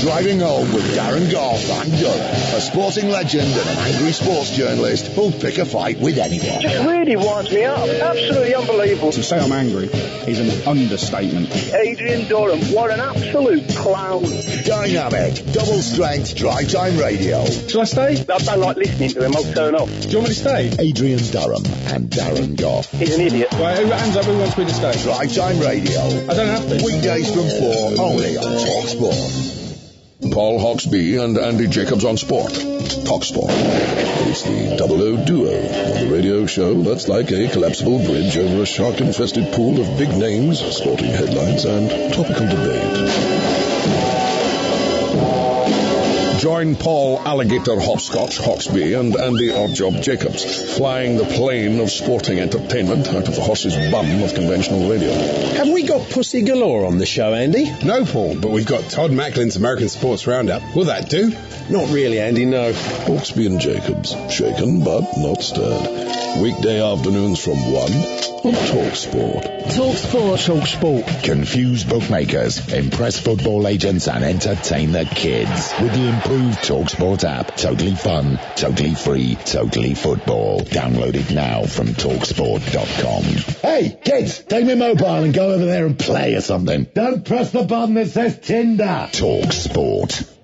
Driving Home with Darren Goff and Durham, a sporting legend and an angry sports journalist who'll pick a fight with anyone. Just really winds me up. Absolutely unbelievable. To say I'm angry is an understatement. Adrian Durham, what an absolute clown. Dynamic, double strength, drive time radio. Shall I stay? I don't like listening to him, I'll turn off. Do you want me to stay? Adrian Durham and Darren Goff. He's an idiot. Right, hands up, who wants me to stay? Drive time radio. I don't have to. Weekdays from 4, only on TalkSport. Paul Hawksbee and Andy Jacobs on Sport. TalkSport. It's the double O duo on the radio show that's like a collapsible bridge over a shark-infested pool of big names, sporting headlines, and topical debate. Join Paul Alligator Hopscotch Hawksbee and Andy Oddjob Jacobs, flying the plane of sporting entertainment out of the horse's bum of conventional radio. Have we got Pussy Galore on the show, Andy? No, Paul, but we've got Todd Macklin's American Sports Roundup. Will that do? Not really, Andy, no. Hawksbee and Jacobs, shaken but not stirred. Weekday afternoons from 1 on TalkSport. TalkSport. Confuse bookmakers, impress football agents and entertain the kids with the improved TalkSport app. Totally fun, totally free, totally football. Download it now from TalkSport.com. Hey, kids, take my mobile and go over there and play or something. Don't press the button that says Tinder. TalkSport.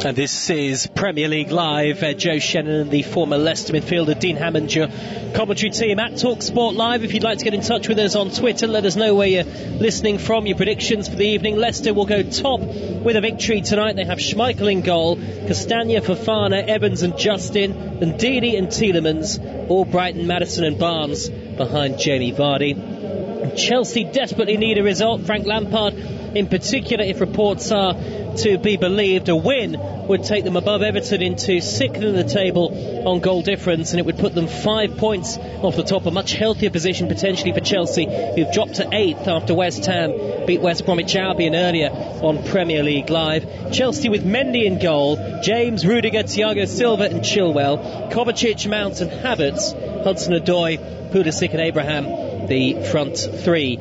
And this is Premier League Live. Joe Shannon and the former Leicester midfielder Dean Hammond, your commentary team at TalkSport Live. If you'd like to get in touch with us on Twitter, let us know where you're listening from, your predictions for the evening. Leicester will go top with a victory tonight. They have Schmeichel in goal, Castagna, Fofana, Evans and Justin, and Ndidi and Tielemans, Albrighton, Maddison and Barnes behind Jamie Vardy. Chelsea desperately need a result. Frank Lampard in particular, if reports are to be believed, a win would take them above Everton into second in the table on goal difference, and it would put them 5 points off the top, a much healthier position potentially for Chelsea, who've dropped to 8th after West Ham beat West Bromwich Albion earlier on Premier League Live. Chelsea with Mendy in goal, James, Rudiger, Thiago Silva and Chilwell, Kovacic, Mount and Havertz, Hudson-Odoi, Pulisic and Abraham, the front three.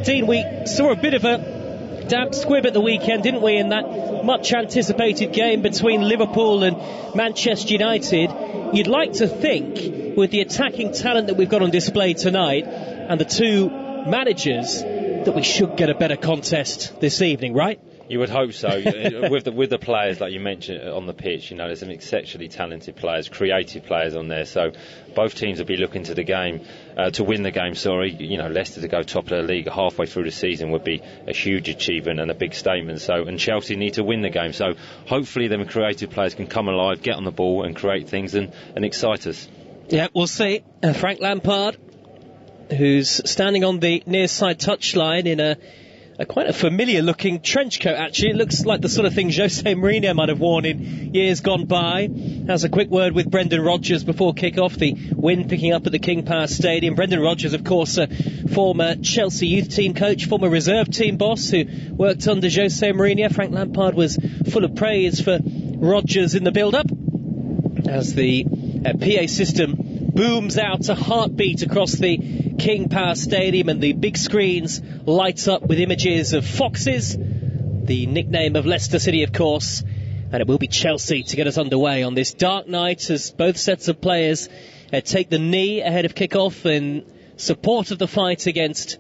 Dean, we saw a bit of a damp squib at the weekend, didn't we, in that much anticipated game between Liverpool and Manchester United. You'd like to think, with the attacking talent that we've got on display tonight and the two managers, that we should get a better contest this evening, right? You would hope so. with the players like you mentioned on the pitch, you know, there's some exceptionally talented players, creative players on there. So both teams will be looking to the game to win the game. You know, Leicester to go top of the league halfway through the season would be a huge achievement and a big statement. And Chelsea need to win the game. So hopefully them creative players can come alive, get on the ball and create things and excite us. Yeah, we'll see. Frank Lampard, who's standing on the near side touchline in a quite a familiar looking trench coat, actually. It looks like the sort of thing Jose Mourinho might have worn in years gone by. Has a quick word with Brendan Rodgers before kick-off. The wind picking up at the King Power Stadium. Brendan Rodgers, of course, a former Chelsea youth team coach, former reserve team boss who worked under Jose Mourinho. Frank Lampard was full of praise for Rodgers in the build-up as the PA system booms out a heartbeat across the King Power Stadium and the big screens light up with images of foxes, the nickname of Leicester City, of course, and it will be Chelsea to get us underway on this dark night as both sets of players take the knee ahead of kick-off in support of the fight against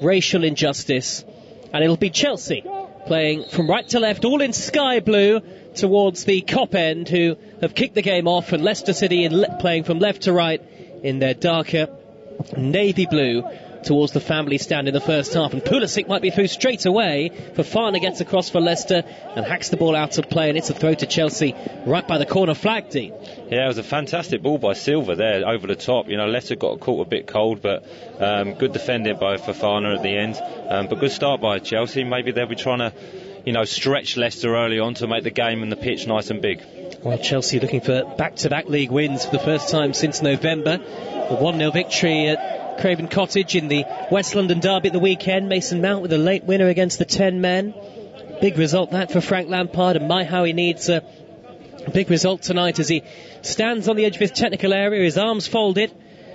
racial injustice. And it'll be Chelsea playing from right to left, all in sky blue, towards the Kop end, who have kicked the game off, and Leicester City playing from left to right in their darker navy blue towards the family stand in the first half. And Pulisic might be through straight away. Fofana gets across for Leicester and hacks the ball out of play, and it's a throw to Chelsea right by the corner flag, Dean. Yeah, it was a fantastic ball by Silva there over the top. You know, Leicester got caught a bit cold, but good defending by Fofana at the end, but good start by Chelsea. Maybe they'll be trying to, you know, stretch Leicester early on to make the game and the pitch nice and big. Well, Chelsea looking for back-to-back league wins for the first time since November. A 1-0 victory at Craven Cottage in the West London derby at the weekend. Mason Mount with a late winner against the 10 men. Big result that for Frank Lampard, and my how he needs a big result tonight as he stands on the edge of his technical area, his arms folded.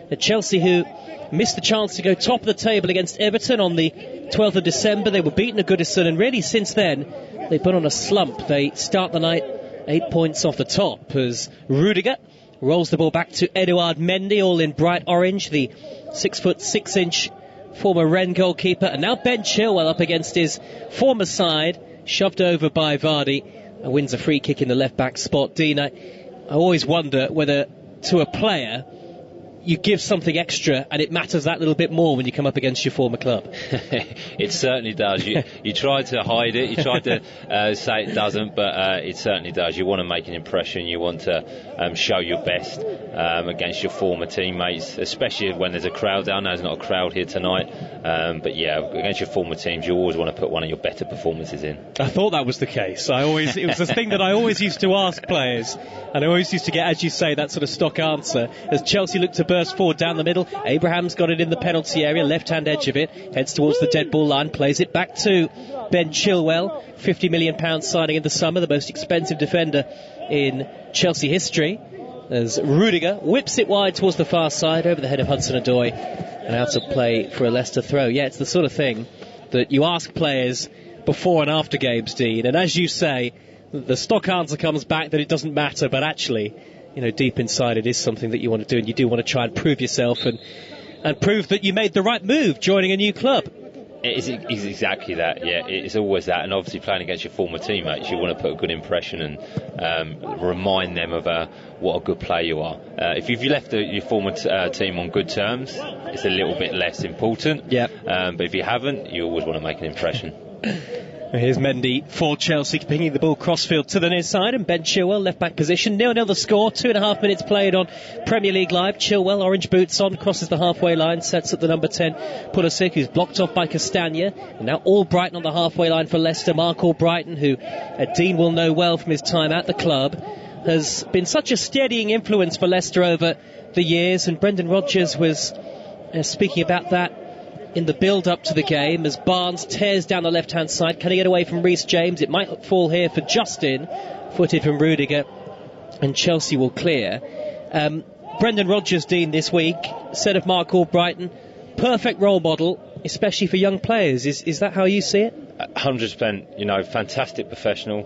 At Chelsea, who missed the chance to go top of the table against Everton on the 12th of December. They were beaten at Goodison, and really since then they've been on a slump. They start the night 8 points off the top as Rudiger rolls the ball back to Edouard Mendy, all in bright orange, the 6'6" former Rennes goalkeeper. And now Ben Chilwell up against his former side, shoved over by Vardy, and wins a free kick in the left-back spot. Dean, I always wonder whether to a player you give something extra and it matters that little bit more when you come up against your former club. It certainly does. You try to hide it, you try to say it doesn't, but it certainly does. You want to make an impression, you want to show your best against your former teammates, especially when there's a crowd down. There's not a crowd here tonight, but yeah, against your former teams you always want to put one of your better performances in. I thought that was the case. It was the thing that I always used to ask players, and I always used to get, as you say, that sort of stock answer. As Chelsea looked to burst forward down the middle, Abraham's got it in the penalty area, left-hand edge of it, heads towards the dead ball line, plays it back to Ben Chilwell, £50 million signing in the summer, the most expensive defender in Chelsea history, as Rudiger whips it wide towards the far side, over the head of Hudson-Odoi, and out of play for a Leicester throw. Yeah, it's the sort of thing that you ask players before and after games, Dean, and as you say, the stock answer comes back that it doesn't matter, but actually, deep inside it is something that you want to do, and you do want to try and prove yourself and prove that you made the right move joining a new club. It's exactly that, yeah. It's always that, and obviously playing against your former teammates, you want to put a good impression and remind them of what a good player you are. If you've left your former team on good terms, it's a little bit less important. Yeah. But if you haven't, you always want to make an impression. Here's Mendy for Chelsea, pinging the ball crossfield to the near side, and Ben Chilwell, left-back position. 0-0 the score, 2.5 minutes played on Premier League Live. Chilwell, orange boots on, crosses the halfway line, sets at the number 10, Pulisic, who's blocked off by Castagna. And now Albrighton on the halfway line for Leicester. Mark Albrighton, who Dean will know well from his time at the club, has been such a steadying influence for Leicester over the years, and Brendan Rodgers was speaking about that in the build-up to the game as Barnes tears down the left-hand side. Can he get away from Reece James? It might fall here for Justin, footed from Rudiger, and Chelsea will clear. Brendan Rodgers, Dean, this week said of Mark Albrighton, perfect role model, especially for young players. Is that how you see it? 100%, fantastic professional,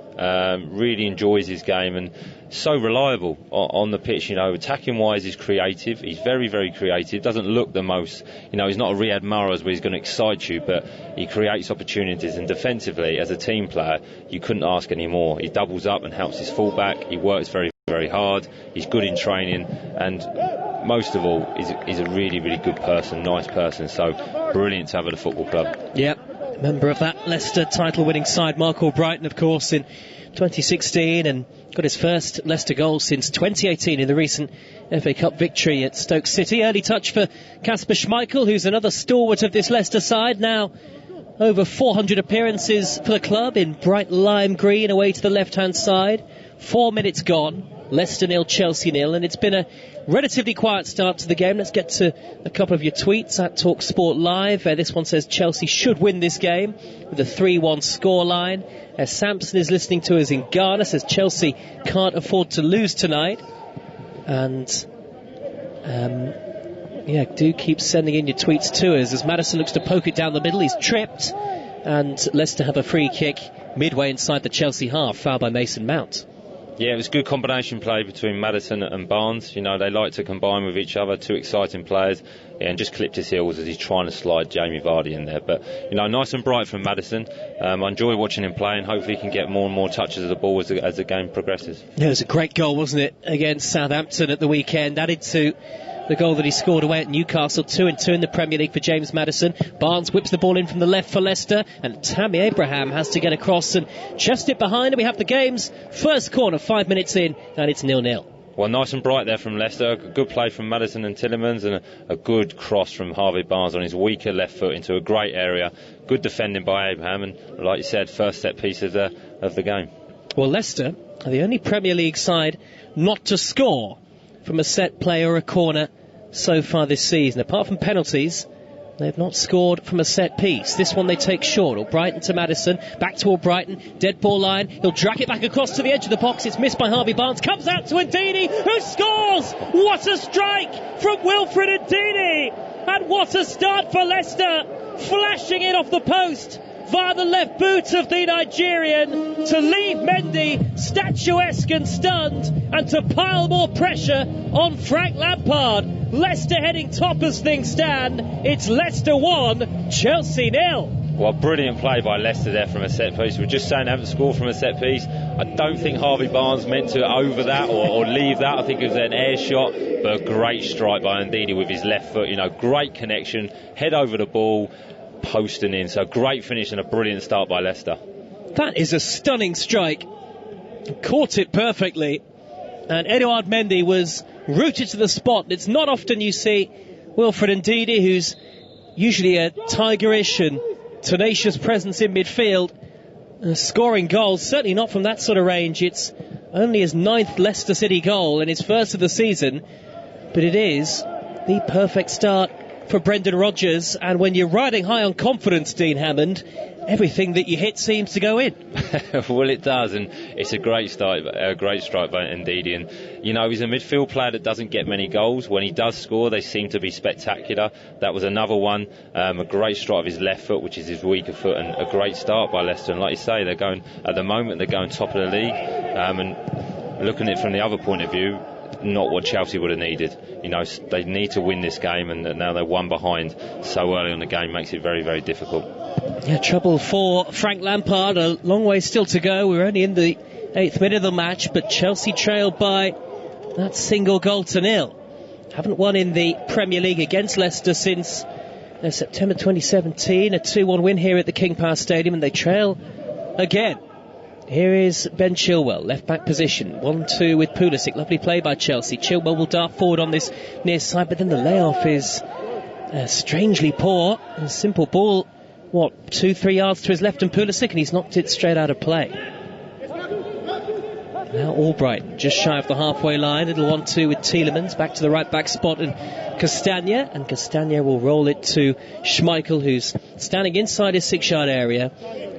really enjoys his game and so reliable on the pitch. Attacking wise, he's creative, he's very, very creative, doesn't look the most, he's not a Riyad Mahrez where he's going to excite you, but he creates opportunities, and defensively as a team player you couldn't ask any more. He doubles up and helps his fullback, he works very, very hard, he's good in training, and most of all he's a really, really good person, nice person, so brilliant to have at a football club. Yep. Member of that Leicester title-winning side, Mark Albrighton, of course, in 2016, and got his first Leicester goal since 2018 in the recent FA Cup victory at Stoke City. Early touch for Kasper Schmeichel, who's another stalwart of this Leicester side, now over 400 appearances for the club in bright lime green away to the left-hand side. 4 minutes gone, Leicester 0, Chelsea 0, and it's been a relatively quiet start to the game. Let's get to a couple of your tweets at Talk Sport Live. This one says Chelsea should win this game with a 3-1 scoreline. Samson is listening to us in Ghana, says Chelsea can't afford to lose tonight. And do keep sending in your tweets to us as Maddison looks to poke it down the middle. He's tripped, and Leicester have a free kick midway inside the Chelsea half, fouled by Mason Mount. Yeah, it was good combination play between Maddison and Barnes. They like to combine with each other, two exciting players, and just clipped his heels as he's trying to slide Jamie Vardy in there. But, nice and bright from Maddison. I enjoy watching him play, and hopefully he can get more and more touches of the ball as the game progresses. Yeah, it was a great goal, wasn't it, against Southampton at the weekend, added to the goal that he scored away at Newcastle. 2-2 in the Premier League for James Maddison. Barnes whips the ball in from the left for Leicester, and Tammy Abraham has to get across and chest it behind, and we have the game's first corner 5 minutes in, and it's 0-0. Well, nice and bright there from Leicester. A good play from Maddison and Tielemans, and a good cross from Harvey Barnes on his weaker left foot into a great area. Good defending by Abraham, and like you said, first set piece of the game. Well, Leicester are the only Premier League side not to score from a set play or a corner so far this season. Apart from penalties, they've not scored from a set piece. This one they take short. Albrighton to Maddison, back to Albrighton, dead ball line, he'll drag it back across to the edge of the box. It's missed by Harvey Barnes, comes out to Ndidi, who scores! What a strike from Wilfred Ndidi, and what a start for Leicester, flashing it off the post via the left boot of the Nigerian to leave Mendy statuesque and stunned, and to pile more pressure on Frank Lampard. Leicester heading top as things stand. It's Leicester 1, Chelsea 0. Well, brilliant play by Leicester there from a set piece. We're just saying they haven't scored from a set piece. I don't think Harvey Barnes meant to over that or leave that. I think it was an air shot, but a great strike by Ndidi with his left foot. Great connection, head over the ball, posting in. So great finish and a brilliant start by Leicester. That is a stunning strike. Caught it perfectly. And Edouard Mendy was rooted to the spot. It's not often you see Wilfred Ndidi, who's usually a tigerish and tenacious presence in midfield, scoring goals, certainly not from that sort of range. It's only his 9th Leicester City goal and his first of the season, but it is the perfect start for Brendan Rodgers. And when you're riding high on confidence, Dean Hammond, everything that you hit seems to go in. Well, it does, and it's a great strike by Ndidi. And he's a midfield player that doesn't get many goals. When he does score, they seem to be spectacular. That was another one. A great strike of his left foot, which is his weaker foot, and a great start by Leicester. And like you say, they're going top of the league. And looking at it from the other point of view, not what Chelsea would have needed. They need to win this game, and now they're one behind so early on the game makes it very, very difficult. Yeah, trouble for Frank Lampard. A long way still to go. We're only in the 8th minute of the match, but Chelsea trailed by that single goal to 0. Haven't won in the Premier League against Leicester since September 2017. A 2-1 win here at the King Power Stadium, and they trail again. Here is Ben Chilwell, left-back position. 1-2 with Pulisic. Lovely play by Chelsea. Chilwell will dart forward on this near side, but then the layoff is strangely poor. A simple ball, 2-3 yards to his left, and Pulisic, and he's knocked it straight out of play. Now Albright, just shy of the halfway line. Little 1-2 with Tielemans. Back to the right-back spot, and Castagna. And Castagna will roll it to Schmeichel, who's standing inside his 6-yard area.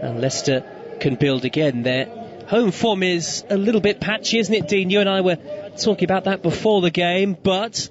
And Leicester can build again. Their home form is a little bit patchy, isn't it, Dean? You and I were talking about that before the game, but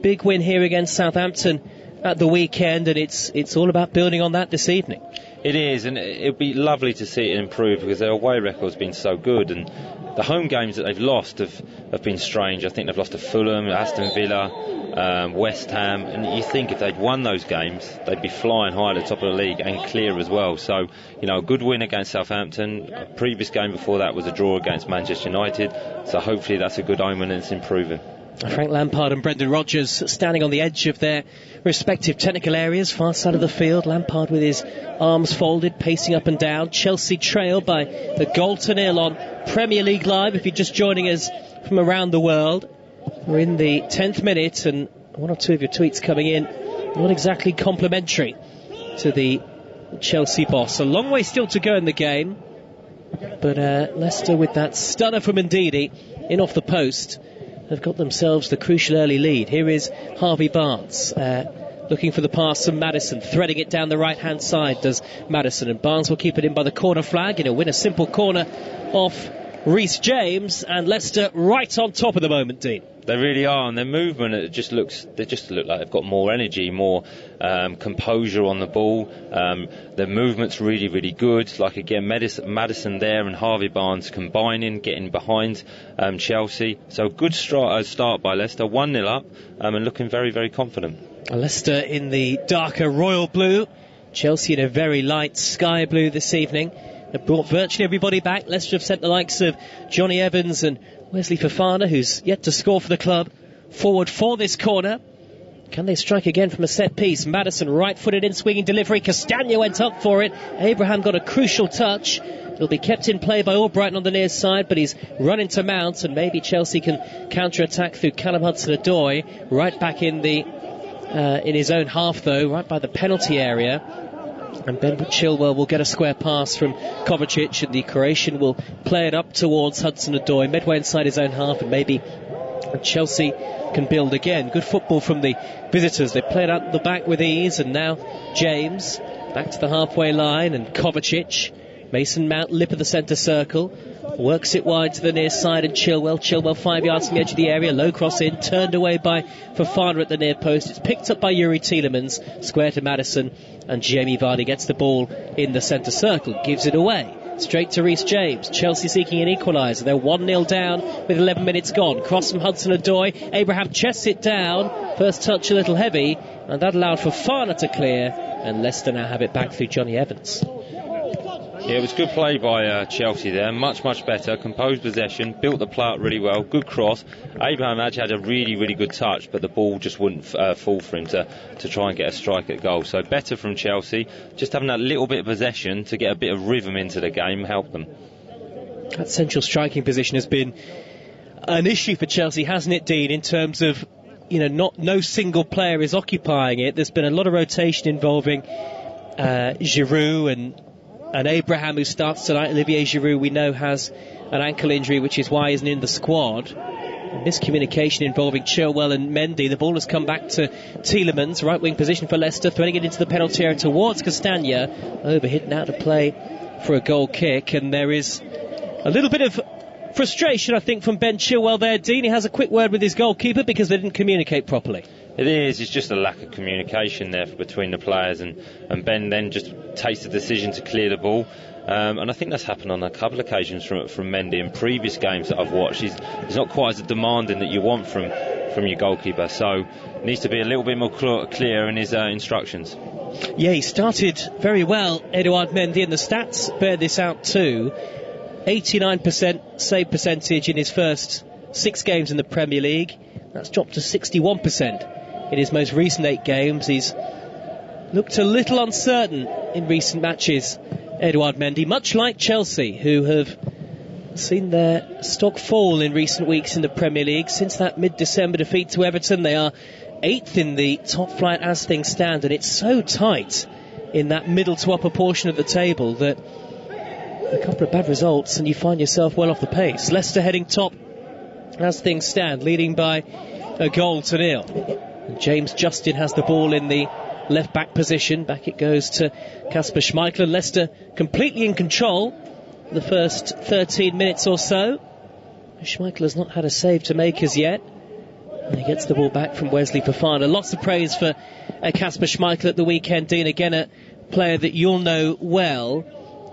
big win here against Southampton at the weekend, and it's all about building on that this evening. It is, and it'd be lovely to see it improve because their away record's been so good, and the home games that they've lost have been strange. I think they've lost to Fulham, Aston Villa, West Ham, and you think if they'd won those games, they'd be flying high at the top of the league and clear as well. So, a good win against Southampton. A previous game before that was a draw against Manchester United, so hopefully that's a good omen and it's improving. Frank Lampard and Brendan Rodgers standing on the edge of their respective technical areas, far side of the field. Lampard with his arms folded, pacing up and down. Chelsea trail by the goal to 0 on Premier League Live, if you're just joining us from around the world. We're in the 10th minute, and one or two of your tweets coming in not exactly complimentary to the Chelsea boss. A long way still to go in the game, but Leicester with that stunner from Ndidi in off the post have got themselves the crucial early lead. Here is Harvey Barnes looking for the pass from Maddison, threading it down the right hand side does Maddison, and Barnes will keep it in by the corner flag. Win a simple corner off Reece James, and Leicester right on top at the moment, Dean. They really are, and their movement, they just look like they've got more energy, more composure on the ball. Their movement's really, really good. Like again, Maddison there and Harvey Barnes combining, getting behind Chelsea. So good start by Leicester, 1-0 up, and looking very, very confident. Leicester in the darker royal blue, Chelsea in a very light sky blue this evening. They've brought virtually everybody back. Leicester have sent the likes of Johnny Evans and Wesley Fofana, who's yet to score for the club, forward for this corner. Can they strike again from a set piece? Maddison right-footed in, swinging delivery. Castagna went up for it. Abraham got a crucial touch. It'll be kept in play by Albrighton on the near side, but he's run into Mount, and maybe Chelsea can counter-attack through Callum Hudson-Odoi. Right back in his own half, though, right by the penalty area. And Ben Chilwell will get a square pass from Kovacic, and the Croatian will play it up towards Hudson-Odoi, midway inside his own half, and maybe Chelsea can build again. Good football from the visitors. They played out the back with ease, and now James back to the halfway line, and Kovacic Mason Mount, lip of the centre circle, works it wide to the near side, and Chilwell 5 yards from the edge of the area, low cross in, turned away by Fofana at the near post. It's picked up by Yuri Tielemans, square to Maddison, and Jamie Vardy gets the ball in the centre circle, gives it away. Straight to Reece James. Chelsea seeking an equaliser. They're 1-0 down with 11 minutes gone. Cross from Hudson-Odoi. Abraham chests it down. First touch a little heavy, and that allowed Fofana to clear, and Leicester now have it back through Johnny Evans. Yeah, it was good play by Chelsea there. Much better. Composed possession. Built the play up really well. Good cross. Abraham actually had a really good touch, but the ball just wouldn't fall for him to try and get a strike at goal. So better from Chelsea. Just having that little bit of possession to get a bit of rhythm into the game helped them. That central striking position has been an issue for Chelsea, hasn't it, Dean, in terms of, no single player is occupying it. There's been a lot of rotation involving Giroud and Abraham, who starts tonight. Olivier Giroud, we know, has an ankle injury, which is why he isn't in the squad. Miscommunication involving Chilwell and Mendy. The ball has come back to Tielemans, right wing position for Leicester, threading it into the penalty area towards Castagna. Overhit now to play for a goal kick, and there is a little bit of frustration, I think, from Ben Chilwell there, Dean. He has a quick word with his goalkeeper because they didn't communicate properly. It is. It's just a lack of communication there between the players, and Ben then just takes the decision to clear the ball. And I think that's happened on a couple of occasions from Mendy in previous games that I've watched. He's not quite as demanding that you want from your goalkeeper, so needs to be a little bit more clear in his instructions. Yeah, he started very well, Edouard Mendy, and the stats bear this out too. 89% save percentage in his first 6 games in the Premier League. That's dropped to 61% in his most recent 8 games. He's looked a little uncertain in recent matches, Edouard Mendy, much like Chelsea, who have seen their stock fall in recent weeks in the Premier League. Since that mid-December defeat to Everton, they are 8th in the top flight as things stand, and it's so tight in that middle to upper portion of the table that a couple of bad results and you find yourself well off the pace. Leicester heading top as things stand, leading by a goal to 0. And James Justin has the ball in the left back position. Back it goes to Kasper Schmeichel. Leicester completely in control the first 13 minutes or so. Schmeichel has not had a save to make as yet, and he gets the ball back from Wesley Fofana. Lots of praise for Kasper Schmeichel at the weekend, Dean. Again, a player that you'll know well,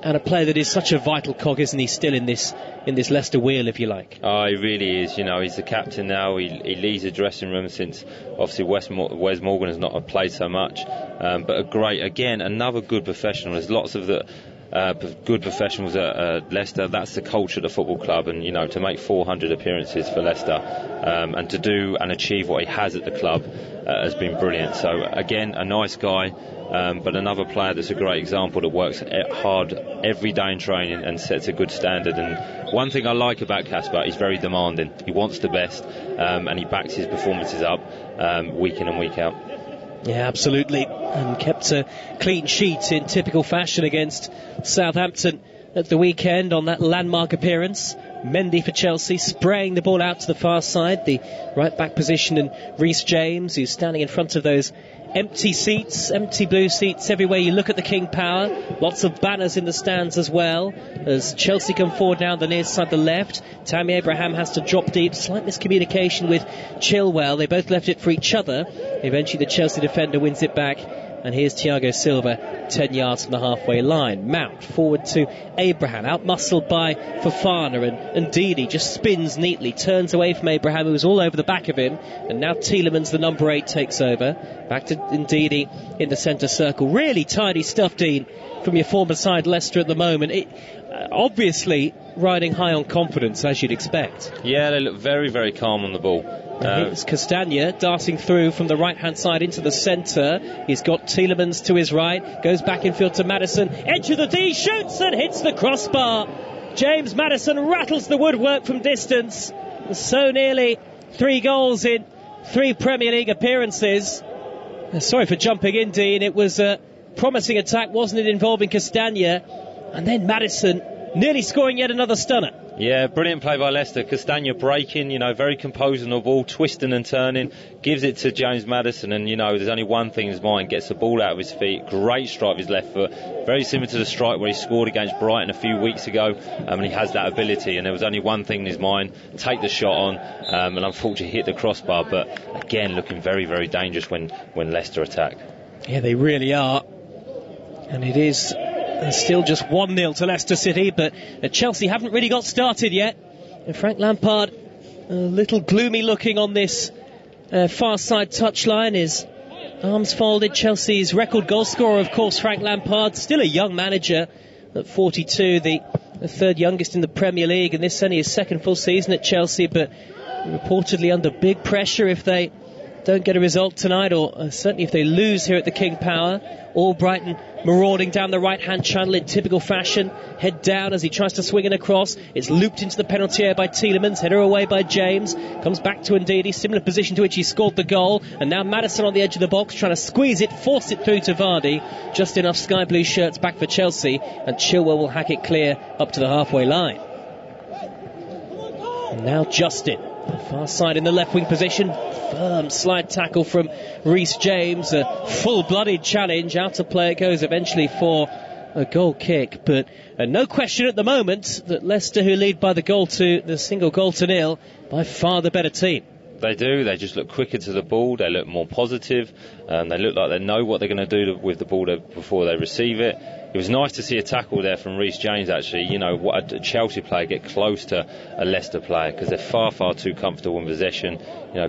and a player that is such a vital cog, isn't he, still in this Leicester wheel, if you like? Oh, he really is. He's the captain now. He leads the dressing room since obviously Wes Morgan has not played so much. But another good professional. There's lots of the good professionals at Leicester. That's the culture of the football club, and to make 400 appearances for Leicester and to do and achieve what he has at the club has been brilliant. So again, a nice guy. But another player that's a great example that works hard every day in training and sets a good standard. And one thing I like about Kasper, he's very demanding. He wants the best, and he backs his performances up week in and week out. Yeah, absolutely. And kept a clean sheet in typical fashion against Southampton at the weekend on that landmark appearance. Mendy for Chelsea, spraying the ball out to the far side, the right back position, and Reece James, who's standing in front of those empty seats, empty blue seats everywhere you look at the King Power. Lots of banners in the stands as well as Chelsea come forward now on the near side, the left. Tammy Abraham has to drop deep. Slight miscommunication with Chilwell. They both left it for each other. Eventually the Chelsea defender wins it back, and here's Thiago Silva 10 yards from the halfway line. Mount forward to Abraham, out-muscled by Fofana, and Ndidi just spins neatly, turns away from Abraham, who was all over the back of him, and now Tielemans, the number 8, takes over. Back to Ndidi in the centre circle. Really tidy stuff, Dean, from your former side Leicester at the moment. Obviously riding high on confidence, as you'd expect. Yeah, they look very, very calm on the ball. Here's Castagna darting through from the right-hand side into the centre. He's got Tielemans to his right. Goes back in field to Maddison. Edge of the D, shoots and hits the crossbar. James Maddison rattles the woodwork from distance. So nearly 3 goals in 3 Premier League appearances. Sorry for jumping in, Dean. It was a promising attack, wasn't it, involving Castagna? And then Maddison nearly scoring yet another stunner. Yeah, brilliant play by Leicester. Castagna breaking, very composed on the ball, twisting and turning, gives it to James Maddison, and there's only one thing in his mind, gets the ball out of his feet, great strike with his left foot, very similar to the strike where he scored against Brighton a few weeks ago, and he has that ability, and there was only one thing in his mind, take the shot on, and unfortunately hit the crossbar, but again looking very, very dangerous when Leicester attack. Yeah, they really are, and it is still just 1-0 to Leicester City, but Chelsea haven't really got started yet. And Frank Lampard, a little gloomy looking on this far side touchline, his arms folded. Chelsea's record goal scorer, of course, Frank Lampard, still a young manager at 42, the third youngest in the Premier League, and this is only his second full season at Chelsea, but reportedly under big pressure if they don't get a result tonight, or certainly if they lose here at the King Power. All Brighton marauding down the right-hand channel in typical fashion. Head down as he tries to swing it across. It's looped into the penalty area by Tielemans. Header away by James. Comes back to Ndidi. Similar position to which he scored the goal. And now Maddison on the edge of the box trying to squeeze it, force it through to Vardy. Just enough sky blue shirts back for Chelsea. And Chilwell will hack it clear up to the halfway line. And now Justin. Far side in the left wing position. Firm slide tackle from Reece James. A full-blooded challenge. Out of play it goes eventually for a goal kick. But no question at the moment that Leicester, who lead by the single goal to nil, by far the better team. They do. They just look quicker to the ball. They look more positive. They look like they know what they're going to do with the ball before they receive it. It was nice to see a tackle there from Reece James, actually. What a Chelsea player get close to a Leicester player, because they're far, far too comfortable in possession,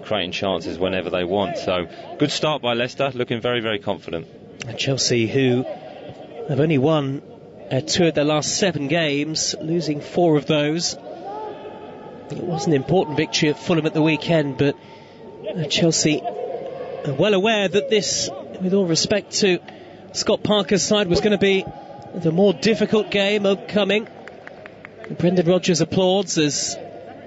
creating chances whenever they want. So, good start by Leicester, looking very, very confident. And Chelsea, who have only won 2 of their last 7 games, losing 4 of those. It was an important victory at Fulham at the weekend, but Chelsea are well aware that this, with all respect to Scott Parker's side, was going to be the more difficult game upcoming. Brendan Rodgers applauds as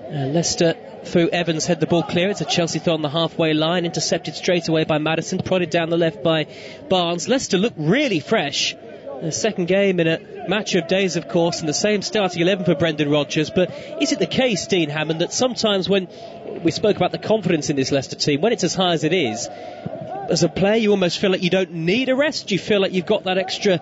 Leicester, through Evans, head the ball clear. It's a Chelsea throw on the halfway line, intercepted straight away by Maddison, prodded down the left by Barnes. Leicester look really fresh. A second game in a match of days, of course, and the same starting 11 for Brendan Rodgers. But is it the case, Dean Hammond, that sometimes when we spoke about the confidence in this Leicester team, when it's as high as it is, as a player you almost feel like you don't need a rest? Do you feel like you've got that extra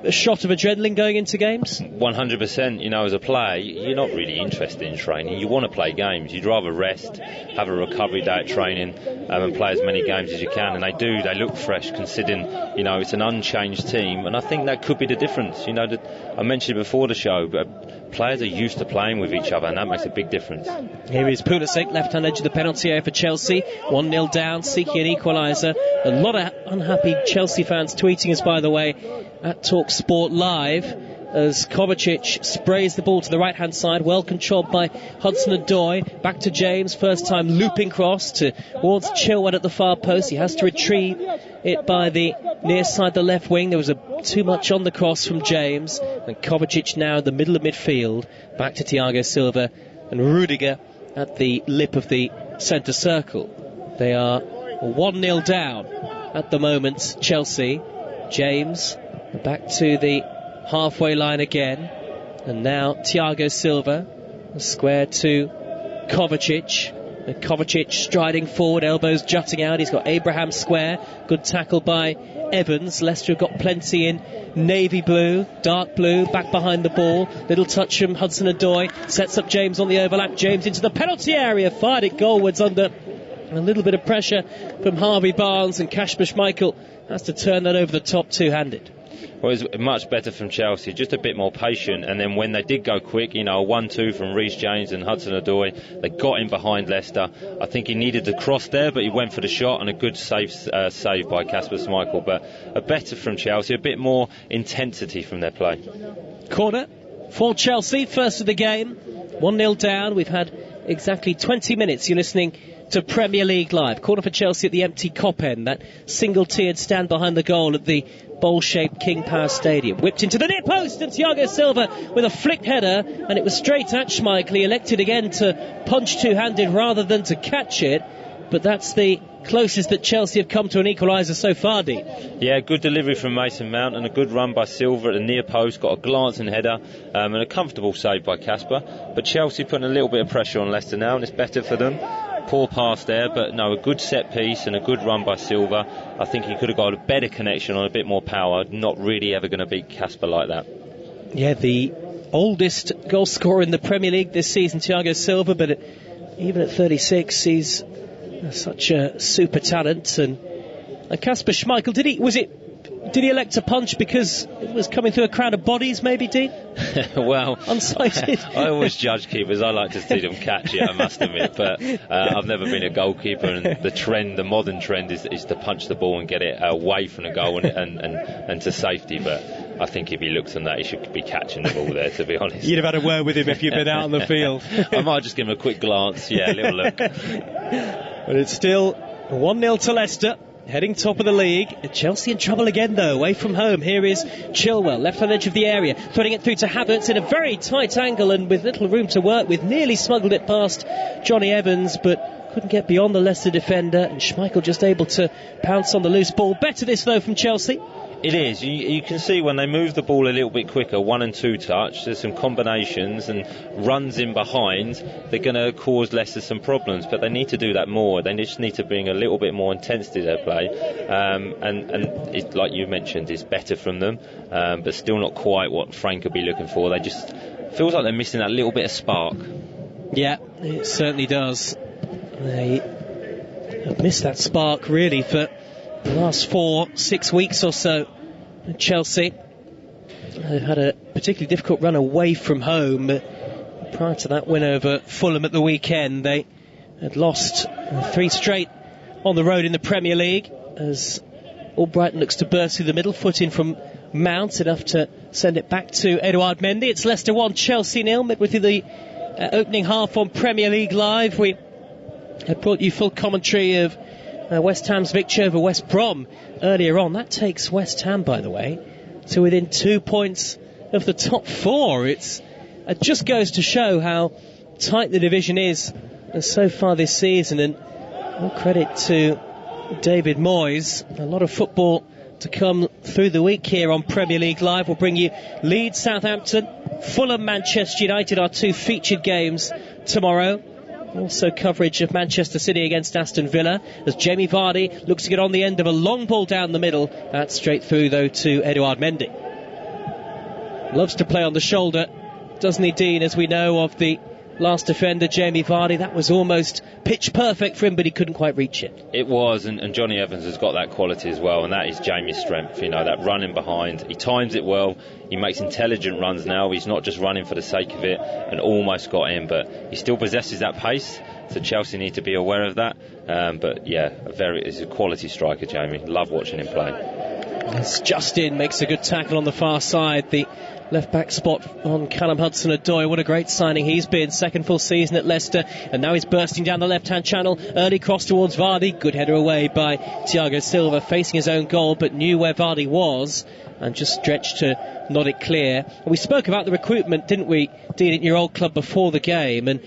shot of adrenaline going into games? 100%. As a player, you're not really interested in training. You want to play games. You'd rather rest, have a recovery day at training, and play as many games as you can. And they do. They look fresh, considering it's an unchanged team. And I think that could be the difference. I mentioned it before the show, but players are used to playing with each other, and that makes a big difference. Here is Pulisic, left-hand edge of the penalty area for Chelsea. 1-0 down, seeking an equaliser. A lot of unhappy Chelsea fans tweeting us, by the way, at Talk Sport Live, as Kovacic sprays the ball to the right-hand side, well controlled by Hudson-Odoi. Back to James, first time looping cross towards Chilwell at the far post. He has to retrieve it by the near side, the left wing. There was too much on the cross from James, and Kovacic now in the middle of midfield. Back to Thiago Silva and Rudiger at the lip of the centre circle. They are 1-0 down at the moment, Chelsea. James back to the halfway line again, and now Thiago Silva square to Kovacic. And Kovacic striding forward, elbows jutting out. He's got Abraham square. Good tackle by Evans. Leicester have got plenty in navy blue, dark blue, back behind the ball. Little touch from Hudson-Odoi, sets up James on the overlap. James into the penalty area, fired it goalwards under a little bit of pressure from Harvey Barnes, and Kasper Schmeichel has to turn that over the top two-handed. Well, it was much better from Chelsea, just a bit more patient, and then when they did go quick, a 1-2 from Reece James and Hudson-Odoi, they got in behind Leicester. I think he needed to cross there, but he went for the shot, and a good save by Kasper Schmeichel, but a better from Chelsea, a bit more intensity from their play. Corner for Chelsea, first of the game, 1-0 down. We've had exactly 20 minutes. You're listening to Premier League Live. Corner for Chelsea at the empty Kop end, that single-tiered stand behind the goal at the bowl-shaped King Power Stadium. Whipped into the near post, and Thiago Silva with a flicked header, and it was straight at Schmeichel. He elected again to punch two-handed rather than to catch it, but that's the closest that Chelsea have come to an equaliser so far, Dean. Yeah, good delivery from Mason Mount and a good run by Silva at the near post, got a glancing header and a comfortable save by Casper. But Chelsea putting a little bit of pressure on Leicester now, and it's better for them. Poor pass there, but no, a good set piece and a good run by Silva. I think he could have got a better connection on a bit more power. Not really ever going to beat Casper like that. Yeah, the oldest goal scorer in the Premier League this season, Thiago Silva, but even at 36, he's such a super talent. And Kasper Schmeichel, did he elect to punch because it was coming through a crowd of bodies, maybe, Dean? Well, unsighted. I always judge keepers. I like to see them catch it, I must admit. But I've never been a goalkeeper, and the modern trend is to punch the ball and get it away from the goal and to safety. But I think if he looks on that, he should be catching the ball there, to be honest. You'd have had a word with him if you'd been out on the field. I might just give him a quick glance, a little look. But it's still 1-0 to Leicester. Heading top of the league. Chelsea in trouble again, though, away from home. Here is Chilwell, left-hand edge of the area, threading it through to Havertz in a very tight angle and with little room to work with. Nearly smuggled it past Johnny Evans, but couldn't get beyond the Leicester defender. And Schmeichel just able to pounce on the loose ball. Better this, though, from Chelsea. It is. You can see when they move the ball a little bit quicker, 1 and 2 touch, there's some combinations and runs in behind. They're going to cause Leicester some problems, but they need to do that more. They just need to bring a little bit more intensity to their play. And it, like you mentioned, is better from them, but still not quite what Frank could be looking for. They just feels like they're missing that little bit of spark. Yeah, it certainly does. They have missed that spark, really, for the last 4-6 weeks or so. Chelsea, they've had a particularly difficult run away from home. Prior to that win over Fulham at the weekend, they had lost 3 straight on the road in the Premier League, as Albrighton looks to burst through the middle, foot in from Mount, enough to send it back to Edouard Mendy. It's Leicester 1, Chelsea 0, midway through the opening half on Premier League Live. We have brought you full commentary of West Ham's victory over West Brom earlier on. That takes West Ham, by the way, to within 2 points of the top 4. It just goes to show how tight the division is so far this season, and all credit to David Moyes. A lot of football to come through the week here on Premier League Live. We'll bring you Leeds, Southampton, Fulham, Manchester United, our 2 featured games tomorrow. Also coverage of Manchester City against Aston Villa, as Jamie Vardy looks to get on the end of a long ball down the middle. That's straight through, though, to Edouard Mendy. Loves to play on the shoulder, doesn't he, Dean, as we know of the last defender, Jamie Vardy. That was almost pitch perfect for him, but he couldn't quite reach it. It was, and Johnny Evans has got that quality as well, and that is Jamie's strength, that running behind. He times it well, he makes intelligent runs now. He's not just running for the sake of it, and almost got in, but he still possesses that pace, so Chelsea need to be aware of that. But yeah, he's a quality striker, Jamie. Love watching him play. As Justin makes a good tackle on the far side, the left-back spot on Callum Hudson-Odoi. What a great signing he's been. Second full season at Leicester, and now he's bursting down the left-hand channel. Early cross towards Vardy. Good header away by Thiago Silva, facing his own goal, but knew where Vardy was and just stretched to nod it clear. And we spoke about the recruitment, didn't we, Dean, at your old club before the game, and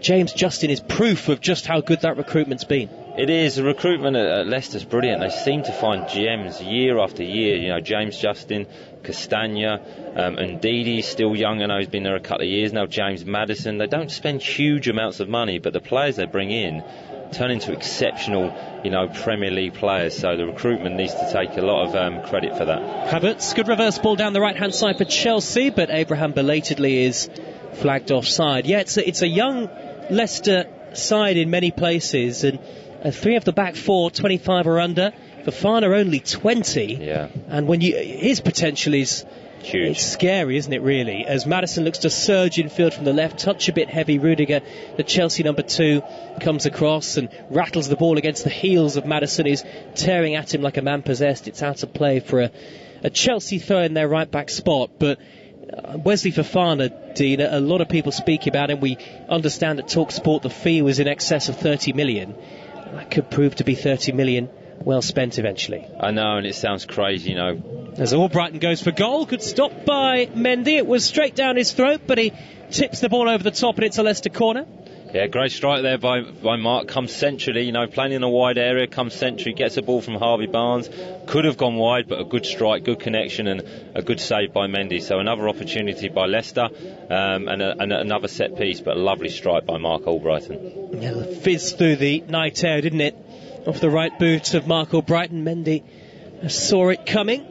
James Justin is proof of just how good that recruitment's been. It is. The recruitment at Leicester's brilliant. They seem to find gems year after year. James Justin, Castagna, and Ndidi's still young. I know he's been there a couple of years now. James Maddison. They don't spend huge amounts of money, but the players they bring in turn into exceptional, Premier League players. So the recruitment needs to take a lot of credit for that. Havertz, good reverse ball down the right-hand side for Chelsea, but Abraham belatedly is flagged offside. Yeah, it's a young Leicester side in many places, and 3 of the back 4, 25 or under. Fofana only 20. Yeah. And his potential is huge. It's scary, isn't it, really? As Maddison looks to surge in field from the left, touch a bit heavy. Rudiger, the Chelsea number 2, comes across and rattles the ball against the heels of Maddison, who's tearing at him like a man possessed. It's out of play for a Chelsea throw in their right back spot. But Wesley Fofana, Dean, a lot of people speak about him. We understand at TalkSport the fee was in excess of 30 million. That could prove to be 30 million well spent eventually. I know, and it sounds crazy, As Albrighton goes for goal, good stop by Mendy. It was straight down his throat, but he tips the ball over the top, and it's a Leicester corner. Yeah, great strike there by Mark. Comes centrally, playing in a wide area, comes centrally, gets a ball from Harvey Barnes. Could have gone wide, but a good strike, good connection, and a good save by Mendy. So another opportunity by Leicester, and another set piece, but a lovely strike by Mark Albrighton. Yeah, fizz through the night air, didn't it? Off the right boot of Mark Albrighton. Mendy saw it coming,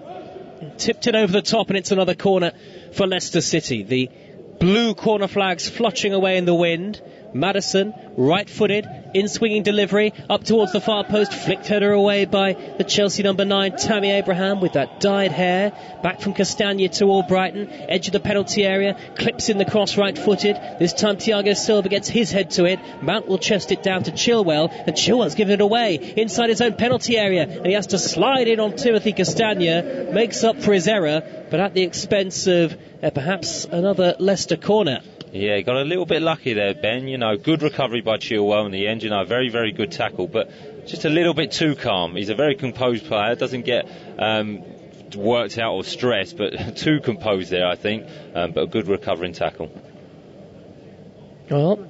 and tipped it over the top, and it's another corner for Leicester City. The blue corner flags fluttering away in the wind. Maddison, right-footed, in-swinging delivery, up towards the far post, flicked header away by the Chelsea number 9, Tammy Abraham, with that dyed hair. Back from Castagna to Albrighton, edge of the penalty area, clips in the cross right-footed. This time Thiago Silva gets his head to it. Mount will chest it down to Chilwell, and Chilwell's given it away inside his own penalty area, and he has to slide in on Timothy Castagna, makes up for his error, but at the expense of perhaps another Leicester corner. Yeah, got a little bit lucky there, Ben. Good recovery by Chilwell in the end. Very, very good tackle, but just a little bit too calm. He's a very composed player. Doesn't get worked out or stressed, but too composed there, I think. But a good recovering tackle. Well,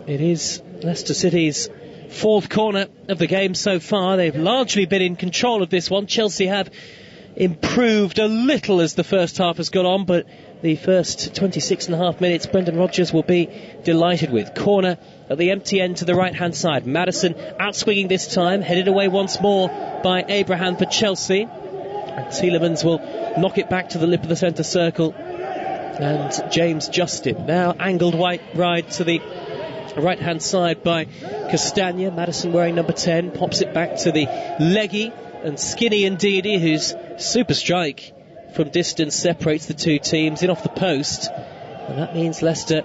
it is Leicester City's fourth corner of the game so far. They've largely been in control of this one. Chelsea have improved a little as the first half has gone on, but the first 26.5 minutes Brendan Rodgers will be delighted with. Corner at the empty end to the right hand side. Maddison outswinging this time, headed away once more by Abraham for Chelsea, and Tielemans will knock it back to the lip of the centre circle, and James Justin now angled wide to the right hand side by Castagna. Maddison wearing number 10 pops it back to the leggy and skinny Ndidi, whose super strike from distance separates the two teams in off the post, and that means Leicester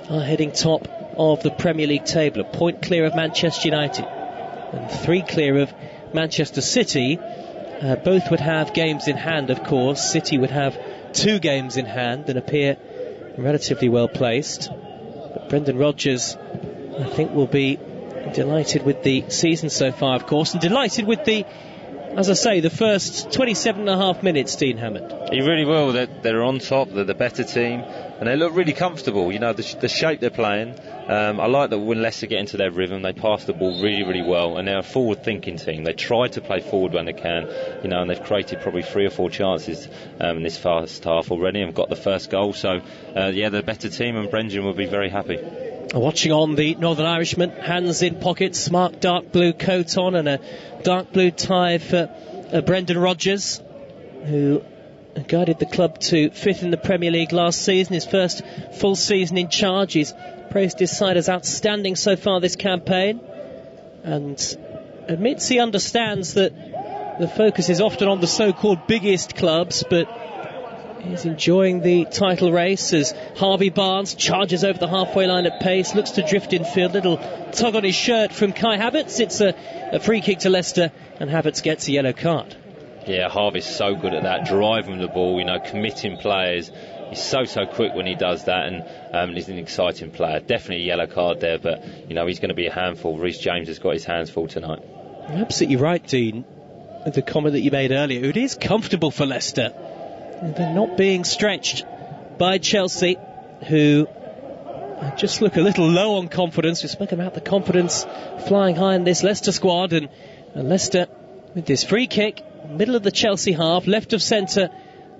are heading top of the Premier League table, a point clear of Manchester United and 3 clear of Manchester City. Both would have games in hand, of course. City would have 2 games in hand and appear relatively well placed, but Brendan Rodgers, I think, will be delighted with the season so far, of course, and delighted with the, as I say, the first 27.5 minutes, Dean Hammond. He really will. They're on top, they're the better team, and they look really comfortable. The shape they're playing. I like that when Leicester get into their rhythm, they pass the ball really, really well, and they're a forward-thinking team. They try to play forward when they can, and they've created probably 3 or 4 chances in this first half already and got the first goal. So, they're a better team, and Brendan will be very happy. Watching on the Northern Irishman, hands in pockets, smart dark blue coat on and a dark blue tie for Brendan Rodgers, who guided the club to 5th in the Premier League last season, his first full season in charge. He's praised his side as outstanding so far this campaign, and admits he understands that the focus is often on the so-called biggest clubs, but he's enjoying the title race as Harvey Barnes charges over the halfway line at pace, looks to drift infield, little tug on his shirt from Kai Havertz. It's a free kick to Leicester, and Havertz gets a yellow card. Yeah, Harvey's so good at that, driving the ball, committing players. He's so quick when he does that, and he's an exciting player. Definitely a yellow card there, but he's going to be a handful. Reece James has got his hands full tonight. You're absolutely right, Dean, with the comment that you made earlier. It is comfortable for Leicester. They're not being stretched by Chelsea, who just look a little low on confidence. We spoke about the confidence flying high in this Leicester squad, and Leicester with this free kick, middle of the Chelsea half, left of centre,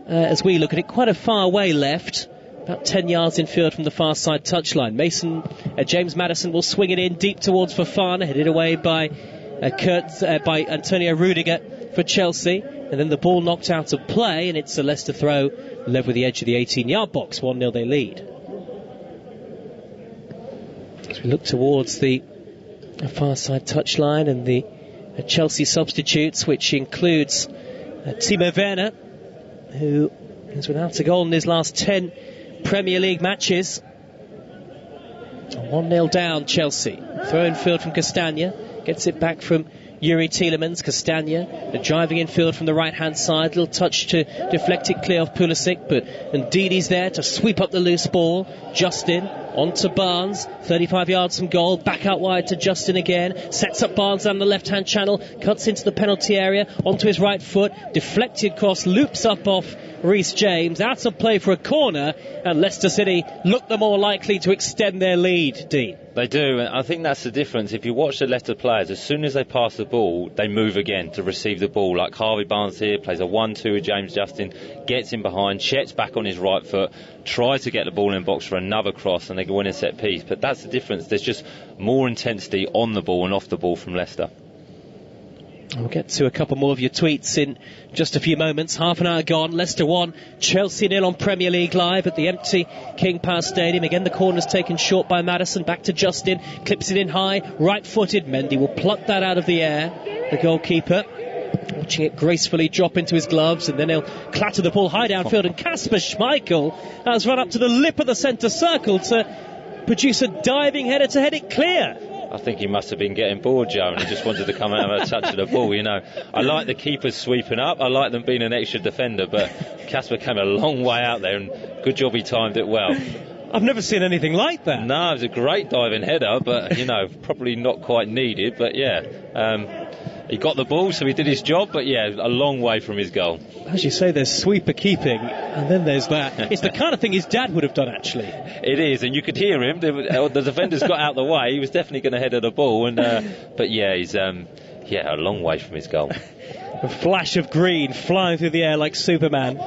as we look at it, quite a far way left, about 10 yards infield from the far side touchline. James Maddison will swing it in deep towards Fofana, headed away by Antonio Rudiger for Chelsea, and then the ball knocked out of play, and it's a Leicester throw left with the edge of the 18-yard box. 1-0 they lead. As we look towards the far side touchline and the Chelsea substitutes, which includes Timo Werner, who is without a goal in his last 10 Premier League matches. 1-0 down Chelsea. Throw in field from Castagna, gets it back from Yuri Tielemans. Castagna driving infield from the right hand side, little touch to deflect it clear of Pulisic, but Ndidi's there to sweep up the loose ball. Justin onto Barnes, 35 yards from goal, back out wide to Justin again, sets up Barnes down the left hand channel, cuts into the penalty area, onto his right foot, deflected cross, loops up off Reece James, out of play for a corner, and Leicester City look the more likely to extend their lead. Dean. They do, and I think that's the difference. If you watch the Leicester players, as soon as they pass the ball, they move again to receive the ball. Like Harvey Barnes here, plays a 1-2 with James Justin, gets in behind, checks back on his right foot, tries to get the ball in the box for another cross, and they can win a set piece. But that's the difference. There's just more intensity on the ball and off the ball from Leicester. We'll get to a couple more of your tweets in just a few moments. Half an hour gone. Leicester 1, Chelsea 0 on Premier League Live at the empty King Power Stadium. Again, the corner's taken short by Maddison. Back to Justin. Clips it in high. Right-footed. Mendy will pluck that out of the air. The goalkeeper watching it gracefully drop into his gloves, and then he'll clatter the ball high downfield. And Kasper Schmeichel has run up to the lip of the centre circle to produce a diving header to head it clear. I think he must have been getting bored, Joe, and he just wanted to come out and have a touch of the ball, you know. I like the keepers sweeping up. I like them being an extra defender, but Kasper came a long way out there, and good job he timed it well. I've never seen anything like that. No, it was a great diving header, but, you know, probably not quite needed, but yeah. He got the ball, so he did his job, but yeah, a long way from his goal. As you say, there's sweeper keeping, and then there's that. It's the kind of thing his dad would have done, actually. It is, and you could hear him. The defenders got out of the way. He was definitely going to head at the ball, and but yeah, he's a long way from his goal. A flash of green flying through the air like Superman,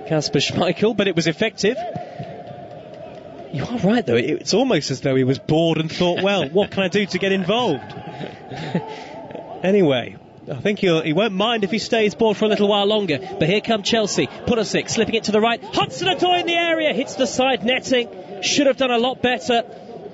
Kasper Schmeichel, but it was effective. You are right, though. It's almost as though he was bored and thought, well, what can I do to get involved? Anyway, I think he won't mind if he stays bored for a little while longer. But here come Chelsea. Pulisic slipping it to the right. Hudson-Odoi in the area. Hits the side netting. Should have done a lot better.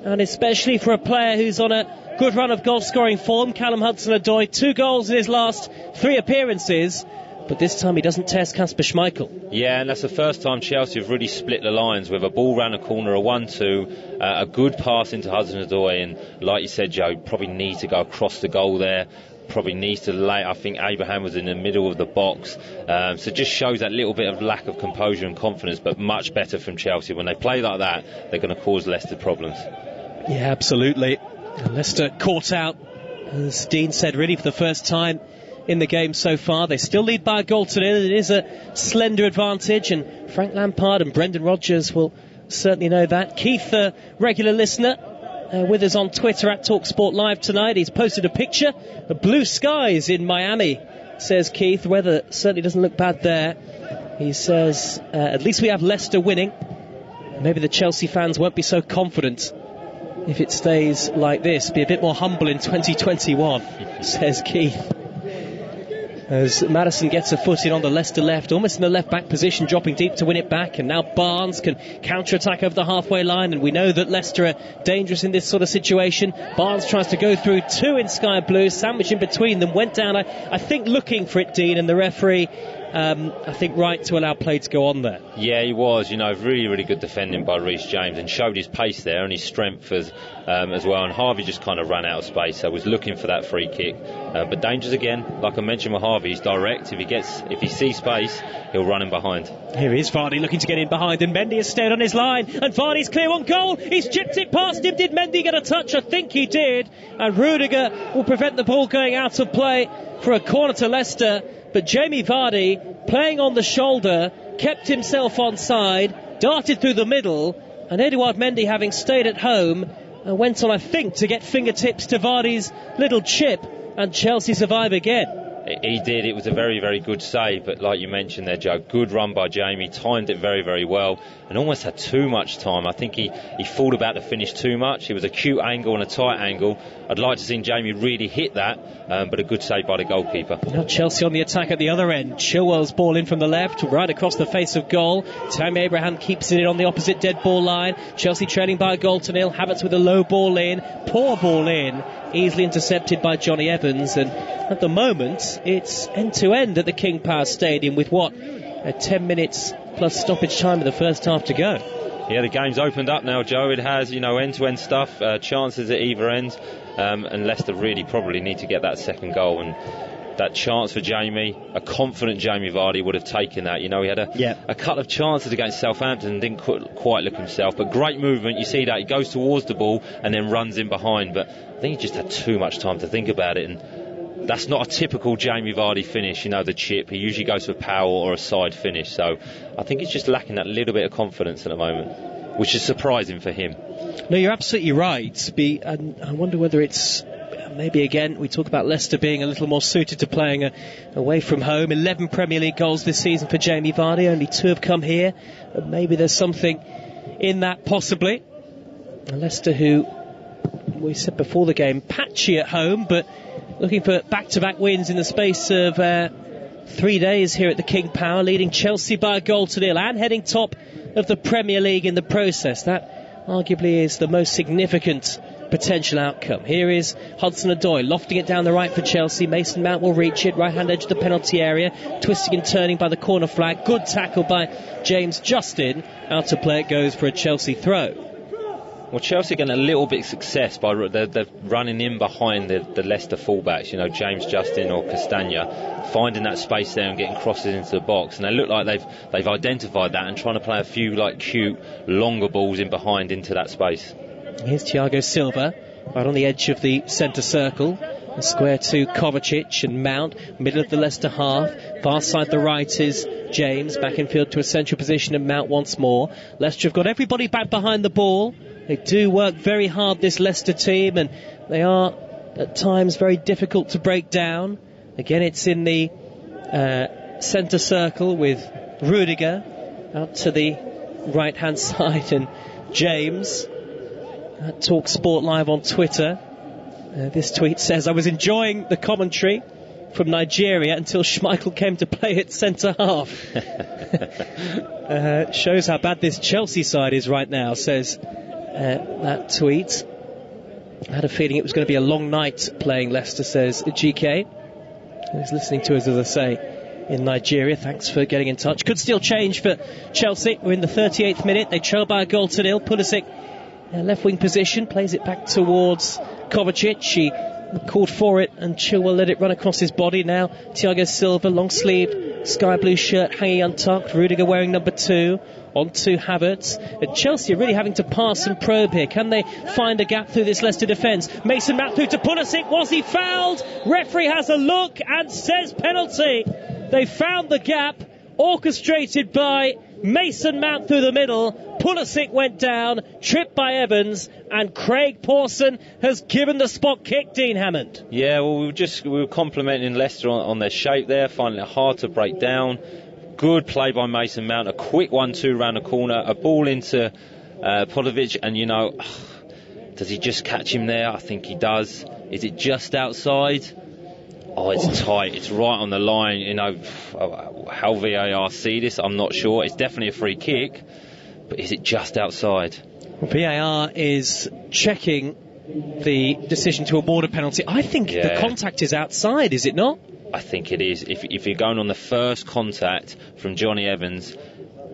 And especially for a player who's on a good run of goal-scoring form, Callum Hudson-Odoi. 2 goals in his last 3 appearances. But this time he doesn't test Kasper Schmeichel. Yeah, and that's the first time Chelsea have really split the lines with a ball round the corner, a 1-2, a good pass into Hudson-Odoi. And like you said, Joe, probably need to go across the goal there. Probably needs to lay. I think Abraham was in the middle of the box, so just shows that little bit of lack of composure and confidence, but much better from Chelsea. When they play like that, they're going to cause Leicester problems. Yeah, absolutely. And Leicester caught out, as Dean said, really for the first time in the game so far. They still lead by a goal to nil. It is a slender advantage, and Frank Lampard and Brendan Rodgers will certainly know that. Keith, a regular listener, with us on Twitter at TalkSport Live tonight. He's posted a picture of blue skies in Miami, says Keith. Weather certainly doesn't look bad there. He says, at least we have Leicester winning. Maybe the Chelsea fans won't be so confident if it stays like this. Be a bit more humble in 2021, says Keith. As Maddison gets a foot in on the Leicester left, almost in the left-back position, dropping deep to win it back, and now Barnes can counter-attack over the halfway line, and we know that Leicester are dangerous in this sort of situation. Barnes tries to go through 2 in sky blue, sandwich in between them, went down, I think looking for it, Dean, and the referee, I think, right to allow play to go on there. Yeah, he was, really, really good defending by Reece James, and showed his pace there and his strength as well, and Harvey just kind of ran out of space, so was looking for that free kick, but dangerous again. Like I mentioned with Harvey, he's direct. If he sees space, he'll run him behind. Here is Vardy looking to get in behind, and Mendy has stayed on his line, and Vardy's clear on goal. He's chipped it past him. Did Mendy get a touch? I think he did, and Rudiger will prevent the ball going out of play for a corner to Leicester. But Jamie Vardy, playing on the shoulder, kept himself onside, darted through the middle, and Edouard Mendy, having stayed at home, went on, I think, to get fingertips to Vardy's little chip, and Chelsea survive again. He did. It was a very, very good save, but like you mentioned there, Joe, good run by Jamie, timed it very, very well, and almost had too much time. I think he thought about the finish too much. It was a cute angle and a tight angle. I'd like to see Jamie really hit that, but a good save by the goalkeeper. Now Chelsea on the attack at the other end. Chilwell's ball in from the left, right across the face of goal. Tammy Abraham keeps it in on the opposite dead ball line. Chelsea trailing by a goal to nil. Havertz with a low ball in, poor ball in, easily intercepted by Johnny Evans, and at the moment it's end-to-end at the King Power Stadium with 10 minutes plus stoppage time of the first half to go. Yeah, the game's opened up now, Joe. It has, end-to-end stuff, chances at either end, and Leicester really probably need to get that second goal, and that chance for Jamie, a confident Jamie Vardy would have taken that. He had a couple of chances against Southampton and didn't quite look himself, but great movement. You see that he goes towards the ball and then runs in behind, but I think he just had too much time to think about it, and that's not a typical Jamie Vardy finish, the chip. He usually goes for power or a side finish, so I think he's just lacking that little bit of confidence at the moment, which is surprising for him. No, you're absolutely right. And I wonder whether it's maybe again we talk about Leicester being a little more suited to playing away from home. 11 Premier League goals this season for Jamie Vardy, only 2 have come here. But maybe there's something in that possibly. Leicester, who we said before the game, patchy at home, but looking for back-to-back wins in the space of 3 days here at the King Power, leading Chelsea by a goal to nil and heading top of the Premier League in the process. That arguably is the most significant potential outcome. Here is Hudson-Odoi lofting it down the right for Chelsea. Mason Mount will reach it, right hand edge of the penalty area, twisting and turning by the corner flag. Good tackle by James Justin. Out to play it goes for a Chelsea throw. Well, Chelsea getting a little bit of success by they're running in behind the Leicester fullbacks, James Justin or Castagna, finding that space there and getting crosses into the box. And they look like they've identified that and trying to play a few cute longer balls in behind into that space. Here's Thiago Silva, right on the edge of the centre circle. A square to Kovacic and Mount, middle of the Leicester half. Far side the right is James, back in field to a central position, and Mount once more. Leicester have got everybody back behind the ball. They do work very hard, this Leicester team, and they are at times very difficult to break down. Again, it's in the centre circle with Rudiger out to the right hand side, and James at Talk Sport Live on Twitter. This tweet says, I was enjoying the commentary from Nigeria until Schmeichel came to play at centre half. Shows how bad this Chelsea side is right now, says that tweet. I had a feeling it was going to be a long night playing Leicester, says GK. He's listening to us, as I say, in Nigeria. Thanks for getting in touch. Could still change for Chelsea. We're in the 38th minute. They trail by a goal to nil. Pulisic, left wing position, plays it back towards Kovacic. He called for it and Chilwell let it run across his body. Now Thiago Silva, long sleeved sky blue shirt hanging untucked. Rudiger wearing number 2. On to Havertz. And Chelsea are really having to pass and probe here. Can they find a gap through this Leicester defence? Mason Mount through to Pulisic. Was he fouled? Referee has a look and says penalty. They found the gap, orchestrated by Mason Mount through the middle. Pulisic went down, tripped by Evans, and Craig Pawson has given the spot kick, Dean Hammond. Yeah, well, we were complimenting Leicester on their shape there, finding it hard to break down. Good play by Mason Mount, a quick 1-2 round the corner, a ball into Polovic, and does he just catch him there? I think he does. Is it just outside? Oh, it's tight. It's right on the line. How VAR see this, I'm not sure. It's definitely a free kick, but is it just outside? VAR is checking the decision to award a penalty. I think the contact is outside, is it not? I think it is. If you're going on the first contact from Johnny Evans,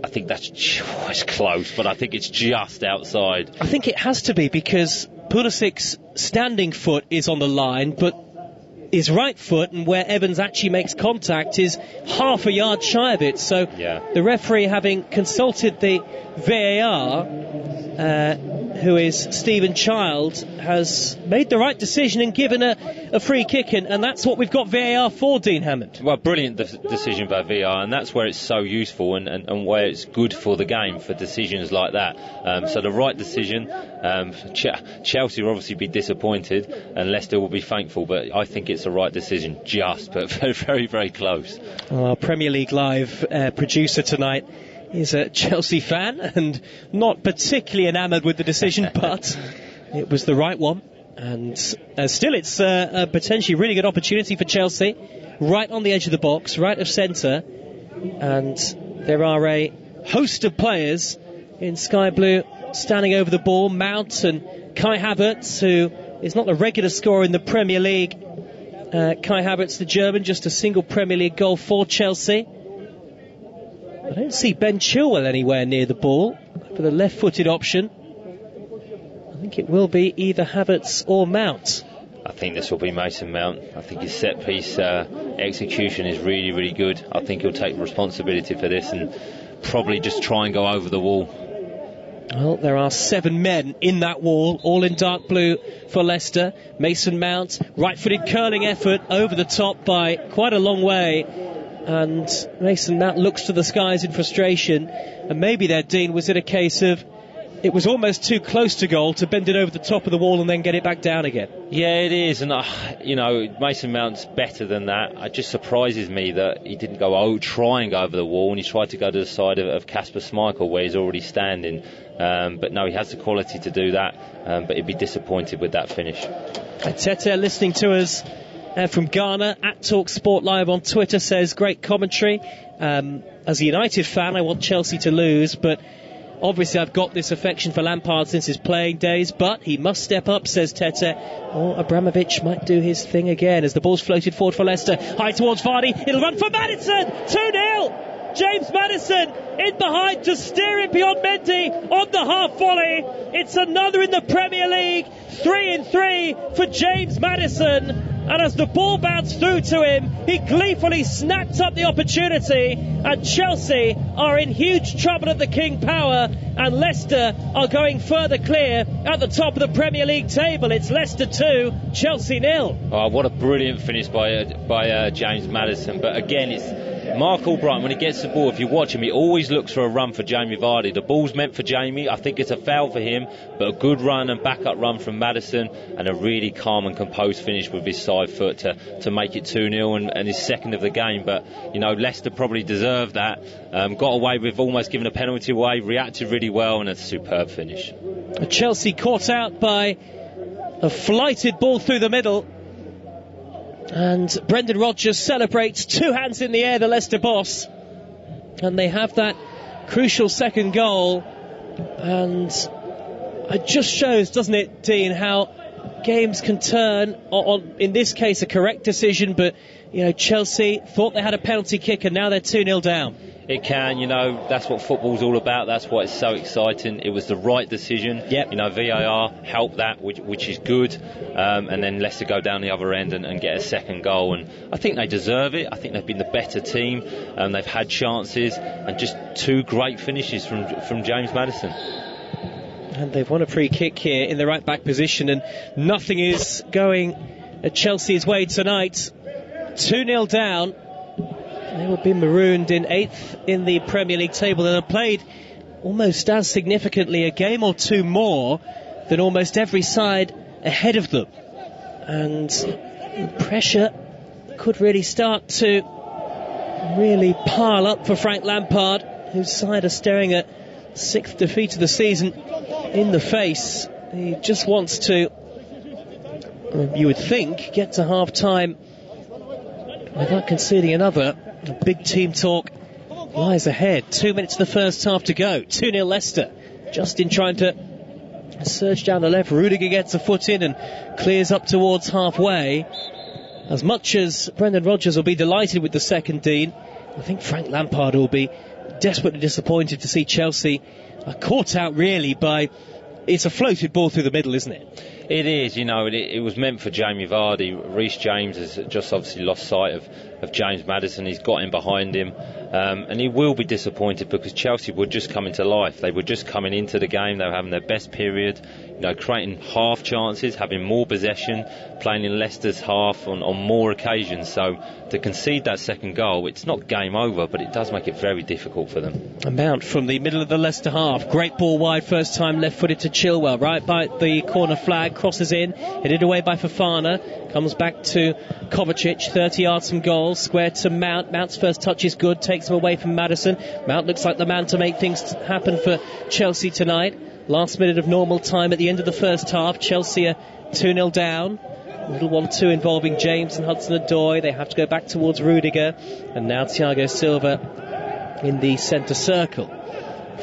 I think it's close, but I think it's just outside. I think it has to be, because Pulisic's standing foot is on the line, but his right foot, and where Evans actually makes contact, is half a yard shy of it. So the referee, having consulted the VAR, who is Stephen Child, has made the right decision and given a free kick, and that's what we've got VAR for, Dean Hammond. Well, brilliant decision by VAR, and that's where it's so useful and where it's good for the game, for decisions like that. So the right decision. Chelsea will obviously be disappointed and Leicester will be thankful, but I think it's the right decision, but very, very, very close. Our Premier League Live producer tonight is a Chelsea fan and not particularly enamoured with the decision, but it was the right one. And still, it's a potentially really good opportunity for Chelsea, right on the edge of the box, right of centre. And there are a host of players in sky blue standing over the ball. Mount and Kai Havertz, who is not a regular scorer in the Premier League. Kai Havertz, the German, just a single Premier League goal for Chelsea. I don't see Ben Chilwell anywhere near the ball for the left-footed option. I think it will be either Havertz or Mount. I think this will be Mason Mount. I think his set-piece execution is really, really good. I think he'll take responsibility for this and probably just try and go over the wall. Well, there are 7 men in that wall, all in dark blue for Leicester. Mason Mount, right-footed curling effort over the top by quite a long way. And Mason Mount looks to the skies in frustration. And maybe there, Dean, was it a case of it was almost too close to goal to bend it over the top of the wall and then get it back down again. Yeah, it is, and Mason Mount's better than that. It just surprises me that he didn't try and go over the wall, and he tried to go to the side of Kasper Schmeichel where he's already standing. But no, he has the quality to do that, but he'd be disappointed with that finish. Tete, listening to us from Ghana at Talk Sport Live on Twitter, says great commentary. As a United fan, I want Chelsea to lose, but obviously I've got this affection for Lampard since his playing days, but he must step up, says Tete, or Abramovich might do his thing again. As the ball's floated forward for Leicester, high towards Vardy, it'll run for Maddison, 2-0. James Maddison in behind to steer it beyond Mendy on the half volley. It's another in the Premier League, 3-3 for James Maddison. And as the ball bounced through to him, he gleefully snapped up the opportunity, and Chelsea are in huge trouble at the King Power, and Leicester are going further clear at the top of the Premier League table. It's Leicester 2, Chelsea 0. Oh, what a brilliant finish by James Maddison. But again, it's Mark Albright, when he gets the ball, if you watch him, he always looks for a run for Jamie Vardy. The ball's meant for Jamie. I think it's a foul for him, but a good run and backup run from Maddison, and a really calm and composed finish with his side foot to make it 2-0 and his second of the game. But, Leicester probably deserved that. Got away with almost giving a penalty away, reacted really well, and a superb finish. Chelsea caught out by a flighted ball through the middle. And Brendan Rodgers celebrates, two hands in the air, the Leicester boss. And they have that crucial second goal. And it just shows, doesn't it, Dean, how games can turn on, in this case, a correct decision. But, Chelsea thought they had a penalty kick and now they're 2-0 down. It can, that's what football's all about. That's why it's so exciting. It was the right decision. Yep. VAR helped that, which is good. And then Leicester go down the other end and get a second goal. And I think they deserve it. I think they've been the better team. They've had chances, and just two great finishes from James Maddison. And they've won a free kick here in the right back position, and nothing is going Chelsea's way tonight. 2-0 down. They will be marooned in 8th in the Premier League table, and have played almost as significantly a game or two more than almost every side ahead of them. And pressure could really start to really pile up for Frank Lampard, whose side are staring at 6th defeat of the season in the face. He just wants to, you would think, get to half-time without conceding another. Big team talk lies ahead. 2 minutes of the first half to go. 2-0 Leicester. Justin trying to surge down the left. Rudiger gets a foot in and clears up towards halfway. As much as Brendan Rodgers will be delighted with the second, Dean, I think Frank Lampard will be desperately disappointed to see Chelsea caught out really by... It's a floated ball through the middle, isn't it? It is, it was meant for Jamie Vardy. Reece James has just obviously lost sight of James Maddison. He's got him behind him, and he will be disappointed because Chelsea were just coming to life. They were just coming into the game. They were having their best period, creating half chances, having more possession, playing in Leicester's half on more occasions. So to concede that second goal, it's not game over, but it does make it very difficult for them. A Mount from the middle of the Leicester half. Great ball wide, first time left-footed to Chilwell, right by the corner flag, crosses in, headed away by Fofana, comes back to Kovacic, 30 yards from goal, square to Mount. Mount's first touch is good, takes him away from Maddison. Mount looks like the man to make things happen for Chelsea tonight. Last minute of normal time at the end of the first half. Chelsea are 2-0 down. Little 1-2 involving James and Hudson-Odoi. They have to go back towards Rudiger, and now Thiago Silva in the centre circle.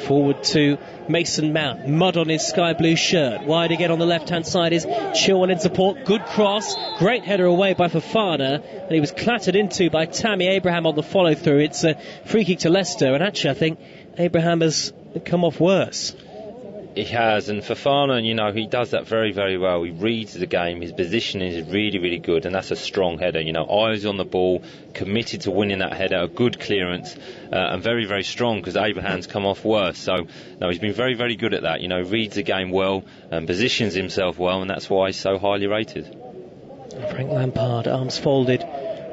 Forward to Mason Mount, mud on his sky blue shirt. Wide again on the left hand side is Chilwell in support. Good cross, great header away by Fofana, and he was clattered into by Tammy Abraham on the follow through. It's a free kick to Leicester, and actually I think Abraham has come off worse. He has, and Fofana, he does that very, very well. He reads the game, his positioning is really, really good, and that's a strong header. Eyes on the ball, committed to winning that header, a good clearance, and very, very strong because Abraham's come off worse. So, no, he's been very, very good at that. Reads the game well and positions himself well, and that's why he's so highly rated. Frank Lampard, arms folded,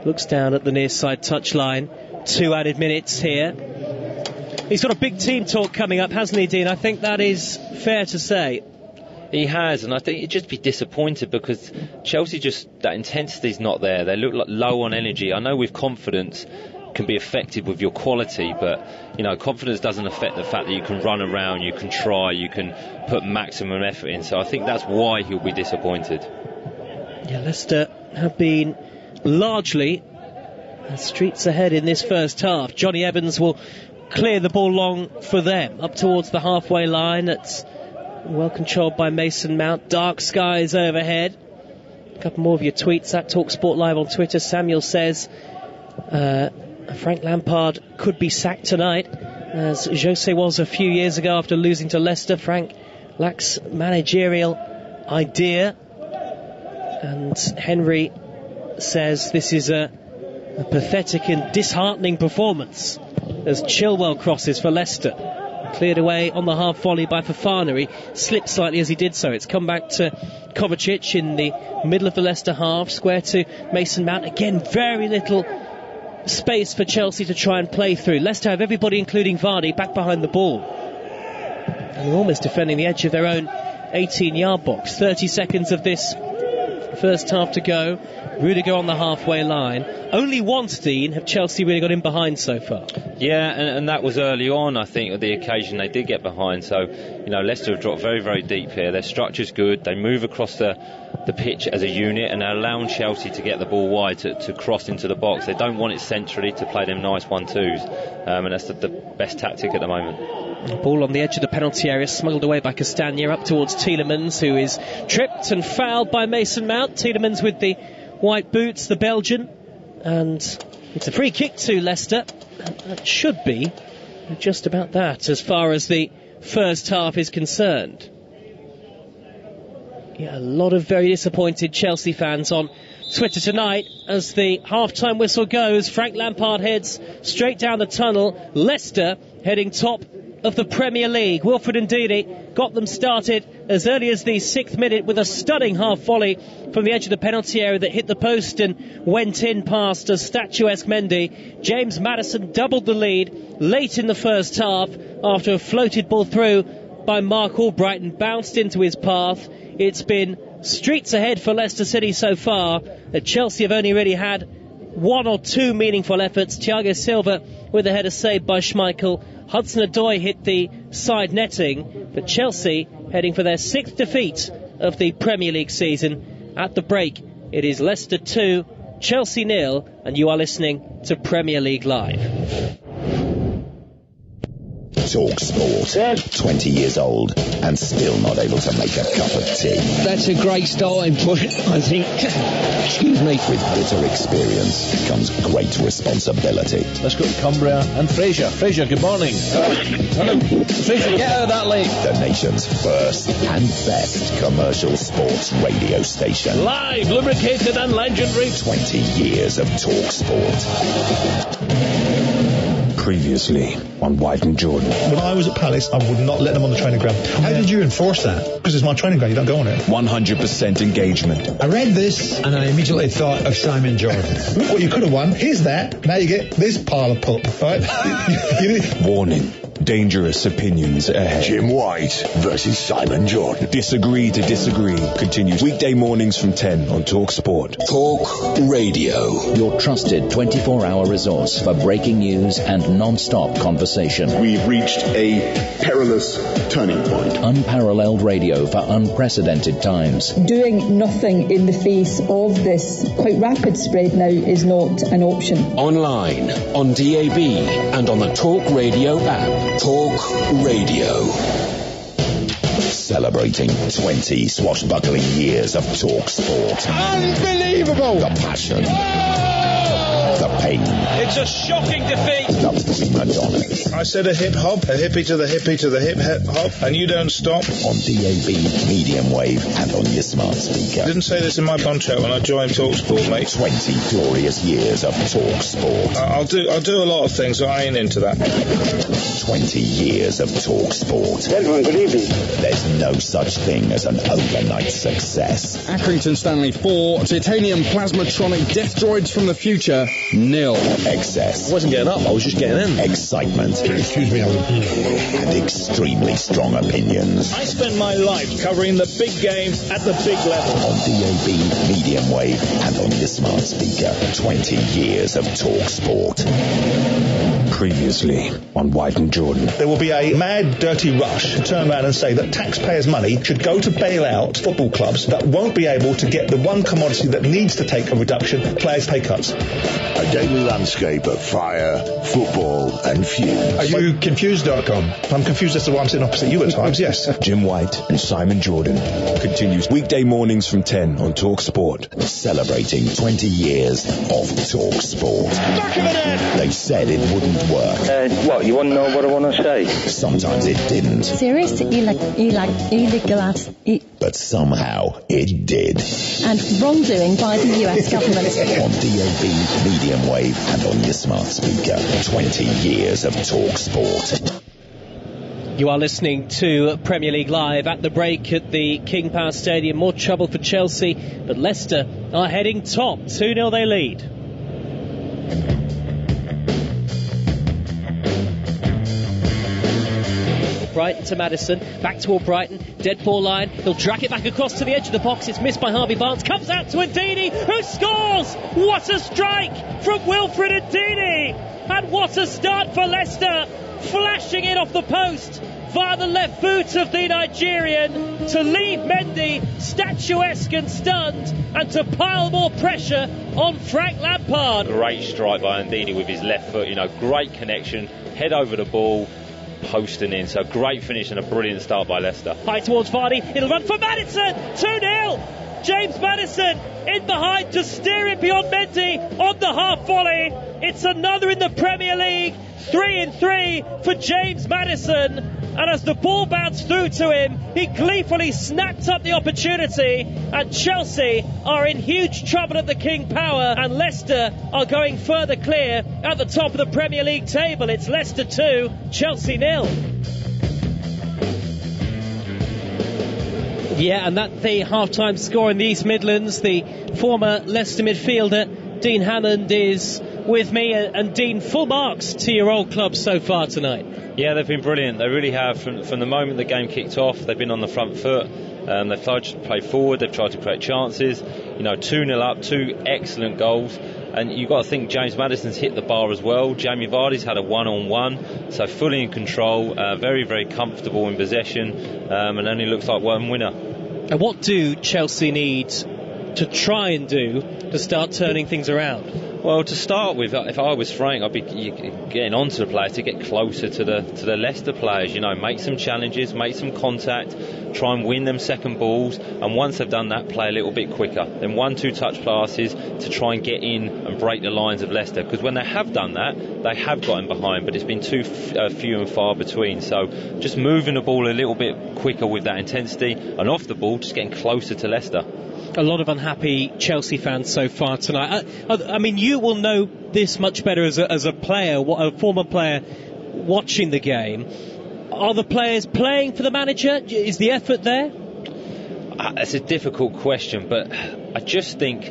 looks down at the near side touchline. 2 added minutes here. He's got a big team talk coming up, hasn't he, Dean? I think that is fair to say. He has, and I think he'd just be disappointed because Chelsea that intensity's not there. They look like low on energy. I know with confidence can be affected with your quality, but confidence doesn't affect the fact that you can run around, you can try, you can put maximum effort in. So I think that's why he'll be disappointed. Yeah, Leicester have been largely streets ahead in this first half. Johnny Evans will clear the ball long for them up towards the halfway line. It's well controlled by Mason Mount. Dark skies overhead. A couple more of your tweets at TalkSport Live on Twitter. Samuel says Frank Lampard could be sacked tonight, as Jose was a few years ago after losing to Leicester. Frank lacks managerial idea. And Henry says this is a pathetic and disheartening performance as Chilwell crosses for Leicester. Cleared away on the half volley by Fofana. He slipped slightly as he did so. It's come back to Kovacic in the middle of the Leicester half, square to Mason Mount. Again, very little space for Chelsea to try and play through. Leicester have everybody, including Vardy, back behind the ball. And they're almost defending the edge of their own 18-yard box. 30 seconds of this first half to go. Rudiger on the halfway line. Only once, Dean, have Chelsea really got in behind so far. Yeah, and that was early on, I think, of the occasion they did get behind. So, Leicester have dropped very, very deep here. Their structure's good. They move across the pitch as a unit, and they're allowing Chelsea to get the ball wide to cross into the box. They don't want it centrally to play them nice 1-2s, and that's the best tactic at the moment. Ball on the edge of the penalty area, smuggled away by Castagna up towards Tielemans, who is tripped and fouled by Mason Mount. Tielemans with the white boots, the Belgian, and it's a free kick to Leicester. That should be just about that as far as the first half is concerned. Yeah, a lot of very disappointed Chelsea fans on Twitter tonight as the half-time whistle goes. Frank Lampard heads straight down the tunnel. Leicester heading top of the Premier League. Wilfred Ndidi got them started as early as the 6th minute with a stunning half volley from the edge of the penalty area that hit the post and went in past a statuesque Mendy. James Maddison doubled the lead late in the first half after a floated ball through by Mark Albright and bounced into his path. It's been streets ahead for Leicester City so far. Chelsea have only really had one or two meaningful efforts. Thiago Silva with a header saved by Schmeichel. Hudson-Odoi hit the side netting, but Chelsea heading for their 6th defeat of the Premier League season. At the break, it is Leicester 2, Chelsea 0, and you are listening to Premier League Live. Talk Sport. 20 years old and still not able to make a cup of tea. That's a great starting point, I think. Excuse me. With bitter experience comes great responsibility. Let's go to Cumbria and Fraser. Fraser, good morning. Hello. Fraser, get out of that lane. The nation's first and best commercial sports radio station. Live, lubricated and legendary. 20 years of Talk Sport. Previously on White and Jordan. When I was at Palace, I would not let them on the training ground. How did you enforce that? Because it's my training ground, you don't go on it. 100% engagement. I read this and I immediately thought of Simon Jordan. Look what you could have won. Here's that. Now you get this pile of pup, right? Warning. Dangerous opinions ahead. Jim White versus Simon Jordan. Disagree to disagree continues weekday mornings from 10 on Talk Sport. Talk Radio. Your trusted 24-hour resource for breaking news and non-stop conversation. We've reached a perilous turning point. Unparalleled radio for unprecedented times. Doing nothing in the face of this quite rapid spread now is not an option. Online, on DAB, and on the Talk Radio app. Talk Radio. Celebrating 20 swashbuckling years of Talk Sport. Unbelievable! The passion. The pain. It's a shocking defeat. The prima donna. I said a hip hop, a hippie to the hippie to the hip hop, and you don't stop. On DAB, medium wave, and on your smart speaker. I didn't say this in my contract when I joined Talk Sport, mate. 20 glorious years of Talk Sport. I'll do a lot of things, so I ain't into that. 20 years of Talk Sport. Gentlemen, good evening. There's no such thing as an overnight success. Accrington Stanley 4, titanium plasmatronic death droids from the future nil. Excess. I wasn't getting up, I was just getting in. Excitement. Excuse me, Alan. And extremely strong opinions. I spend my life covering the big game at the big level. On DAB, medium wave, and on your smart speaker. 20 years of talk sport. Previously on White and Jordan. There will be a mad, dirty rush to turn around and say that taxpayers' money should go to bail out football clubs that won't be able to get the one commodity that needs to take a reduction, players' pay cuts. A daily landscape of fire, football, and fumes. Are you confused.com? I'm confused as to why I'm sitting opposite you at times, yes. Jim White and Simon Jordan continues weekday mornings from 10 on Talk Sport. Celebrating 20 years of talk sport. Back of the net! They said it wouldn't work. What, you want to know what I want to say? Sometimes it didn't. Serious? Illegal ads. But somehow it did. And wrongdoing by the US government. On DAB, medium wave, and on your smart speaker. 20 years of talk sport. You are listening to Premier League Live at the break at the King Power Stadium. More trouble for Chelsea, but Leicester are heading top. 2-0 they lead. Brighton to Maddison, back toward Brighton, dead ball line, he'll drag it back across to the edge of the box, it's missed by Harvey Barnes, comes out to Ndidi, who scores! What a strike from Wilfred Ndidi! And what a start for Leicester, flashing it off the post via the left foot of the Nigerian to leave Mendy statuesque and stunned and to pile more pressure on Frank Lampard. Great strike by Ndidi with his left foot, great connection, head over the ball, posting in, so great finish and a brilliant start by Leicester. High towards Vardy, it'll run for Maddison, 2-0, James Maddison in behind to steer it beyond Mendy on the half volley. It's another in the Premier League, 3-3 for James Maddison, and as the ball bounced through to him, he gleefully snapped up the opportunity, and Chelsea are in huge trouble at the King Power, and Leicester are going further clear at the top of the Premier League table. It's Leicester 2, Chelsea 0. Yeah, and that's the half-time score in the East Midlands. The former Leicester midfielder Dean Hammond is with me, and Dean, full marks to your old club so far tonight. Yeah, they've been brilliant. They really have. From the moment the game kicked off, they've been on the front foot. They've tried to play forward. They've tried to create chances. 2-0 up, 2 excellent goals. And you've got to think James Maddison's hit the bar as well. Jamie Vardy's had a one-on-one, so fully in control, very, very comfortable in possession, and only looks like one winner. And what do Chelsea need to try and do to start turning things around? Well, to start with, if I was Frank, I'd be getting onto the players to get closer to the Leicester players. Make some challenges, make some contact, try and win them second balls, and once they've done that, play a little bit quicker. Then 1-2 touch passes to try and get in and break the lines of Leicester. Because when they have done that, they have gotten behind, but it's been too few and far between. So just moving the ball a little bit quicker with that intensity, and off the ball, just getting closer to Leicester. A lot of unhappy Chelsea fans so far tonight. I mean, you will know this much better as a player, a former player watching the game. Are the players playing for the manager? Is the effort there? It's a difficult question, but I just think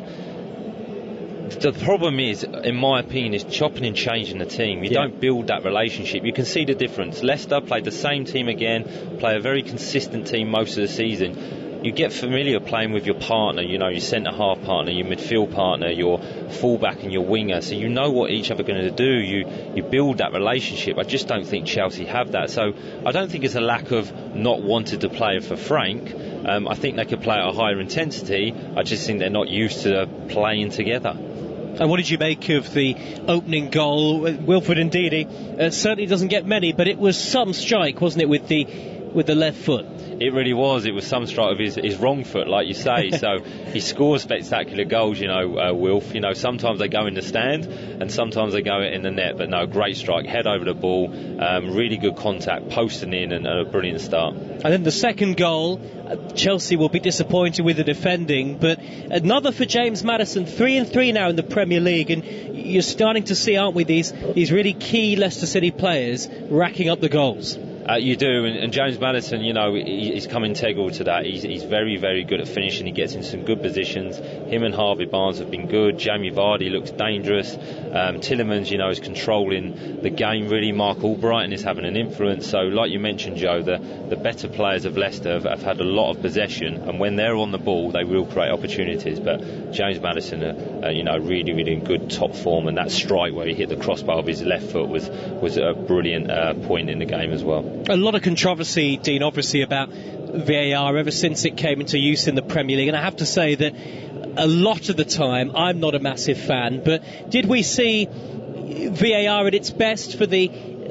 the problem is, in my opinion, is chopping and changing the team. You don't build that relationship. You can see the difference. Leicester played the same team again, play a very consistent team most of the season. You get familiar playing with your partner, your centre-half partner, your midfield partner, your full-back and your winger, so you know what each other are going to do. You build that relationship. I just don't think Chelsea have that. So I don't think it's a lack of not wanting to play for Frank. I think they could play at a higher intensity. I just think they're not used to playing together. And what did you make of the opening goal? Wilfred Ndidi certainly doesn't get many, but it was some strike, wasn't it, with the left foot? It really was. It was some strike of his wrong foot, like you say. So he scores spectacular goals, Wilf. Sometimes they go in the stand and sometimes they go in the net. But no, great strike, head over the ball, really good contact, posting in, and a brilliant start. And then the second goal, Chelsea will be disappointed with the defending, but another for James Maddison, 3-3 now in the Premier League, and you're starting to see, aren't we, these really key Leicester City players racking up the goals. You do, and James Maddison, he's come integral to that. He's very, very good at finishing. He gets in some good positions. Him and Harvey Barnes have been good. Jamie Vardy looks dangerous. Tillemans, is controlling the game really. Mark Albrighton is having an influence. So, like you mentioned, Joe, the better players of Leicester have had a lot of possession, and when they're on the ball, they will create opportunities. But James Maddison, really, really in good top form, and that strike where he hit the crossbar of his left foot was a brilliant point in the game as well. A lot of controversy, Dean, obviously, about VAR ever since it came into use in the Premier League, and I have to say that a lot of the time I'm not a massive fan, but did we see VAR at its best for the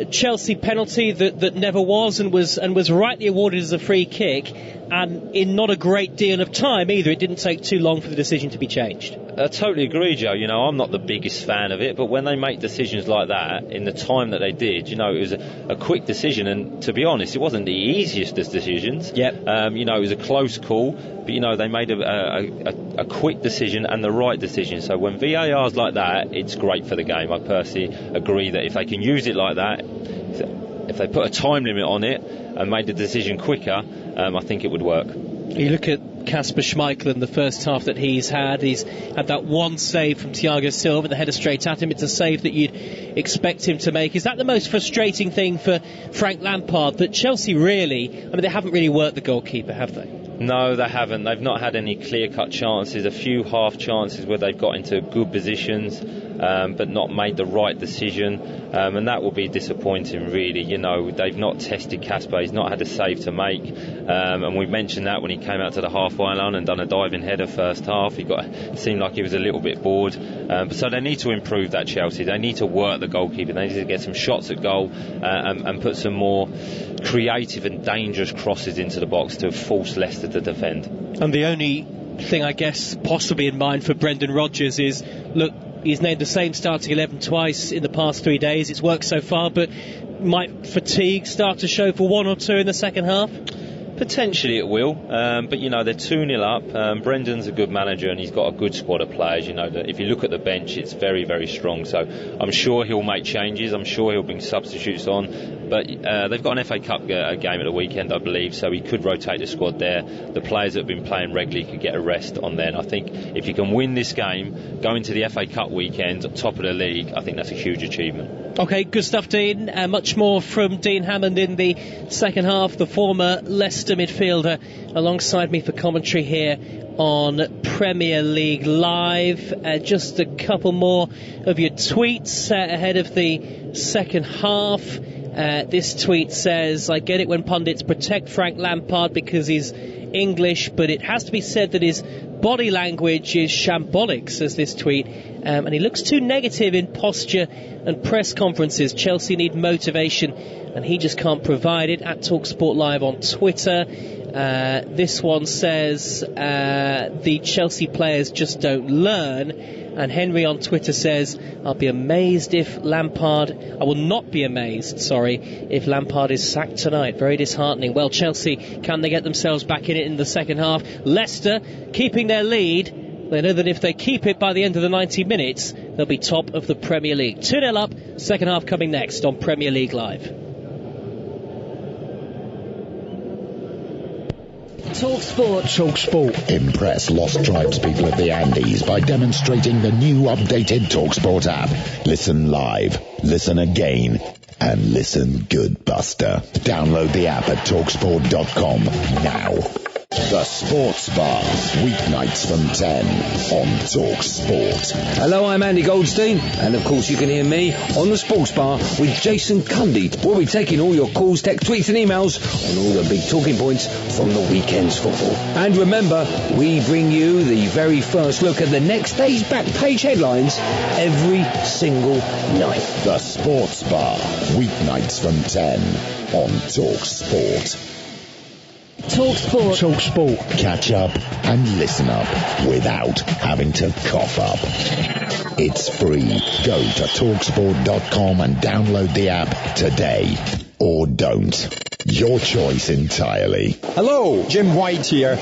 Chelsea penalty that never was and was rightly awarded as a free kick, and in not a great deal of time either? It didn't take too long for the decision to be changed. I totally agree, Joe. I'm not the biggest fan of it, but when they make decisions like that in the time that they did, it was a quick decision, and to be honest, it wasn't the easiest of decisions. Yep. It was a close call, but they made a quick decision and the right decision. So when VAR's like that, it's great for the game. I personally agree that if they can use it like that, if they put a time limit on it and made the decision quicker, I think it would work. You look at Kasper Schmeichel in the first half that he's had that one save from Thiago Silva, the header straight at him. It's a save that you'd expect him to make. Is that the most frustrating thing for Frank Lampard, that Chelsea really, they haven't really worked the goalkeeper, have they? No, they haven't. They've not had any clear-cut chances, a few half chances where they've got into good positions, but not made the right decision, and that will be disappointing, really. They've not tested Kasper. He's not had a save to make, and we mentioned that when he came out to the halfway line and done a diving header first half. It seemed like he was a little bit bored, so they need to improve that, Chelsea. They need to work the goalkeeper. They need to get some shots at goal and put some more creative and dangerous crosses into the box to force Leicester to defend. And the only thing, I guess, possibly in mind for Brendan Rodgers is, look, he's named the same starting 11 twice in the past 3 days. It's worked so far, but might fatigue start to show for one or two in the second half? Potentially it will, but they're 2-0 up. Brendan's a good manager and he's got a good squad of players. If you look at the bench, it's very, very strong. So I'm sure he'll make changes. I'm sure he'll bring substitutes on. But they've got an FA Cup game at the weekend, I believe, so he could rotate the squad there. The players that have been playing regularly could get a rest on there. And I think if you can win this game, go into the FA Cup weekend, top of the league, I think that's a huge achievement. OK, good stuff, Dean. Much more from Dean Hammond in the second half, the former Leicester midfielder, alongside me for commentary here on Premier League Live. Just a couple more of your tweets ahead of the second half. This tweet says, I get it when pundits protect Frank Lampard because he's English, but it has to be said that his body language is shambolic, says this tweet, and he looks too negative in posture and press conferences. Chelsea need motivation and he just can't provide it. At TalkSport Live on Twitter. This one says the Chelsea players just don't learn. And Henry on Twitter says, I will not be amazed if Lampard is sacked tonight. Very disheartening. Well, Chelsea, can they get themselves back in it in the second half? Leicester, keeping their lead. They know that if they keep it by the end of the 90 minutes, they'll be top of the Premier League. 2-0 up, second half coming next on Premier League Live. TalkSport. Impress lost tribespeople of the Andes by demonstrating the new updated TalkSport app. Listen live, listen again, and listen good, Buster. Download the app at TalkSport.com now. The Sports Bar, weeknights from 10 on TalkSport. Hello, I'm Andy Goldstein, and of course you can hear me on the Sports Bar with Jason Cundy. We'll be taking all your calls, texts, tweets and emails on all the big talking points from the weekend's football. And remember, we bring you the very first look at the next day's back page headlines every single night. The Sports Bar, weeknights from 10 on TalkSport. TalkSport. Catch up and listen up without having to cough up. It's free. Go to TalkSport.com and download the app today. Or don't. Your choice entirely. Hello, Jim White here.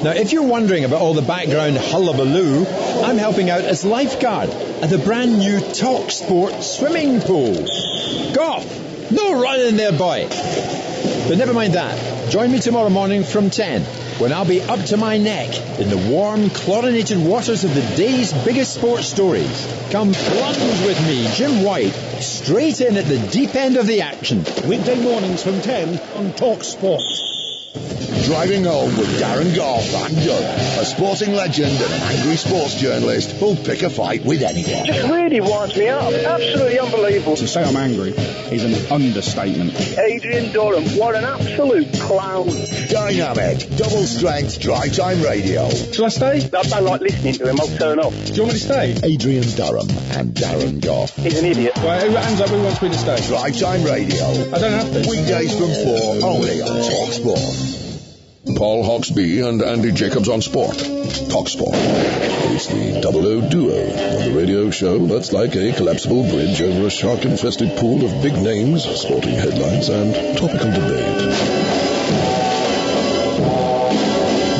Now, if you're wondering about all the background hullabaloo, I'm helping out as lifeguard at the brand new TalkSport swimming pool. Go off! No running there, boy! But never mind that. Join me tomorrow morning from 10, when I'll be up to my neck in the warm, chlorinated waters of the day's biggest sports stories. Come plunge with me, Jim White, straight in at the deep end of the action. Weekday mornings from 10 on Talk Sport. Driving home with Darren Goff and Doug, a sporting legend and an angry sports journalist who'll pick a fight with anyone. Just really winds me up. Absolutely unbelievable. To say I'm angry is an understatement. Adrian Durham, what an absolute clown. Dynamic, double strength drive time radio. Shall I stay? I don't like listening to him. I'll turn off. Do you want me to stay? Adrian Durham and Darren Goff. He's an idiot. Right, who hands up who wants me to stay? Drive time radio. I don't have to. Weekdays from 4, only on Talk Sport. Paul Hawksbee and Andy Jacobs on Sport. Talk Sport. It's the double O duo on the radio show that's like a collapsible bridge over a shark-infested pool of big names, sporting headlines, and topical debate.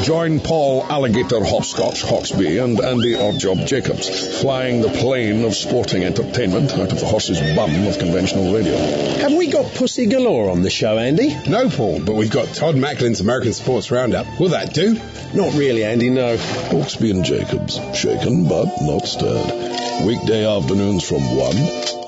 Join Paul Alligator Hopscotch Hawksbee and Andy Oddjob Jacobs, flying the plane of sporting entertainment out of the horse's bum of conventional radio. Have we got pussy galore on the show, Andy? No, Paul, but we've got Todd Macklin's American Sports Roundup. Will that do? Not really, Andy, no. Hawksbee and Jacobs, shaken but not stirred. Weekday afternoons from 1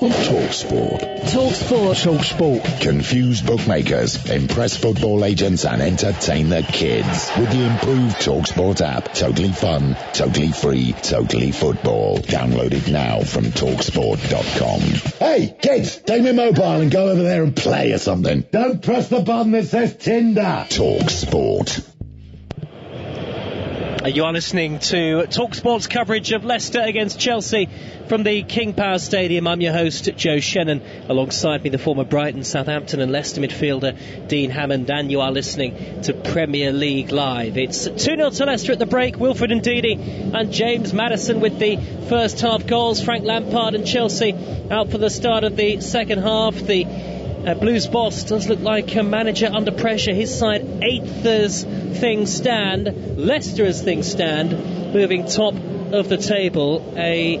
on Talk Sport. Talk Sport. Talk Sport. Confuse bookmakers, impress football agents and entertain the kids with the improved Talk Sport app. Totally fun, totally free, totally football. Download it now from talksport.com. Hey, kids, take my mobile and go over there and play or something. Don't press the button that says Tinder. Talk Sport. You are listening to TalkSport's coverage of Leicester against Chelsea from the King Power Stadium. I'm your host, Joe Shannon. Alongside me, the former Brighton, Southampton and Leicester midfielder, Dean Hammond. And you are listening to Premier League Live. It's 2-0 to Leicester at the break. Wilfred Ndidi and James Maddison with the first half goals. Frank Lampard and Chelsea out for the start of the second half. The Blues boss does look like a manager under pressure. His side 8th as things stand. Leicester as things stand, moving top of the table. A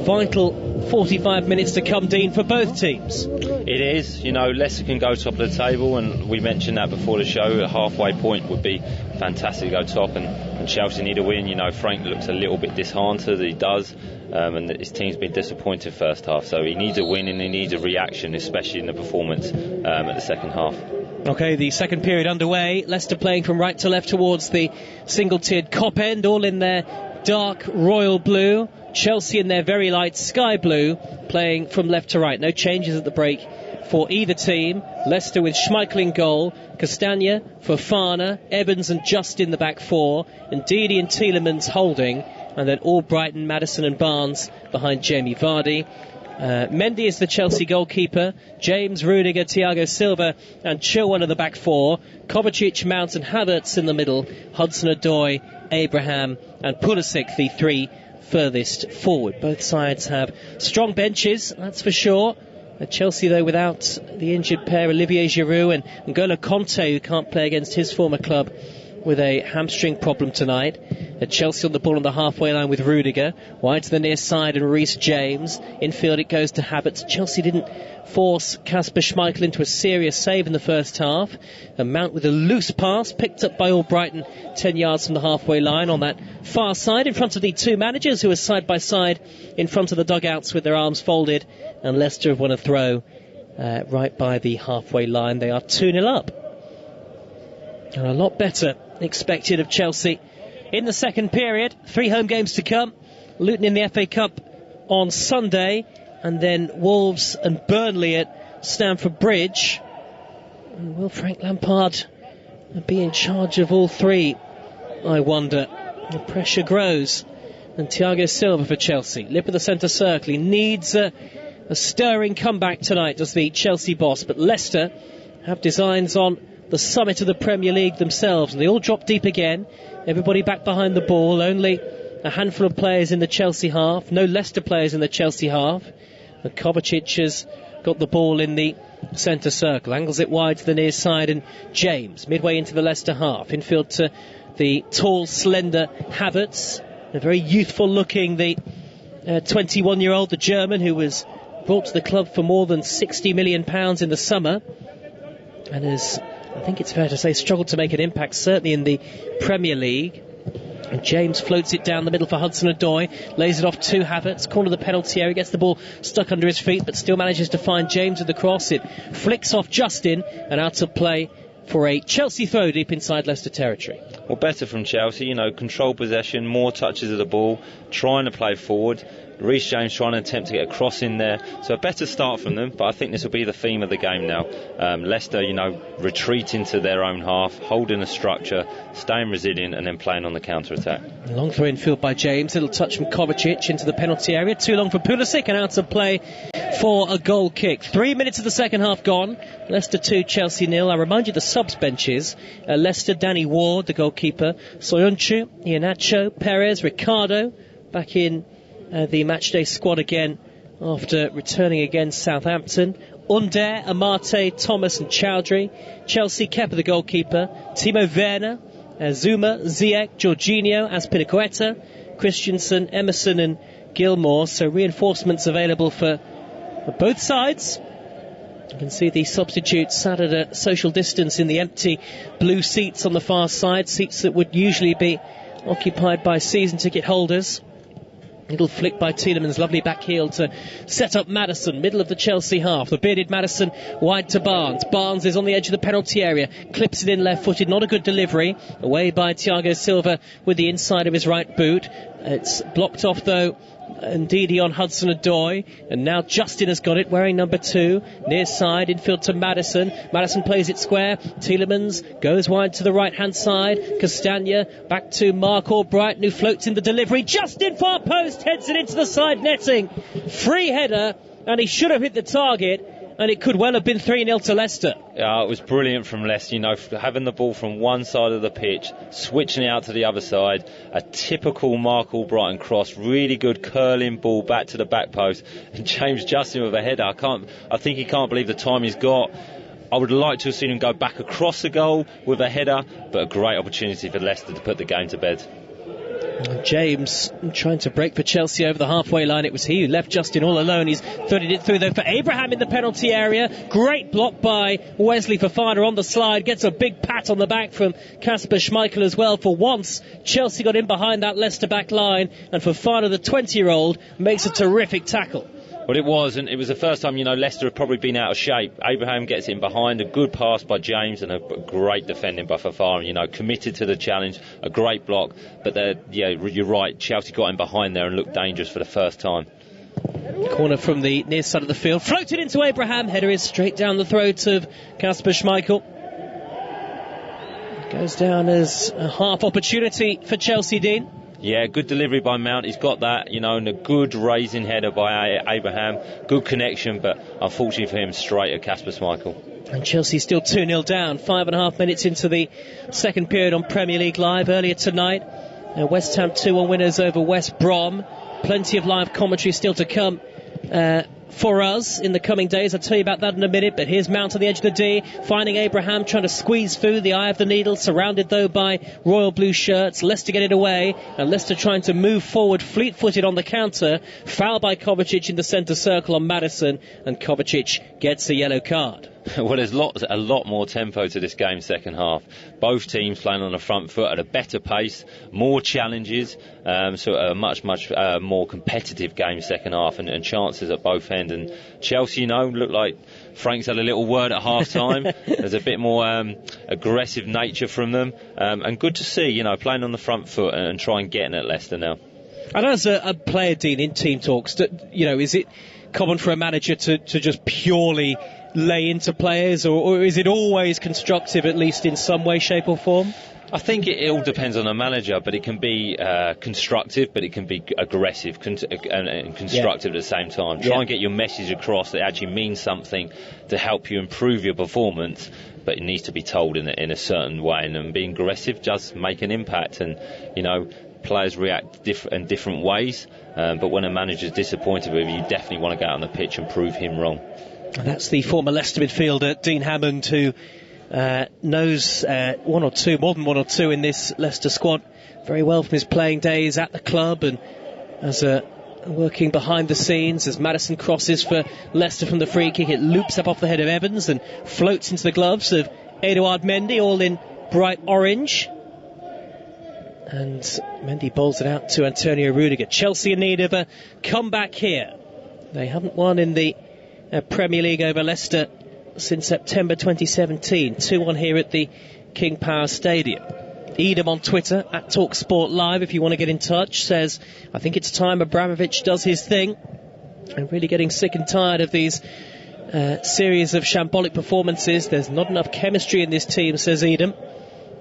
vital 45 minutes to come, Dean, for both teams. It is. You know, Leicester can go top of the table, and we mentioned that before the show. A halfway point would be fantastic to go top, and Chelsea need a win. You know, Frank looks a little bit disheartened, he does, and his team's been disappointed first half, so he needs a win and he needs a reaction, especially in the performance at the second half. Okay, the second period underway. Leicester playing from right to left towards the single-tiered Kop end, all in their dark royal blue. Chelsea in their very light sky blue, playing from left to right. No changes at the break for either team. Leicester with Schmeichel in goal, Castagna, Fofana, Evans and Justin the back four, and Ndidi and Tielemans holding, and then Albrighton, Maddison and Barnes behind Jamie Vardy. Mendy is the Chelsea goalkeeper. James, Rudiger, Thiago Silva and Chilwell in the back four. Kovacic, Mount and Havertz in the middle. Hudson-Odoi, Abraham and Pulisic, the three furthest forward. Both sides have strong benches, that's for sure. Chelsea, though, without the injured pair, Olivier Giroud and N'Golo Conte, who can't play against his former club with a hamstring problem tonight. Chelsea on the ball on the halfway line with Rudiger. Wide to the near side and Reece James. Infield it goes to Havertz. Chelsea didn't force Kasper Schmeichel into a serious save in the first half. And Mount with a loose pass picked up by Albrighton 10 yards from the halfway line on that far side in front of the two managers who are side by side in front of the dugouts with their arms folded. And Leicester have won a throw right by the halfway line. They are 2-0 up. And a lot better expected of Chelsea in the second period. 3 home games to come. Luton in the FA Cup on Sunday, and then Wolves and Burnley at Stamford Bridge. And will Frank Lampard be in charge of all 3? I wonder. The pressure grows. And Thiago Silva for Chelsea, lip of the centre circle. He needs a stirring comeback tonight, does the Chelsea boss. But Leicester have designs on the summit of the Premier League themselves, and they all drop deep again. Everybody back behind the ball. Only a handful of players in the Chelsea half. No Leicester players in the Chelsea half. And Kovacic has got the ball in the centre circle. Angles it wide to the near side, and James midway into the Leicester half. Infield to the tall, slender Havertz. A very youthful looking, the 21-year-old, the German, who was brought to the club for more than £60 million in the summer, and has I think it's fair to say, struggled to make an impact, certainly in the Premier League. And James floats it down the middle for Hudson-Odoi, lays it off to Havertz, corner of the penalty area, gets the ball stuck under his feet, but still manages to find James with the cross. It flicks off Justin and out of play for a Chelsea throw deep inside Leicester territory. Well, better from Chelsea, control possession, more touches of the ball, trying to play forward. Reece James trying to attempt to get a cross in there. So a better start from them, but I think this will be the theme of the game now. Leicester, retreating to their own half, holding a structure, staying resilient, and then playing on the counter-attack. Long throw infield by James, little touch from Kovacic into the penalty area, too long for Pulisic, and out of play for a goal kick. 3 minutes of the second half gone. Leicester 2, Chelsea 0. I remind you the subs benches. Leicester, Danny Ward, the goalkeeper, Soyuncu, Iheanacho, Perez, Ricardo, back in the matchday squad again after returning against Southampton. Under, Amate, Thomas and Chowdhury. Chelsea, Kepa the goalkeeper, Timo Werner, Zuma, Ziyech, Jorginho, Azpilicueta, Christensen, Emerson and Gilmour. So reinforcements available for both sides. You can see the substitutes sat at a social distance in the empty blue seats on the far side, seats that would usually be occupied by season ticket holders. Little flick by Tielemans, lovely back heel to set up Maddison, middle of the Chelsea half. The bearded Maddison wide to Barnes. Barnes is on the edge of the penalty area, clips it in left-footed, not a good delivery. Away by Thiago Silva with the inside of his right boot. It's blocked off though, indeed, on Hudson-Odoi, and now Justin has got it, wearing number 2, near side, infield to Maddison. Maddison plays it square. Tielemans goes wide to the right-hand side. Castagna back to Mark Albright, who floats in the delivery. Justin, far post, heads it into the side netting. Free header, and he should have hit the target, and it could well have been 3-0 to Leicester. Yeah, it was brilliant from Leicester, having the ball from one side of the pitch, switching it out to the other side. A typical Mark Albrighton cross, really good curling ball back to the back post. And James Justin with a header. I think he can't believe the time he's got. I would like to have seen him go back across the goal with a header, but a great opportunity for Leicester to put the game to bed. James trying to break for Chelsea over the halfway line. It was he who left Justin all alone. He's threaded it through though for Abraham in the penalty area. Great block by Wesley Fofana on the slide. Gets a big pat on the back from Kasper Schmeichel as well. For once, Chelsea got in behind that Leicester back line, and Fofana, the 20-year-old, makes a terrific tackle. Well, it was, and it was the first time, Leicester had probably been out of shape. Abraham gets in behind, a good pass by James, and a great defending by Fofana, committed to the challenge, a great block. But, you're right, Chelsea got in behind there and looked dangerous for the first time. Corner from the near side of the field, floated into Abraham, header is straight down the throat of Kasper Schmeichel. Goes down as a half opportunity for Chelsea, Dean. Yeah, good delivery by Mount. He's got that, and a good raising header by Abraham. Good connection, but unfortunately for him, straight at Kasper Schmeichel. And Chelsea still 2-0 down. 5.5 minutes into the second period on Premier League Live. Earlier tonight, West Ham 2-1 winners over West Brom. Plenty of live commentary still to come for us in the coming days. I'll tell you about that in a minute, but here's Mount on the edge of the D, finding Abraham, trying to squeeze through the eye of the needle, surrounded though by royal blue shirts. Leicester get it away, and Leicester trying to move forward fleet-footed on the counter. Foul by Kovacic in the centre circle on Maddison, and Kovacic gets a yellow card. Well, there's a lot more tempo to this game second half. Both teams playing on the front foot at a better pace, more challenges, so a much more competitive game second half, and chances at both ends. And Chelsea, look like Frank's had a little word at half time. There's a bit more aggressive nature from them, and good to see, playing on the front foot and try and getting at Leicester now. And as a player, Dean, in team talks, is it common for a manager to just purely lay into players, or is it always constructive, at least in some way, shape or form? I think it all depends on the manager, but it can be constructive, but it can be aggressive and constructive at the same time. Try and get your message across that actually means something to help you improve your performance, but it needs to be told in a certain way, and being aggressive does make an impact, and players react in different ways, but when a manager's disappointed with you definitely want to go out on the pitch and prove him wrong. That's the former Leicester midfielder Dean Hammond, who knows more than one or two in this Leicester squad very well from his playing days at the club, and as working behind the scenes as Maddison crosses for Leicester from the free kick. It loops up off the head of Evans and floats into the gloves of Eduard Mendy, all in bright orange. And Mendy bowls it out to Antonio Rudiger. Chelsea in need of a comeback here. They haven't won in the Premier League over Leicester since September 2017. 2-1 here at the King Power Stadium. Edam on Twitter, at TalkSport Live, if you want to get in touch, says, I think it's time Abramovich does his thing. I'm really getting sick and tired of these series of shambolic performances. There's not enough chemistry in this team, says Edam.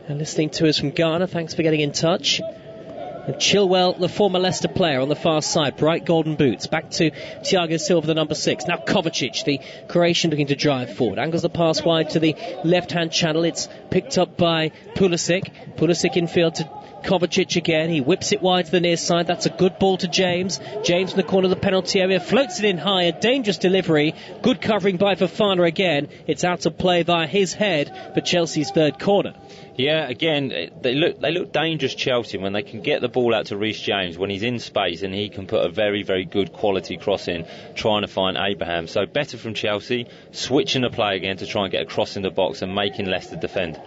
And listening to us from Ghana, thanks for getting in touch. And Chilwell, the former Leicester player, on the far side, bright golden boots. Back to Thiago Silva, the number 6. Now Kovacic, the Croatian, looking to drive forward. Angles the pass wide to the left-hand channel. It's picked up by Pulisic. Pulisic infield to Kovacic again. He whips it wide to the near side. That's a good ball to James. James in the corner of the penalty area. Floats it in high. A dangerous delivery. Good covering by Fofana again. It's out of play via his head for Chelsea's third corner. Yeah, again, they look dangerous, Chelsea, when they can get the ball out to Reece James when he's in space and he can put a very, very good quality cross in, trying to find Abraham. So better from Chelsea, switching the play again to try and get a cross in the box and making Leicester defend.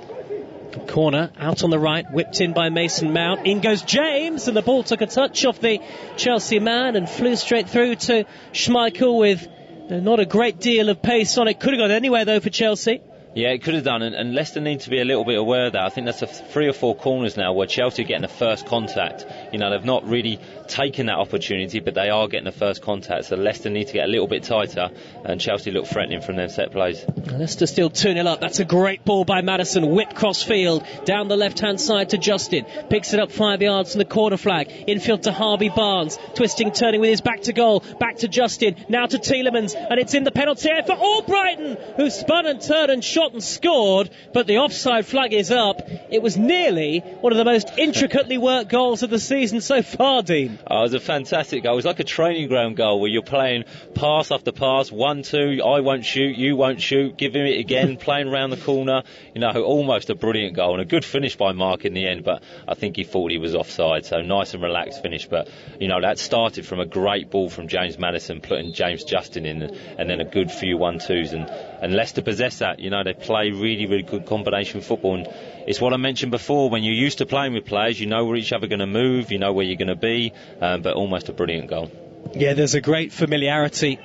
Corner, out on the right, whipped in by Mason Mount. In goes James, and the ball took a touch off the Chelsea man and flew straight through to Schmeichel with not a great deal of pace on it. Could have gone anywhere, though, for Chelsea. Yeah, it could have done, and Leicester need to be a little bit aware of that. I think that's 3 or 4 corners now where Chelsea are getting the first contact. You know, they've not really taken that opportunity, but they are getting the first contact, so Leicester need to get a little bit tighter, and Chelsea look threatening from them set plays. Leicester still 2-0 up. That's a great ball by Maddison, whipped cross field, down the left-hand side to Justin, picks it up 5 yards from the corner flag, infield to Harvey Barnes, twisting, turning with his back to goal, back to Justin, now to Tielemans, and it's in the penalty area for Albrighton, who spun and turned and shot and scored, but the offside flag is up. It was nearly one of the most intricately worked goals of the season so far, Dean. Oh, it was a fantastic goal. It was like a training ground goal where you're playing pass after pass, 1-2, I won't shoot, you won't shoot, giving it again, playing around the corner. You know, almost a brilliant goal and a good finish by Mark in the end, but I think he thought he was offside, so nice and relaxed finish. But, you know, that started from a great ball from James Maddison, putting James Justin in, and then a good few 1-2s, and Leicester possess that. You know, they play really, really good combination football, and it's what I mentioned before. When you're used to playing with players, you know where each other are going to move, you know where you're going to be, but almost a brilliant goal. Yeah, there's a great familiarity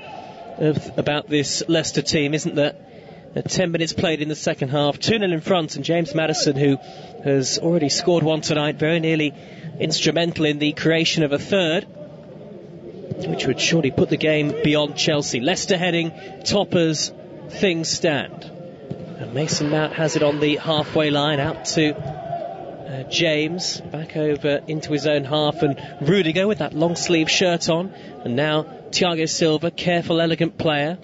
about this Leicester team, isn't there? 10 minutes played in the second half, 2-0 in front, and James Maddison, who has already scored one tonight, very nearly instrumental in the creation of a third, which would surely put the game beyond Chelsea. Leicester heading top as things stand. And Mason Mount has it on the halfway line, out to James, back over into his own half, and Rudiger with that long sleeve shirt on, and now Thiago Silva, careful, elegant player,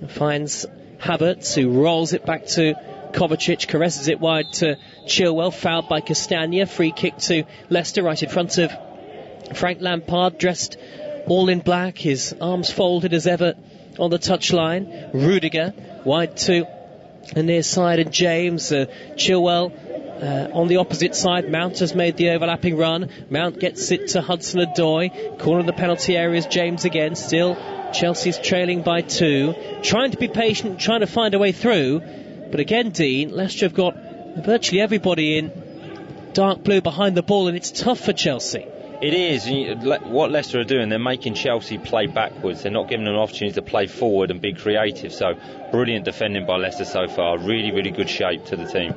finds Havertz, who rolls it back to Kovacic, caresses it wide to Chilwell, fouled by Castagna, free kick to Leicester right in front of Frank Lampard, dressed all in black, his arms folded as ever on the touchline. Rudiger wide to the near side, and James, Chilwell on the opposite side. Mount has made the overlapping run. Mount gets it to Hudson-Odoi, corner of the penalty area is James again. Still Chelsea's trailing by 2, trying to be patient, trying to find a way through, but again, Dean, Leicester have got virtually everybody in dark blue behind the ball, and it's tough for Chelsea. It is. What Leicester are doing, they're making Chelsea play backwards. They're not giving them an opportunity to play forward and be creative. So brilliant defending by Leicester so far. Really, really good shape to the team.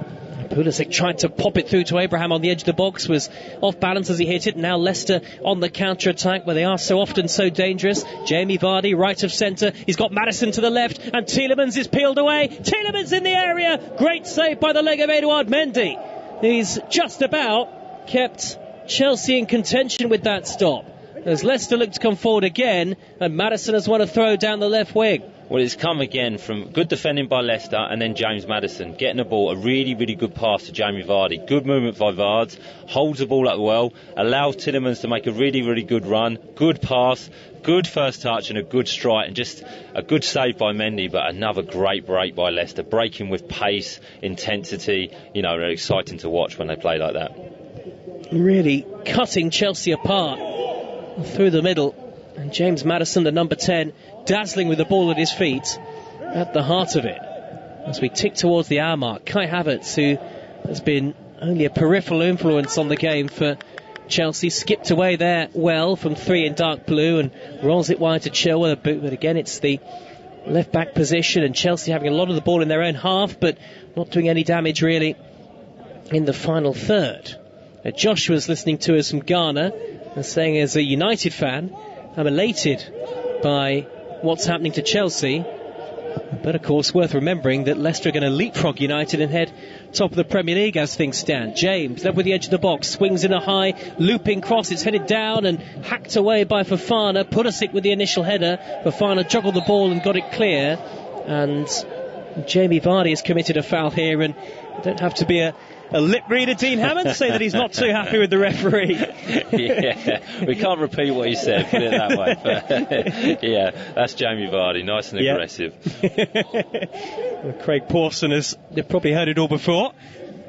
Pulisic tried to pop it through to Abraham on the edge of the box, was off balance as he hit it. Now Leicester on the counter-attack, where they are so often so dangerous. Jamie Vardy, right of centre. He's got Maddison to the left, and Tielemans is peeled away. Tielemans in the area. Great save by the leg of Eduard Mendy. He's just about kept Chelsea in contention with that stop, as Leicester look to come forward again, and Maddison has won a throw down the left wing. Well, it's come again from good defending by Leicester, and then James Maddison getting the ball, a really, really good pass to Jamie Vardy. Good movement by Vards, holds the ball up well, allows Tielemans to make a really, really good run, good pass, good first touch and a good strike, and just a good save by Mendy, but another great break by Leicester, breaking with pace, intensity. You know, they're exciting to watch when they play like that. Really cutting Chelsea apart through the middle, and James Maddison, the number 10, dazzling with the ball at his feet, at the heart of it. as we tick towards the hour mark. Kai Havertz, who has been only a peripheral influence on the game for Chelsea, skipped away there well from 3 in dark blue and rolls it wide to Chilwell. But again, it's the left back position, and Chelsea having a lot of the ball in their own half, but not doing any damage really in the final third. Joshua's listening to us from Ghana and saying, as a United fan, I'm elated by what's happening to Chelsea, but of course worth remembering that Leicester are going to leapfrog United and head top of the Premier League as things stand. James, left with the edge of the box, swings in a high looping cross, it's headed down and hacked away by Fofana. Pulisic with the initial header. Fofana juggled the ball and got it clear, and Jamie Vardy has committed a foul here, and you don't have to be a lip reader, Dean Hammond, to say that he's not too happy with the referee. Yeah, we can't repeat what he said, put it that way. But, yeah, that's Jamie Vardy, nice and aggressive. Well, Craig Pawson has probably heard it all before.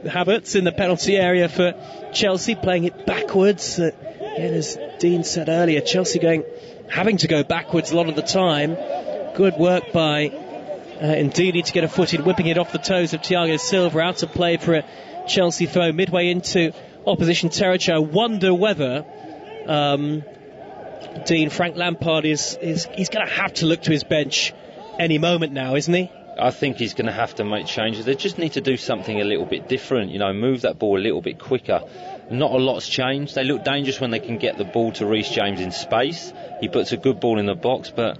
Havertz in the penalty area for Chelsea, playing it backwards. Again, as Dean said earlier, Chelsea having to go backwards a lot of the time. Good work by Ndidi to get a foot in, whipping it off the toes of Thiago Silva, out of play for a Chelsea throw midway into opposition territory. I wonder whether Dean, Frank Lampard he's going to have to look to his bench any moment now, isn't he? I think he's going to have to make changes. They just need to do something a little bit different, move that ball a little bit quicker. Not a lot's changed. They look dangerous when they can get the ball to Reece James in space. He puts a good ball in the box, but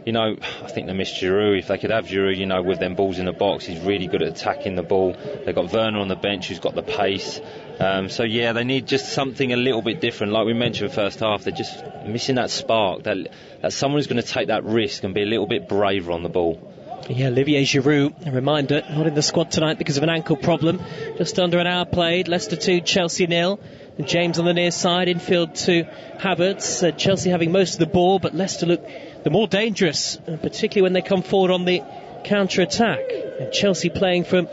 I think they missed Giroud. If they could have Giroud, with them balls in the box, he's really good at attacking the ball. They've got Werner on the bench who's got the pace. They need just something a little bit different. Like we mentioned first half, they're just missing that spark, that someone who's going to take that risk and be a little bit braver on the ball. Yeah, Olivier Giroud, a reminder, not in the squad tonight because of an ankle problem. Just under an hour played, Leicester 2, Chelsea 0. And James on the near side, infield to Havertz. Chelsea having most of the ball, but Leicester look the more dangerous, particularly when they come forward on the counter-attack. And Chelsea playing from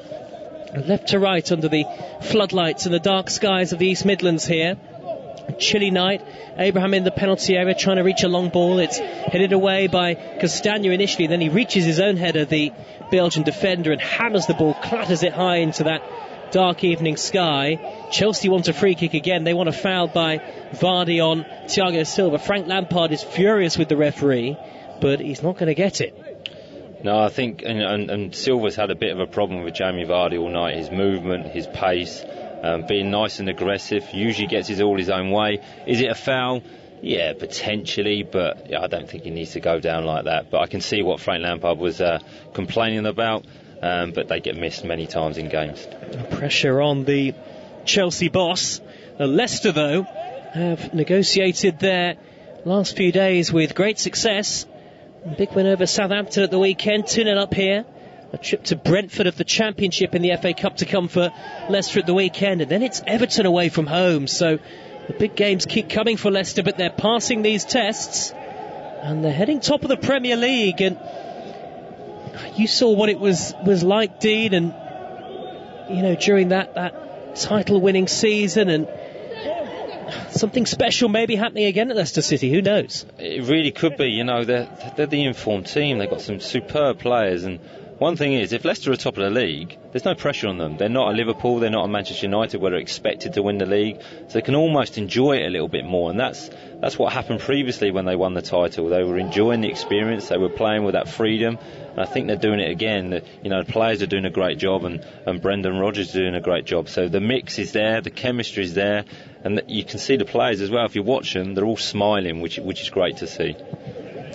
left to right under the floodlights and the dark skies of the East Midlands here. A chilly night. Abraham in the penalty area trying to reach a long ball. It's headed away by Castagna initially, then he reaches his own header, the Belgian defender, and hammers the ball, clatters it high into that dark evening sky. Chelsea want a free kick again. They want a foul by Vardy on Thiago Silva. Frank Lampard is furious with the referee, but he's not going to get it. No, I think, and Silva's had a bit of a problem with Jamie Vardy all night. His movement, his pace, being nice and aggressive, usually gets all his own way. Is it a foul? Yeah, potentially, but I don't think he needs to go down like that. But I can see what Frank Lampard was complaining about, but they get missed many times in games. Pressure on the Chelsea boss. Leicester, though, have negotiated their last few days with great success. Big win over Southampton at the weekend, 2-0 up here. A trip to Brentford of the Championship in the FA Cup to come for Leicester at the weekend, and then it's Everton away from home. So the big games keep coming for Leicester, but they're passing these tests and they're heading top of the Premier League. And you saw what it was like, Dean, and during that title-winning season, and something special maybe happening again at Leicester City. Who knows? It really could be. They're the informed team. They've got some superb players, and one thing is, if Leicester are top of the league, there's no pressure on them. They're not a Liverpool, they're not a Manchester United where they're expected to win the league, so they can almost enjoy it a little bit more. And that's what happened previously when they won the title. They were enjoying the experience, they were playing with that freedom, and I think they're doing it again. The players are doing a great job, and Brendan Rodgers is doing a great job. So the mix is there, the chemistry is there, and you can see the players as well. If you watch them, they're all smiling, which is great to see.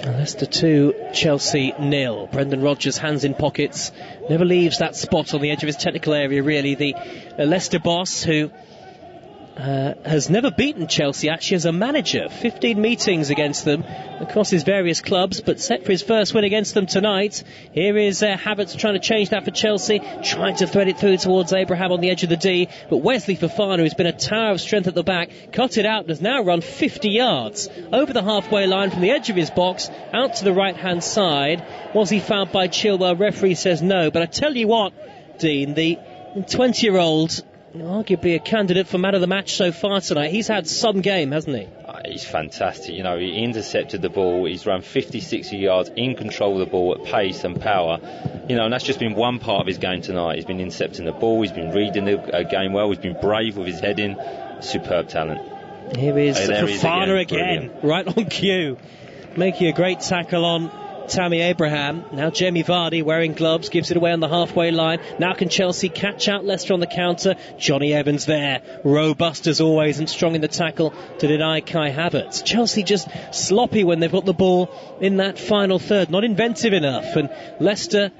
Leicester 2, Chelsea 0. Brendan Rodgers, hands in pockets, never leaves that spot on the edge of his technical area, really. The Leicester boss, who has never beaten Chelsea actually as a manager. 15 meetings against them across his various clubs, but set for his first win against them tonight. Here is Havertz trying to change that for Chelsea, trying to thread it through towards Abraham on the edge of the D, but Wesley Fofana, who's been a tower of strength at the back, cut it out and has now run 50 yards over the halfway line from the edge of his box out to the right hand side. Was he fouled by Chilwell? Referee says no, but I tell you what, Dean, the 20-year-old, arguably a candidate for man of the match so far tonight. He's had some game, hasn't he? He's fantastic. You know, he intercepted the ball. He's run 50, 60 yards in control of the ball at pace and power. You know, and that's just been one part of his game tonight. He's been intercepting the ball. He's been reading the game well. He's been brave with his heading. Superb talent. Here is Fofana again, right on cue, making a great tackle on Tammy Abraham. Now Jamie Vardy wearing gloves, gives it away on the halfway line. Now can Chelsea catch out Leicester on the counter? Johnny Evans there, robust as always and strong in the tackle to deny Kai Havertz. Chelsea just sloppy when they've got the ball in that final third, not inventive enough. And Leicester,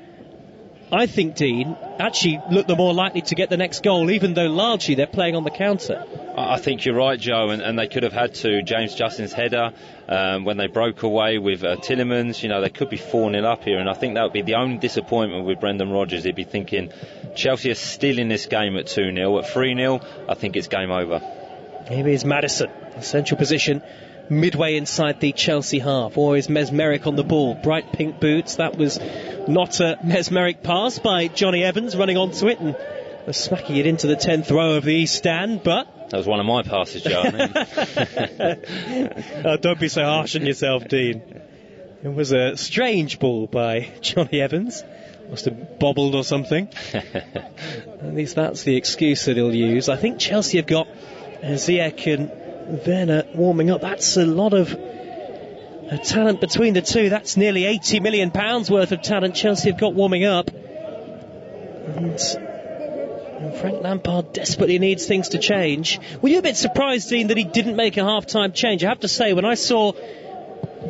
I think, Dean, actually look the more likely to get the next goal, even though largely they're playing on the counter. I think you're right, Joe, and they could have had to. James Justin's header, when they broke away with Tillemans, you know, they could be 4-0 up here, and I think that would be the only disappointment with Brendan Rodgers. He'd be thinking, Chelsea are still in this game at 2-0. At 3-0, I think it's game over. Here is Maddison, central position, midway inside the Chelsea half. Always mesmeric on the ball, bright pink boots. That was not a mesmeric pass by Johnny Evans, running onto it and smacking it into the 10th row of the East Stand, but that was one of my passes, Joe. Oh, don't be so harsh on yourself, Dean. It was a strange ball by Johnny Evans. Must have bobbled or something. At least that's the excuse that he'll use. I think Chelsea have got Ziyech and Werner warming up. That's a lot of talent between the two. That's nearly £80 million worth of talent Chelsea have got warming up. And Frank Lampard desperately needs things to change. Were you a bit surprised, Dean, that he didn't make a half-time change? I have to say, when I saw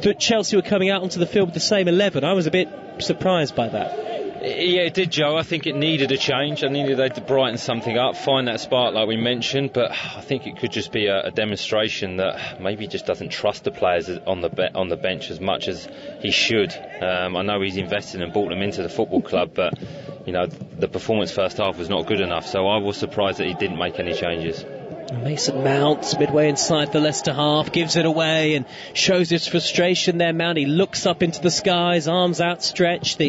that Chelsea were coming out onto the field with the same 11, I was a bit surprised by that. Yeah, it did, Joe. I think it needed a change. I needed to brighten something up, find that spark like we mentioned, but I think it could just be a demonstration that maybe he just doesn't trust the players on the bench as much as he should. I know he's invested and brought them into the football club, but you know, the performance first half was not good enough, so I was surprised that he didn't make any changes. Mason Mount, midway inside the Leicester half, gives it away and shows his frustration there. Mount, he looks up into the skies, arms outstretched.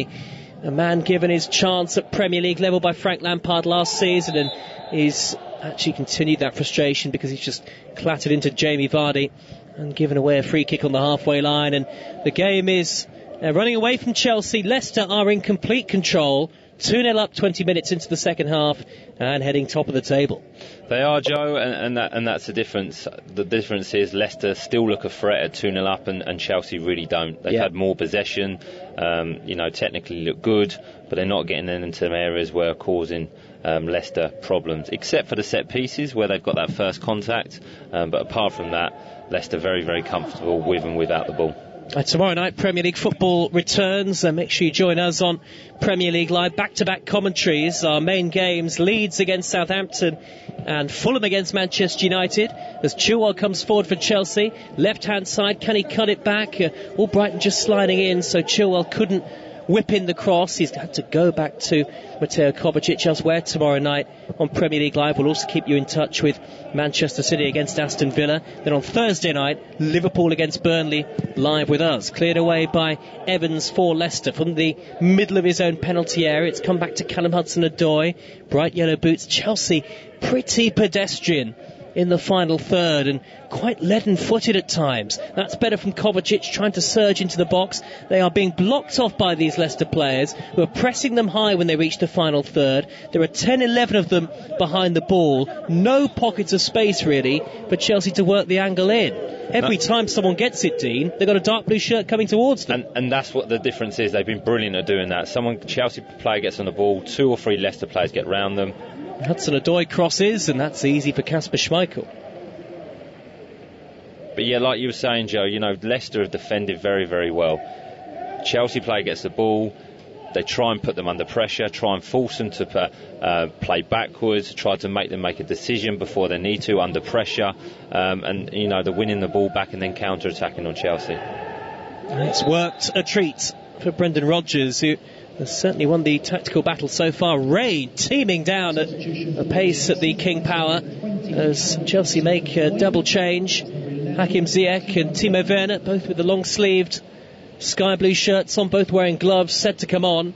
A man given his chance at Premier League level by Frank Lampard last season, and he's actually continued that frustration because he's just clattered into Jamie Vardy and given away a free kick on the halfway line. And the game is running away from Chelsea. Leicester are in complete control. 2-0 up 20 minutes into the second half and heading top of the table. They are, Joe, and that's the difference. The difference is Leicester still look a threat at 2-0 up and Chelsea really don't. They've had more possession, technically look good, but they're not getting into some areas where causing Leicester problems, except for the set pieces where they've got that first contact. But apart from that, Leicester very, very comfortable with and without the ball. Tomorrow night, Premier League football returns. Make sure you join us on Premier League Live. Back-to-back commentaries. Our main games, Leeds against Southampton and Fulham against Manchester United. As Chilwell comes forward for Chelsea. Left-hand side, can he cut it back? Albrighton just sliding in, so Chilwell couldn't whip in the cross. He's had to go back to Mateo Kovacic elsewhere tomorrow night on Premier League Live. We'll also keep you in touch with Manchester City against Aston Villa. Then on Thursday night, Liverpool against Burnley live with us. Cleared away by Evans for Leicester from the middle of his own penalty area. It's come back to Callum Hudson-Odoi. Bright yellow boots. Chelsea pretty pedestrian in the final third and quite leaden-footed at times. That's better from Kovacic trying to surge into the box. They are being blocked off by these Leicester players who are pressing them high when they reach the final third. There are 10-11 of them behind the ball. No pockets of space really for Chelsea to work the angle in. Every time someone gets it, Dean, they've got a dark blue shirt coming towards them. And that's what the difference is. They've been brilliant at doing that. Chelsea player gets on the ball, 2 or 3 Leicester players get round them. Hudson-Odoi crosses, and that's easy for Kasper Schmeichel. But yeah, like you were saying, Joe, Leicester have defended very, very well. Chelsea player gets the ball, they try and put them under pressure, try and force them to play backwards, try to make them make a decision before they need to under pressure, and they're winning the ball back and then counter-attacking on Chelsea. And it's worked a treat for Brendan Rodgers, who has certainly won the tactical battle so far. Rain teeming down at a pace at the King Power as Chelsea make a double change. Hakim Ziyech and Timo Werner, both with the long-sleeved sky blue shirts on, both wearing gloves, set to come on.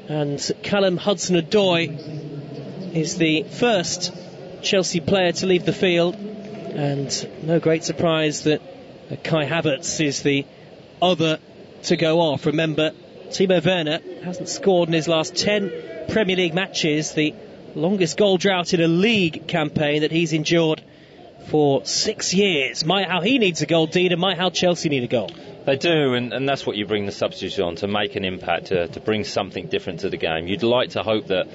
And Callum Hudson-Odoi is the first Chelsea player to leave the field. And no great surprise that Kai Havertz is the other to go off. Remember, Timo Werner hasn't scored in his last 10 Premier League matches, the longest goal drought in a league campaign that he's endured for 6 years. Might how he needs a goal, Dean, and might how Chelsea need a goal. They do, and that's what you bring the substitutes on, to make an impact, to bring something different to the game. You'd like to hope that,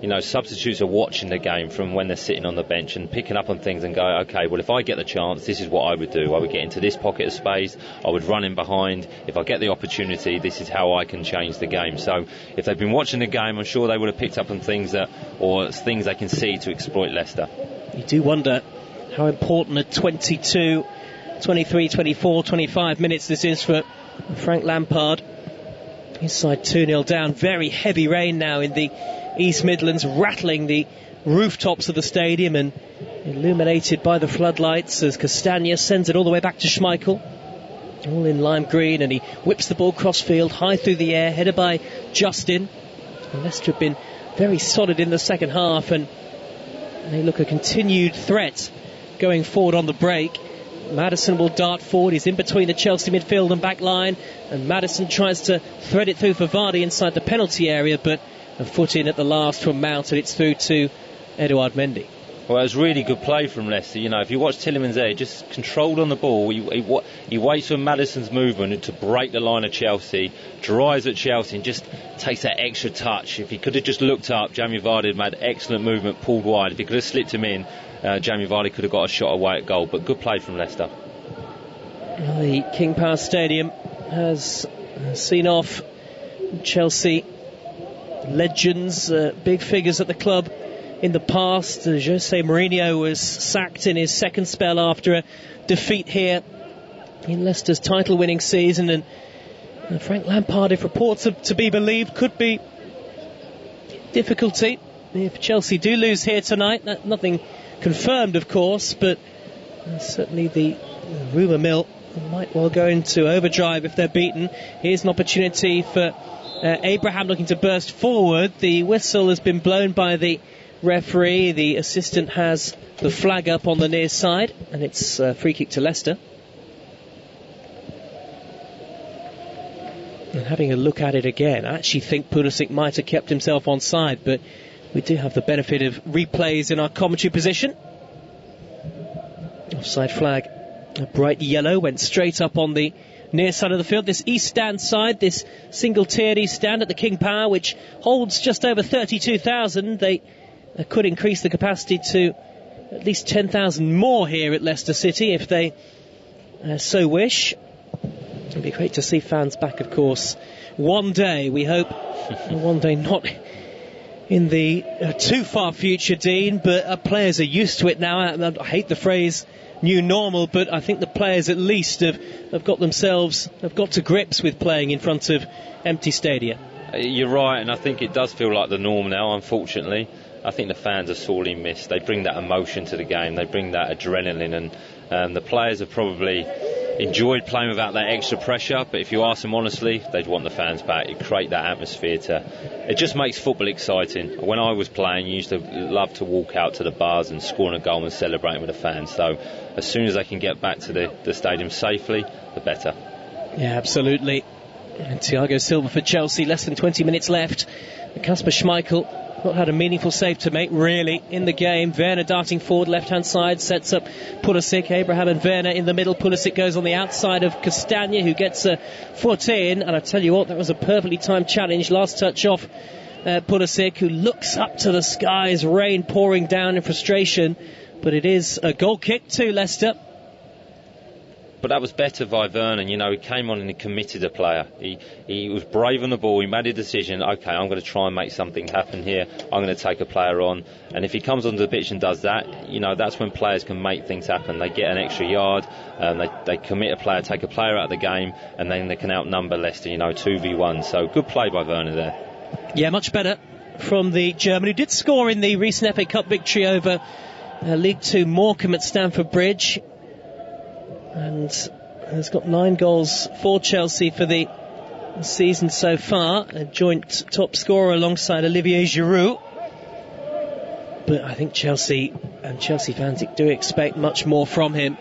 you know, substitutes are watching the game from when they're sitting on the bench and picking up on things and go, okay, well, if I get the chance, this is what I would do. I would get into this pocket of space, I would run in behind. If I get the opportunity, this is how I can change the game. So if they've been watching the game, I'm sure they would have picked up on things things they can see to exploit Leicester. You do wonder how important a 22, 23, 24, 25 minutes this is for Frank Lampard. His side 2-0 down. Very heavy rain now in the East Midlands, rattling the rooftops of the stadium and illuminated by the floodlights as Castagna sends it all the way back to Schmeichel, all in lime green, and he whips the ball crossfield, high through the air, headed by Justin. And Leicester have been very solid in the second half, and they look a continued threat going forward on the break. Maddison will dart forward. He's in between the Chelsea midfield and back line, and Maddison tries to thread it through for Vardy inside the penalty area, but a foot in at the last from Mount, and it's through to Edouard Mendy. Well, it was really good play from Leicester. You know, if you watch Tielemans there, just controlled on the ball. He waits for Maddison's movement to break the line of Chelsea, drives at Chelsea and just takes that extra touch. If he could have just looked up, Jamie Vardy had made excellent movement, pulled wide. If he could have slipped him in, Jamie Vardy could have got a shot away at goal. But good play from Leicester. The King Power Stadium has seen off Chelsea legends, big figures at the club in the past. Jose Mourinho was sacked in his second spell after a defeat here in Leicester's title-winning season, and Frank Lampard, if reports are to be believed, could be difficulty if Chelsea do lose here tonight. Nothing confirmed, of course, but certainly the rumour mill might well go into overdrive if they're beaten. Here's an opportunity for Abraham looking to burst forward. The whistle has been blown by the referee. The assistant has the flag up on the near side, and it's a free kick to Leicester. And having a look at it again, I actually think Pulisic might have kept himself onside, but we do have the benefit of replays in our commentary position. Offside flag, a bright yellow, went straight up on the near side of the field. This east stand side, this single tiered east stand at the King Power, which holds just over 32,000. They could increase the capacity to at least 10,000 more here at Leicester City if they so wish. It'd be great to see fans back, of course, one day, we hope. One day, not in the too far future, Dean, but players are used to it now. I hate the phrase new normal, but I think the players at least have got to grips with playing in front of empty stadia. You're right, and I think it does feel like the norm now, unfortunately. I think the fans are sorely missed. They bring that emotion to the game, they bring that adrenaline, and the players have probably enjoyed playing without that extra pressure, but if you ask them honestly, they'd want the fans back. It create that atmosphere it just makes football exciting. When I was playing, you used to love to walk out to the bars and scoring a goal and celebrating with the fans. So as soon as they can get back to the stadium safely, the better. Yeah, absolutely. And Thiago Silva for Chelsea, less than 20 minutes left. Kasper Schmeichel not had a meaningful save to make, really, in the game. Werner darting forward, left-hand side, sets up Pulisic. Abraham and Werner in the middle. Pulisic goes on the outside of Castagna, who gets a foot in. And I tell you what, that was a perfectly timed challenge. Last touch off Pulisic, who looks up to the skies, rain pouring down in frustration. But it is a goal kick to Leicester. But that was better by Vernon. You know, he came on and he committed a player. He was brave on the ball. He made a decision. OK, I'm going to try and make something happen here. I'm going to take a player on. And if he comes onto the pitch and does that, you know, that's when players can make things happen. They get an extra yard, they commit a player, take a player out of the game, and then they can outnumber Leicester, you know, 2v1. So good play by Vernon there. Yeah, much better from the German, who did score in the recent FA Cup victory over League 2 Morecambe at Stamford Bridge. And has got 9 goals for Chelsea for the season so far. A joint top scorer alongside Olivier Giroud. But I think Chelsea and Chelsea fans do expect much more from him.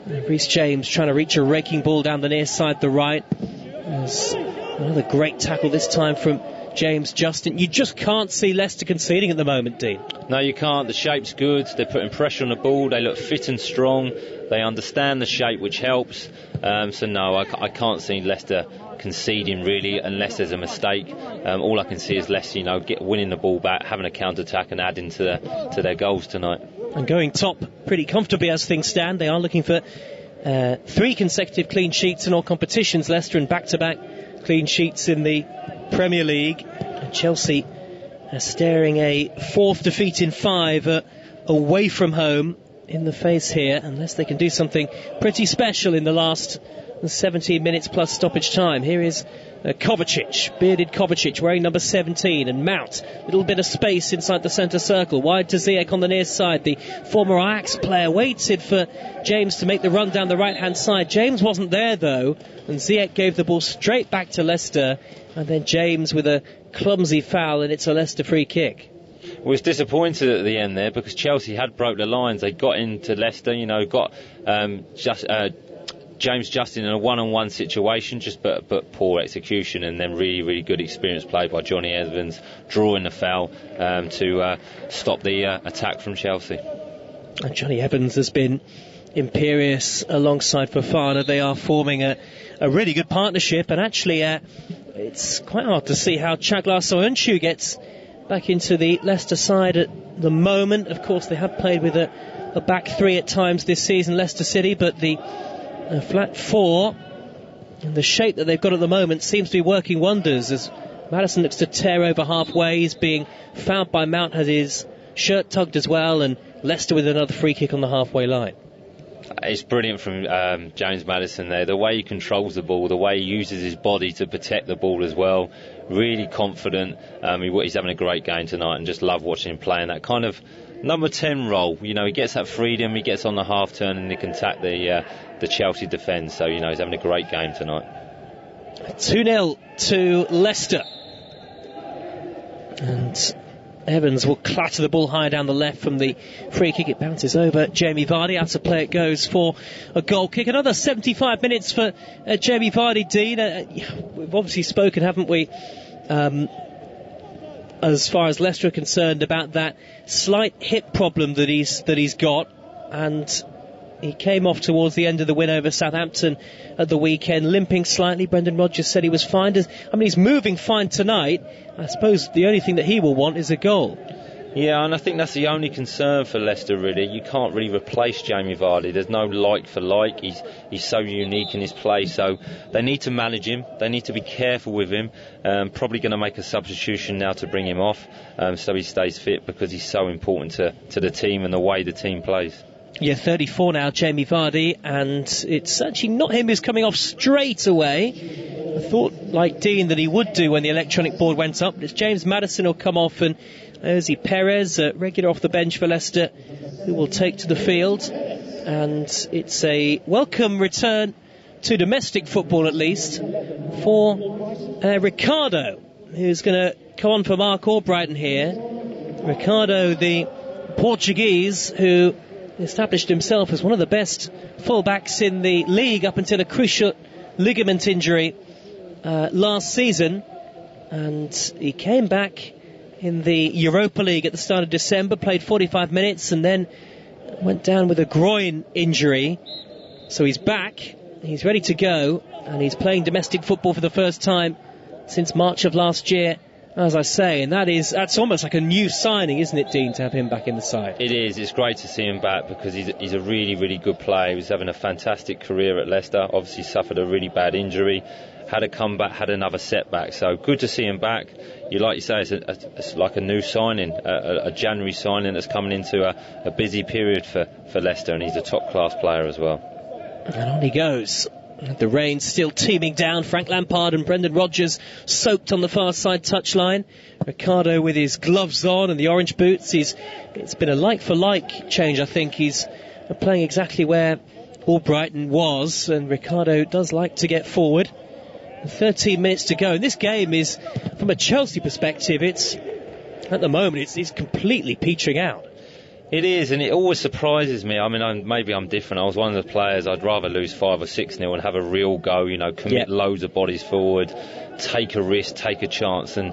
Reece James trying to reach a raking ball down the near side, the right. There's another great tackle, this time from James Justin. You just can't see Leicester conceding at the moment, Dean. No, you can't. The shape's good. They're putting pressure on the ball. They look fit and strong. They understand the shape, which helps. So no, I can't see Leicester conceding really, unless there's a mistake. All I can see is Leicester, winning the ball back, having a counter-attack and adding to their goals tonight. And going top pretty comfortably as things stand. They are looking for 3 consecutive clean sheets in all competitions. Leicester and back-to-back clean sheets in the Premier League. And Chelsea are staring a 4th defeat in 5 away from home in the face here, unless they can do something pretty special in the last 17 minutes plus stoppage time. Here is Kovacic, bearded Kovacic, wearing number 17, and Mount, little bit of space inside the centre circle, wide to Ziyech on the near side. The former Ajax player waited for James to make the run down the right hand side. James wasn't there though, and Ziyech gave the ball straight back to Leicester, and then James with a clumsy foul, and it's a Leicester free kick. Was disappointed at the end there, because Chelsea had broke the lines. They got into Leicester, got James Justin in a one-on-one situation, but poor execution, and then really, really good experience played by Johnny Evans, drawing the foul to stop the attack from Chelsea. And Johnny Evans has been imperious alongside Fofana. They are forming a really good partnership, and actually it's quite hard to see how Çağlar Söyüncü gets back into the Leicester side at the moment. Of course, they have played with a back 3 at times this season, Leicester City, but the flat 4 and the shape that they've got at the moment seems to be working wonders, as Maddison looks to tear over halfway. He's being fouled by Mount, has his shirt tugged as well, and Leicester with another free kick on the halfway line. It's brilliant from James Maddison there, the way he controls the ball, the way he uses his body to protect the ball as well. Really confident. He's having a great game tonight, and just love watching him playing that kind of number 10 role. He gets that freedom, he gets on the half turn, and he can attack the Chelsea defence. So he's having a great game tonight. 2-0 to Leicester, and Evans will clatter the ball high down the left from the free kick. It bounces over Jamie Vardy. Out of play it goes for a goal kick. Another 75 minutes for Jamie Vardy, Dean. We've obviously spoken, haven't we, as far as Leicester are concerned, about that slight hip problem that he's got, and he came off towards the end of the win over Southampton at the weekend, limping slightly. Brendan Rodgers said he was fine. He's moving fine tonight. I suppose the only thing that he will want is a goal. Yeah, and I think that's the only concern for Leicester, really. You can't really replace Jamie Vardy. There's no like for like. He's so unique in his play, so they need to manage him. They need to be careful with him. Probably going to make a substitution now to bring him off, so he stays fit, because he's so important to the team and the way the team plays. Yeah, 34 now, Jamie Vardy, and it's actually not him who's coming off straight away. I thought, like Dean, that he would do when the electronic board went up. It's James Maddison who'll come off, and Ozzy Perez, regular off the bench for Leicester, who will take to the field. And it's a welcome return to domestic football, at least, for Ricardo, who's going to come on for Mark Albrighton here. Ricardo, the Portuguese, who established himself as one of the best fullbacks in the league up until a cruciate ligament injury last season, and he came back in the Europa League at the start of December, played 45 minutes and then went down with a groin injury. So he's back, he's ready to go, and he's playing domestic football for the first time since March of last year, as I say, and that's almost like a new signing, isn't it, Dean, to have him back in the side? It is. It's great to see him back, because he's a really, really good player. He was having a fantastic career at Leicester. Obviously suffered a really bad injury, had a comeback, had another setback. So good to see him back. Like you say, it's like a new signing, a January signing that's coming into a busy period for Leicester, and he's a top-class player as well. And on he goes. The rain still teeming down. Frank Lampard and Brendan Rodgers soaked on the far side touchline. Ricardo with his gloves on and the orange boots. It's been a like-for-like change, I think. He's playing exactly where Albrighton was, and Ricardo does like to get forward. 13 minutes to go. And this game is, from a Chelsea perspective, it's at the moment it's completely petering out. It is, and it always surprises me. I mean, maybe I'm different. I was one of the players, I'd rather lose 5 or 6-0 and have a real go, commit loads of bodies forward, take a risk, take a chance, than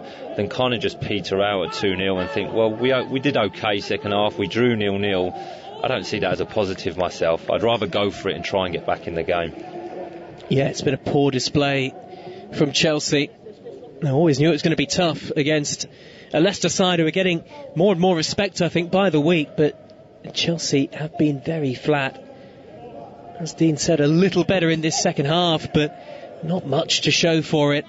kind of just peter out at 2-0 and think, well, we did okay second half, we drew 0-0. I don't see that as a positive myself. I'd rather go for it and try and get back in the game. Yeah, it's been a poor display from Chelsea. I always knew it was going to be tough against a Leicester side who are getting more and more respect, I think, by the week, but Chelsea have been very flat. As Dean said, a little better in this second half, but not much to show for it.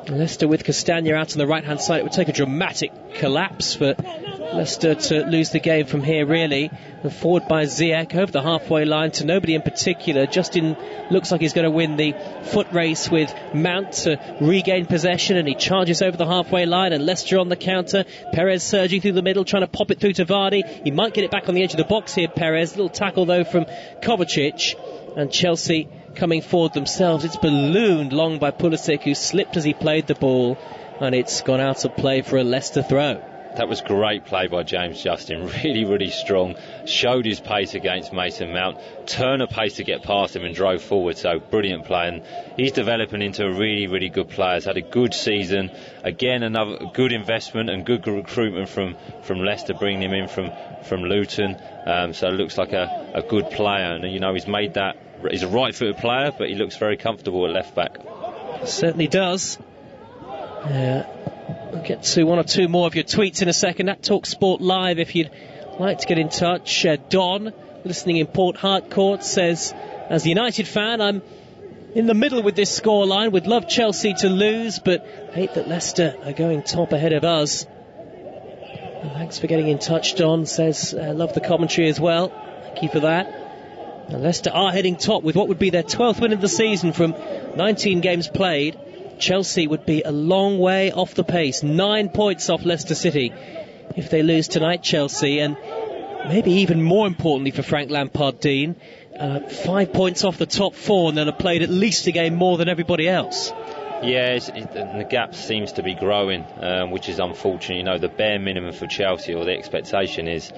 Leicester with Castagna out on the right-hand side. It would take a dramatic collapse for Leicester to lose the game from here, really. And forward by Ziyech over the halfway line to nobody in particular. Justin looks like he's going to win the foot race with Mount to regain possession, and he charges over the halfway line, and Leicester on the counter. Perez surging through the middle, trying to pop it through to Vardy. He might get it back on the edge of the box here, Perez. Little tackle, though, from Kovacic. And Chelsea coming forward themselves. It's ballooned long by Pulisic, who slipped as he played the ball, and it's gone out of play for a Leicester throw. That was great play by James Justin. Really, really strong. Showed his pace against Mason Mount. Turned a pace to get past him and drove forward. So brilliant play. And he's developing into a really, really good player. He's had a good season. Again, another good investment and good recruitment from Leicester, bringing him in from Luton. So it looks like a good player. And, he's made that. He's a right-footed player, but he looks very comfortable at left-back. Certainly does. We'll get to one or two more of your tweets in a second at Talk Sport Live if you'd like to get in touch. Don, listening in Port Harcourt, says, as a United fan, I'm in the middle with this scoreline. Would love Chelsea to lose, but hate that Leicester are going top ahead of us. And thanks for getting in touch, Don. Says, love the commentary as well. Thank you for that. And Leicester are heading top with what would be their 12th win of the season from 19 games played. Chelsea would be a long way off the pace. 9 points off Leicester City if they lose tonight, Chelsea. And maybe even more importantly for Frank Lampard, Dean, 5 points off the top 4, and then have played at least a game more than everybody else. Yeah, the gap seems to be growing, which is unfortunate. The bare minimum for Chelsea, or the expectation is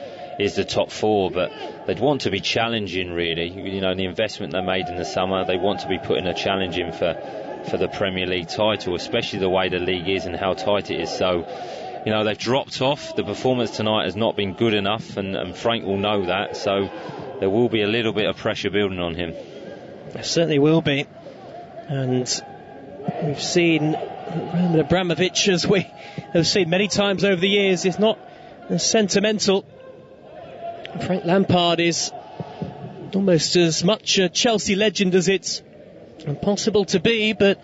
the top 4, but they'd want to be challenging, really. The investment they made in the summer, they want to be putting a challenge in for the Premier League title, especially the way the league is and how tight it is. So, they've dropped off. The performance tonight has not been good enough, and Frank will know that, so there will be a little bit of pressure building on him. There certainly will be. And we've seen Roman Abramovich, as we have seen many times over the years, is not as sentimental. Frank Lampard is almost as much a Chelsea legend as it's impossible to be, but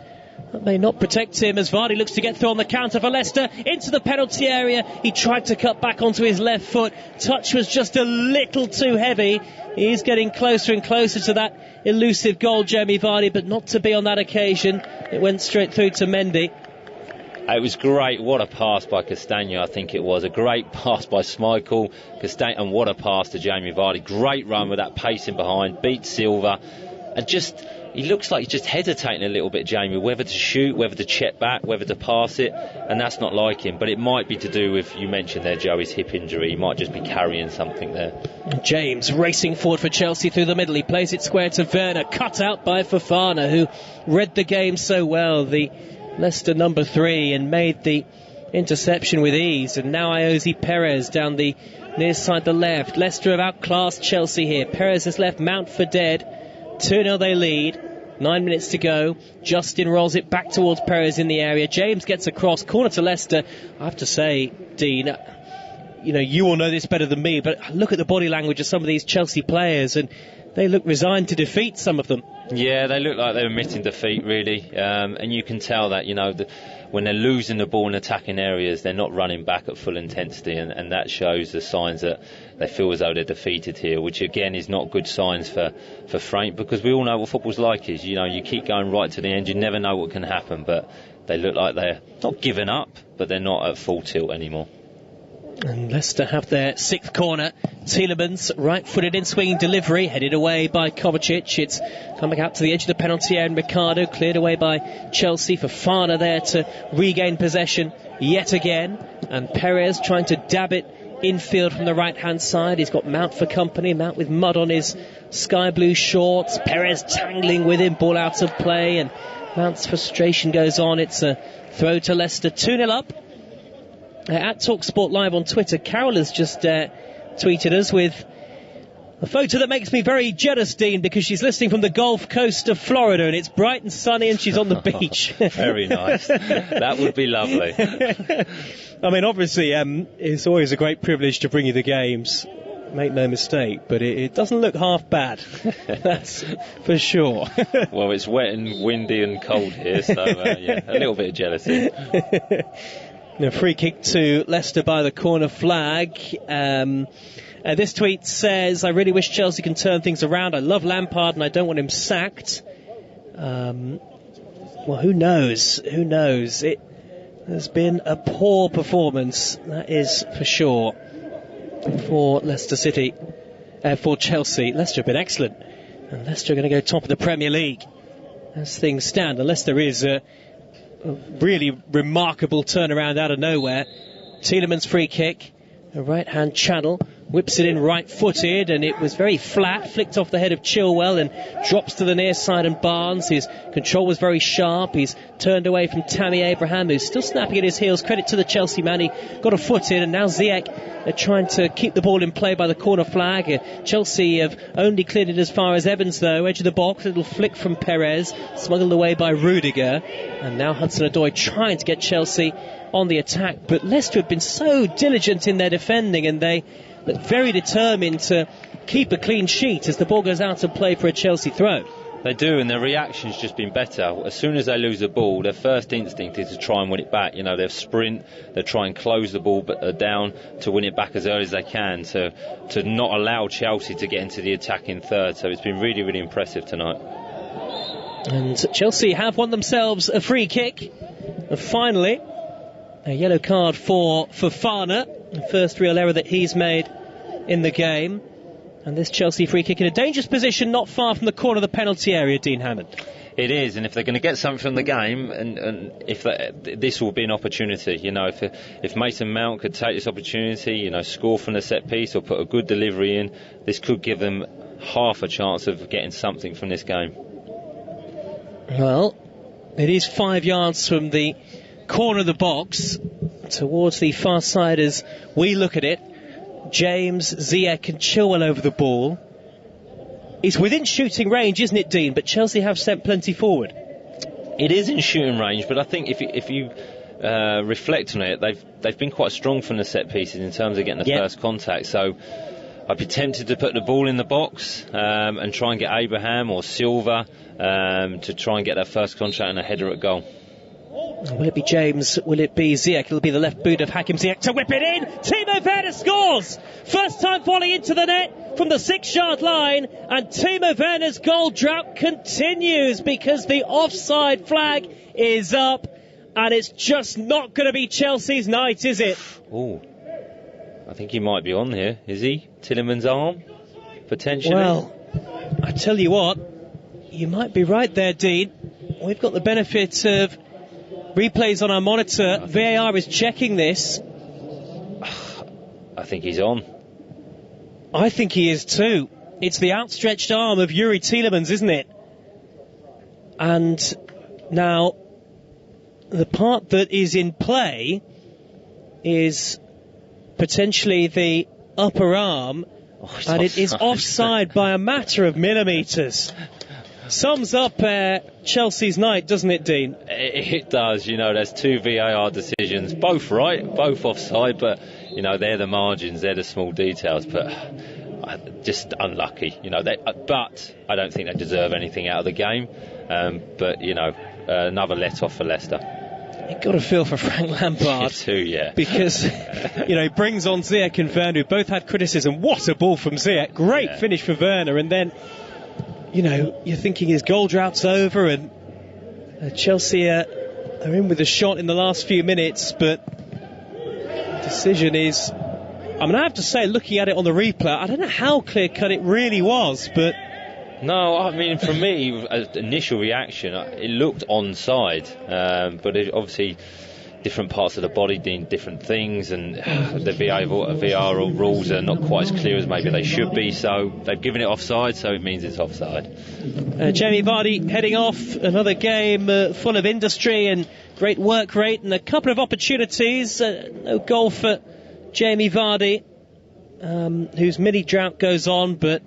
that may not protect him as Vardy looks to get through on the counter for Leicester into the penalty area. He tried to cut back onto his left foot. Touch was just a little too heavy. He's getting closer and closer to that elusive goal, Jamie Vardy, but not to be on that occasion. It went straight through to Mendy. It was great. What a pass by Castagna, I think it was. A great pass by Schmeichel, Castagna, and what a pass to Jamie Vardy. Great run with that pacing behind, beat Silva, and he looks like he's just hesitating a little bit, Jamie, whether to shoot, whether to check back, whether to pass it, and that's not like him. But it might be to do with, you mentioned there, Joe, his hip injury. He might just be carrying something there. James racing forward for Chelsea through the middle. He plays it square to Werner, cut out by Fofana, who read the game so well, the Leicester number 3, and made the interception with ease. And now Iosi Perez down the near side, the left. Leicester have outclassed Chelsea here. Perez has left Mount for dead. 2-0 they lead. 9 minutes to go. Justin rolls it back towards Perez in the area. James gets across, corner to Leicester. I have to say, Dean, you all know this better than me, but look at the body language of some of these Chelsea players, and they look resigned to defeat, some of them. Yeah, they look like they're admitting defeat, really. And you can tell that, when they're losing the ball in attacking areas, they're not running back at full intensity, and that shows the signs that they feel as though they're defeated here, which again is not good signs for Frank, because we all know what football's like is, you keep going right to the end, you never know what can happen, but they look like they're not giving up, but they're not at full tilt anymore. And Leicester have their 6th corner. Tielemans, right-footed in, swinging delivery, headed away by Kovacic. It's coming out to the edge of the penalty area, and Ricardo cleared away by Chelsea. Fofana there to regain possession yet again. And Perez trying to dab it infield from the right-hand side. He's got Mount for company. Mount with mud on his sky blue shorts. Perez tangling with him, ball out of play, and Mount's frustration goes on. It's a throw to Leicester, 2-0 up. At TalkSport Live on Twitter, Carol has just tweeted us with a photo that makes me very jealous, Dean, because she's listening from the Gulf Coast of Florida and it's bright and sunny and she's on the beach. Very nice. That would be lovely. I mean, obviously, it's always a great privilege to bring you the games. Make no mistake, but it doesn't look half bad. That's for sure. Well, it's wet and windy and cold here, so yeah, a little bit of jealousy. A free kick to Leicester by the corner flag. This tweet says, I really wish Chelsea can turn things around. I love Lampard and I don't want him sacked. Well, who knows? Who knows? It has been a poor performance, that is for sure, for Leicester City. For Chelsea. Leicester have been excellent. And Leicester are going to go top of the Premier League as things stand. Unless there is a really remarkable turnaround out of nowhere. Tielemans' free kick, a right-hand channel, whips it in right-footed, and it was very flat, flicked off the head of Chilwell and drops to the near side, and Barnes, his control was very sharp. He's turned away from Tammy Abraham, who's still snapping at his heels. Credit to the Chelsea man, he got a foot in, and now Ziyech are trying to keep the ball in play by the corner flag. Chelsea have only cleared it as far as Evans, though, edge of the box, a little flick from Perez, smuggled away by Rudiger, and now Hudson-Odoi trying to get Chelsea on the attack. But Leicester have been so diligent in their defending, and they look very determined to keep a clean sheet as the ball goes out of play for a Chelsea throw. They do, and their reaction's just been better. As soon as they lose the ball, their first instinct is to try and win it back. You know, they'll sprint, they'll try and close the ball down to win it back as early as they can, to not allow Chelsea to get into the attacking third. So it's been really, really impressive tonight. And Chelsea have won themselves a free kick. And finally, a yellow card for Fofana, the first real error that he's made in the game. And this Chelsea free kick in a dangerous position, not far from the corner of the penalty area, Dean Hammond. It is, and if they're going to get something from the game, and if this will be an opportunity, you know, if Mason Mount could take this opportunity, you know, score from the set piece or put a good delivery in, this could give them half a chance of getting something from this game. Well, it is 5 yards from the corner of the box towards the far side as we look at it. James, Ziyech and Chilwell over the ball. It's within shooting range, isn't it, Dean? But Chelsea have sent plenty forward. It is in shooting range, but I think if you reflect on it, they've been quite strong from the set pieces in terms of getting the first contact. So I'd be tempted to put the ball in the box and try and get Abraham or Silva to try and get that first contact and a header at goal. Will it be James? Will it be Ziyech? It'll be the left boot of Hakim Ziyech to whip it in. Timo Werner scores! First time falling into the net from the 6-yard line, and Timo Werner's goal drought continues because the offside flag is up, and it's just not going to be Chelsea's night, is it? Oh, I think he might be on here. Is he? Tielemans' arm? Potentially? Well, I tell you what, you might be right there, Dean. We've got the benefit of replays on our monitor. VAR is checking this. I think he's on. I think he is too. It's the outstretched arm of Yuri Tielemans, isn't it? And now the part that is in play is potentially the upper arm, and it is offside by a matter of millimetres. Sums up Chelsea's night, doesn't it, Dean? It does. You know, there's 2 VAR decisions, both right, both offside, but, you know, they're the margins, they're the small details, but just unlucky, you know. But I don't think they deserve anything out of the game. But, you know, another let-off for Leicester. You've got to feel for Frank Lampard. Too, yeah. Because, you know, he brings on Ziyech and Werner, who both had criticism. What a ball from Ziyech. Great finish for Werner, and then, you know, you're thinking his goal drought's over, and Chelsea are in with a shot in the last few minutes, but the decision is I mean, I have to say, looking at it on the replay, I don't know how clear-cut it really was, but... No, I mean, for me, initial reaction, it looked onside, but obviously different parts of the body doing different things, and the VR rules are not quite as clear as maybe they should be, so they've given it offside, so it means it's offside. Jamie Vardy heading off, another game full of industry and great work rate and a couple of opportunities. No goal for Jamie Vardy, whose mini drought goes on, but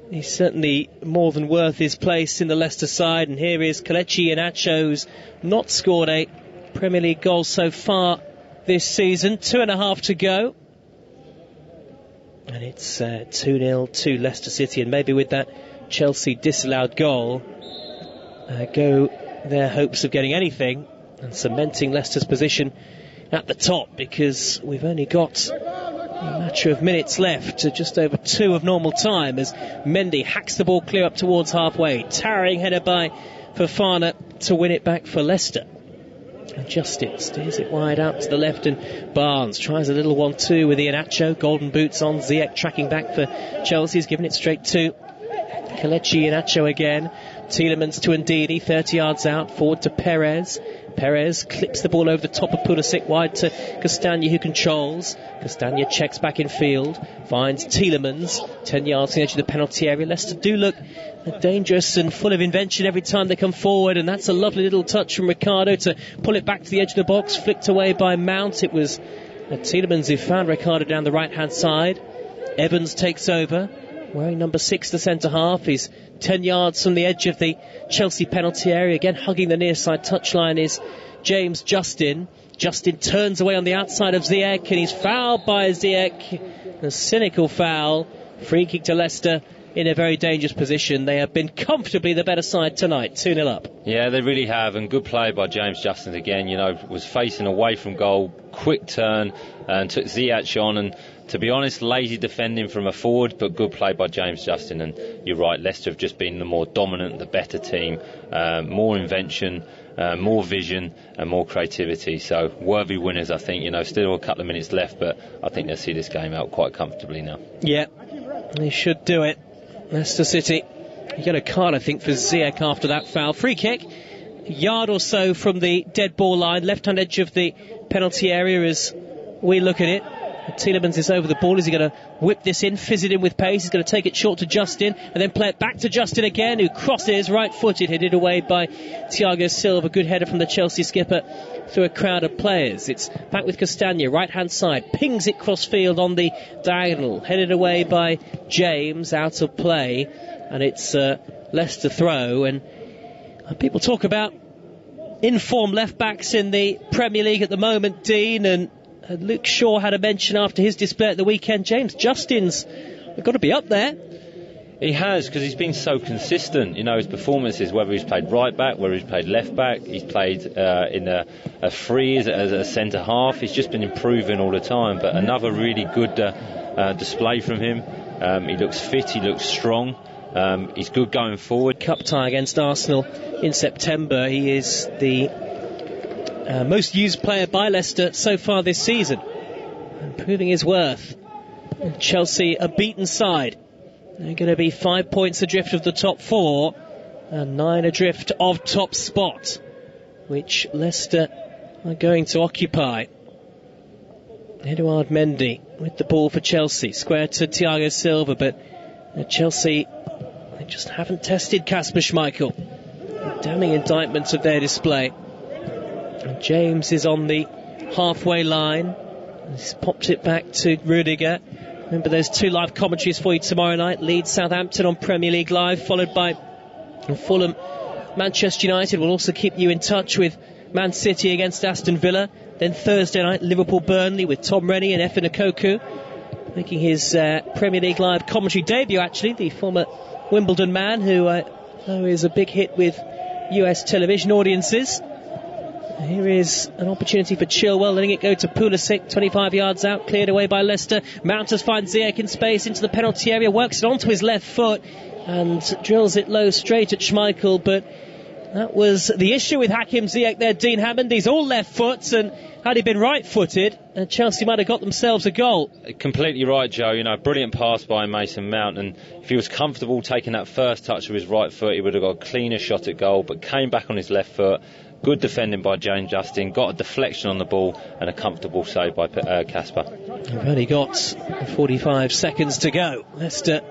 he's certainly more than worth his place in the Leicester side. And here is Kelechi Iheanacho's not scored a Premier League goal so far this season. 2.5 to go. And it's 2-0 to Leicester City. And maybe with that Chelsea disallowed goal, go their hopes of getting anything and cementing Leicester's position at the top, because we've only got a matter of minutes left, just over 2 of normal time, as Mendy hacks the ball clear up towards halfway. Towering header by Fofana to win it back for Leicester. And Justin steers it wide out to the left, and Barnes tries a little 1-2 with Iheanacho. Golden boots on. Ziyech tracking back for Chelsea. He's given it straight to Kelechi Iheanacho again. Tielemans to Ndidi, 30 yards out, forward to Perez. Perez clips the ball over the top of Pulisic, wide to Castagna, who controls. Castagna checks back in field, finds Tielemans, 10 yards to the edge of the penalty area. Leicester do look dangerous and full of invention every time they come forward, and that's a lovely little touch from Ricardo to pull it back to the edge of the box, flicked away by Mount. It was Tielemans who found Ricardo down the right-hand side. Evans takes over, wearing number 6, the centre-half. He's 10 yards from the edge of the Chelsea penalty area. Again, hugging the near side touchline is James Justin. Justin turns away on the outside of Ziyech, and he's fouled by Ziyech. A cynical foul. Free kick to Leicester in a very dangerous position. They have been comfortably the better side tonight, 2-0 up. Yeah, they really have, and good play by James Justin again. You know, was facing away from goal, quick turn, and took Ziyech on, and to be honest, lazy defending from a forward, but good play by James Justin. And you're right, Leicester have just been the more dominant, the better team, more invention, more vision and more creativity. So worthy winners, I think. You know, still a couple of minutes left, but I think they'll see this game out quite comfortably now. Yeah, they should do it. Leicester City, you get a card, I think, for Ziyech after that foul. Free kick, a yard or so from the dead ball line, left-hand edge of the penalty area as we look at it. Tielemans is over the ball. Is he going to whip this in, fizz it in with pace? He's going to take it short to Justin and then play it back to Justin again, who crosses right-footed, headed away by Thiago Silva. Good header from the Chelsea skipper through a crowd of players. It's back with Castagna, right-hand side, pings it cross-field on the diagonal, headed away by James, out of play, and it's Leicester throw. And people talk about in-form left-backs in the Premier League at the moment, Dean, and Luke Shaw had a mention after his display at the weekend. James Justin's got to be up there. He has, because he's been so consistent. You know, his performances, whether he's played right back, whether he's played left back, he's played in a free as a centre half. He's just been improving all the time. But another really good display from him. He looks fit, he looks strong. He's good going forward. Cup tie against Arsenal in September. He is the most used player by Leicester so far this season, and proving his worth. And Chelsea a beaten side. They're going to be 5 points adrift of the top 4 and 9 adrift of top spot, which Leicester are going to occupy. Edouard Mendy with the ball for Chelsea, square to Thiago Silva, but Chelsea, they just haven't tested Kasper Schmeichel. A damning indictment of their display. And James is on the halfway line. He's popped it back to Rudiger. Remember, there's 2 live commentaries for you tomorrow night. Leeds Southampton on Premier League Live, followed by Fulham Manchester United. We'll also keep you in touch with Man City against Aston Villa. Then Thursday night, Liverpool Burnley with Tom Rennie and Efe Nkoku making his Premier League Live commentary debut, actually. The former Wimbledon man who know is a big hit with US television audiences. Here is an opportunity for Chilwell, letting it go to Pulisic, 25 yards out, cleared away by Leicester. Mounters finds Ziyech in space into the penalty area, works it onto his left foot and drills it low straight at Schmeichel, but That was the issue with Hakim Ziyech there, Dean Hammond. He's all left foot, and had he been right-footed, Chelsea might have got themselves a goal. Completely right, Joe. You know, brilliant pass by Mason Mount, and if he was comfortable taking that first touch with his right foot, he would have got a cleaner shot at goal, but came back on his left foot. Good defending by James Justin, got a deflection on the ball, and a comfortable save by Casper. We've only got 45 seconds to go. Leicester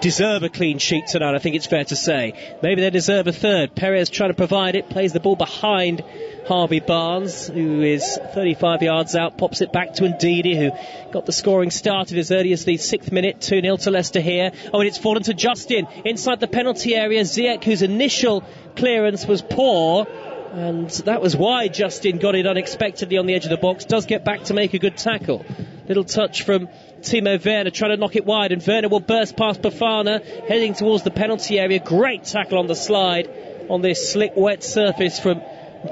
deserve a clean sheet tonight, I think it's fair to say. Maybe they deserve a third. Perez trying to provide it, plays the ball behind Harvey Barnes, who is 35 yards out, pops it back to Ndidi, who got the scoring started as early as the 6th minute. 2-0 to Leicester here. Oh, and it's fallen to Justin inside the penalty area. Ziyech, whose initial clearance was poor, and that was why Justin got it unexpectedly on the edge of the box. Does get back to make a good tackle. Little touch from Timo Werner trying to knock it wide, and Werner will burst past Bafana, heading towards the penalty area. Great tackle on the slide on this slick wet surface from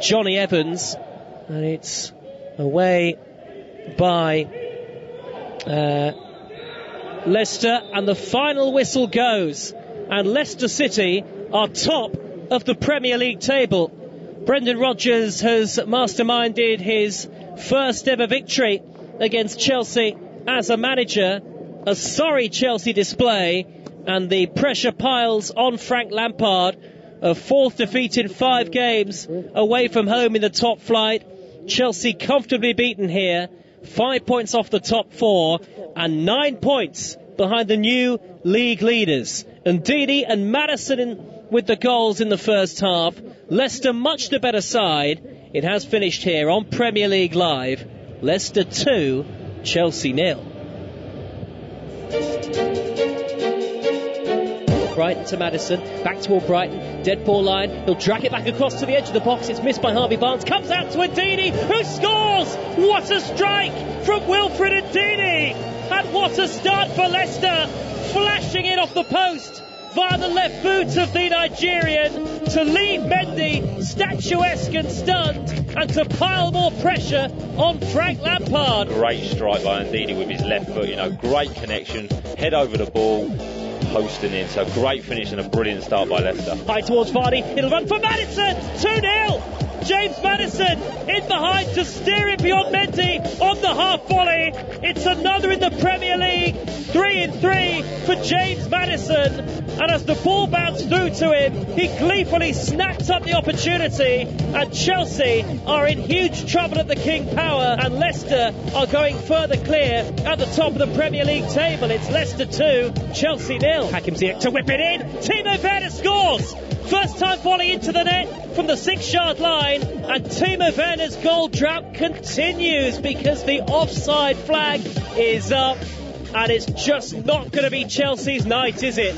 Johnny Evans, and it's away by Leicester, and the final whistle goes, and Leicester City are top of the Premier League table. Brendan Rodgers has masterminded his first ever victory against Chelsea as a manager. A sorry Chelsea display, and the pressure piles on Frank Lampard. A fourth defeat in 5 games away from home in the top flight. Chelsea comfortably beaten here. 5 points off the top 4 and 9 points behind the new league leaders. Ndidi and Maddison with the goals in the first half. Leicester much the better side. It has finished here on Premier League Live. Leicester 2, Chelsea 0. Brighton to Maddison, back toward Brighton, dead ball line, he'll drag it back across to the edge of the box, it's missed by Harvey Barnes, comes out to Ndidi, who scores! What a strike from Wilfred Ndidi, and what a start for Leicester, flashing it off the post via the left boot of the Nigerian to leave Mendy statuesque and stunned, and to pile more pressure on Frank Lampard. Great strike by Ndidi with his left foot, you know, great connection, head over the ball, posting in, so great finish and a brilliant start by Leicester. High towards Vardy, it'll run for Maddison, 2-0, James Maddison in behind to steer it beyond Mendy on the half volley. It's another in the Premier League, 3-3 for James Maddison, and as the ball bounced through to him, he gleefully snapped up the opportunity, and Chelsea are in huge trouble at the King Power, and Leicester are going further clear at the top of the Premier League table. It's Leicester 2, Chelsea 0. Hakim Ziyech to whip it in, Timo Werner scores! First time volley into the net from the 6-yard line, and Timo Werner's goal drought continues because the offside flag is up, and it's just not going to be Chelsea's night, is it?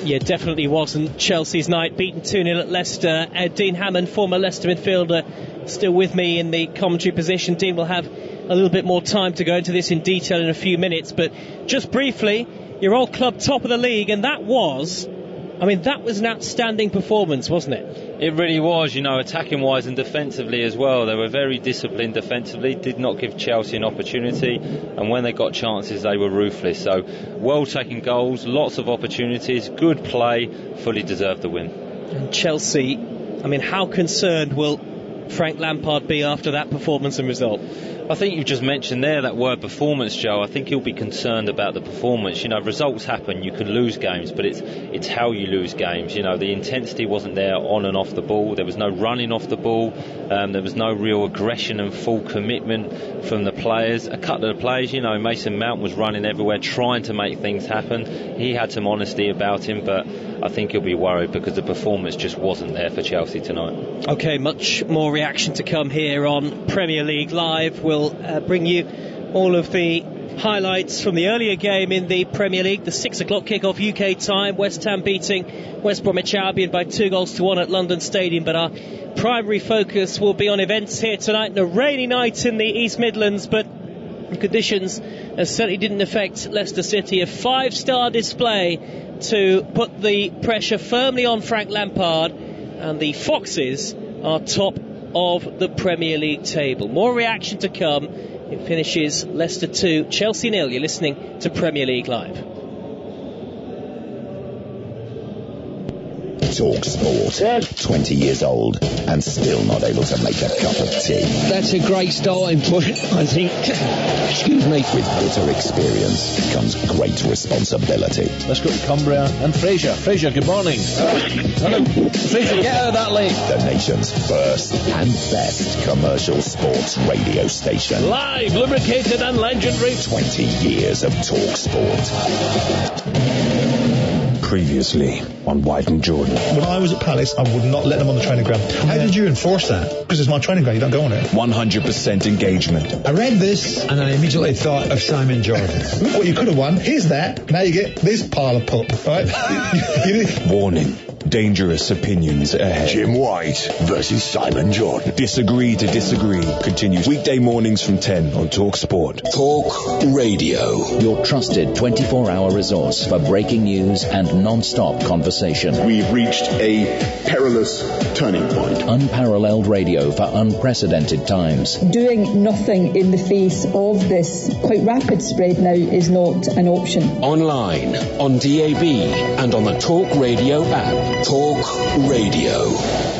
Yeah, definitely wasn't Chelsea's night. Beaten 2-0 at Leicester. Dean Hammond, former Leicester midfielder, still with me in the commentary position. Dean will have a little bit more time to go into this in detail in a few minutes, but just briefly, your old club top of the league, and that was an outstanding performance, wasn't it? It really was, you know, attacking wise and defensively as well. They were very disciplined defensively, did not give Chelsea an opportunity, and when they got chances they were ruthless. So well taken goals, lots of opportunities, good play, fully deserved the win. And Chelsea, I mean, how concerned will Frank Lampard be after that performance and result? I think you just mentioned there that word performance, Joe. I think he'll be concerned about the performance. You know, results happen, you can lose games, but it's how you lose games. You know, the intensity wasn't there on and off the ball. There was no running off the ball. There was no real aggression and full commitment from the players. A couple of the players, you know, Mason Mount was running everywhere trying to make things happen. He had some honesty about him, but I think he'll be worried because the performance just wasn't there for Chelsea tonight. OK, much more reaction to come here on Premier League Live. We'll bring you all of the highlights from the earlier game in the Premier League, the 6 o'clock kickoff UK time, West Ham beating West Bromwich Albion by 2-1 at London Stadium, but our primary focus will be on events here tonight. And a rainy night in the East Midlands, but the conditions certainly didn't affect Leicester City. A 5-star display to put the pressure firmly on Frank Lampard, and the Foxes are top of the Premier League table. More reaction to come. It finishes Leicester 2, Chelsea 0. You're listening to Premier League Live. Talk Sport. 20 years old and still not able to make a cup of tea. That's a great starting point, I think. Excuse me. With bitter experience comes great responsibility. Let's go to Cumbria and Fraser. Fraser, good morning. Hello. Fraser, get out of that lane. The nation's first and best commercial sports radio station. Live, lubricated and legendary. 20 years of Talk Sport. Previously on White and Jordan. When I was at Palace, I would not let them on the training ground. How did you enforce that? Because it's my training ground, you don't go on it. 100% engagement. I read this and I immediately thought of Simon Jordan. What you could have won, here's that. Now you get this pile of pup, right? Warning. Dangerous opinions ahead. Jim White versus Simon Jordan. Disagree to disagree continues weekday mornings from 10 on Talk Sport. Talk Radio. Your trusted 24-hour resource for breaking news and non-stop conversation. We've reached a perilous turning point. Unparalleled radio for unprecedented times. Doing nothing in the face of this quite rapid spread now is not an option. Online, on DAB, and on the Talk Radio app. Talk Radio.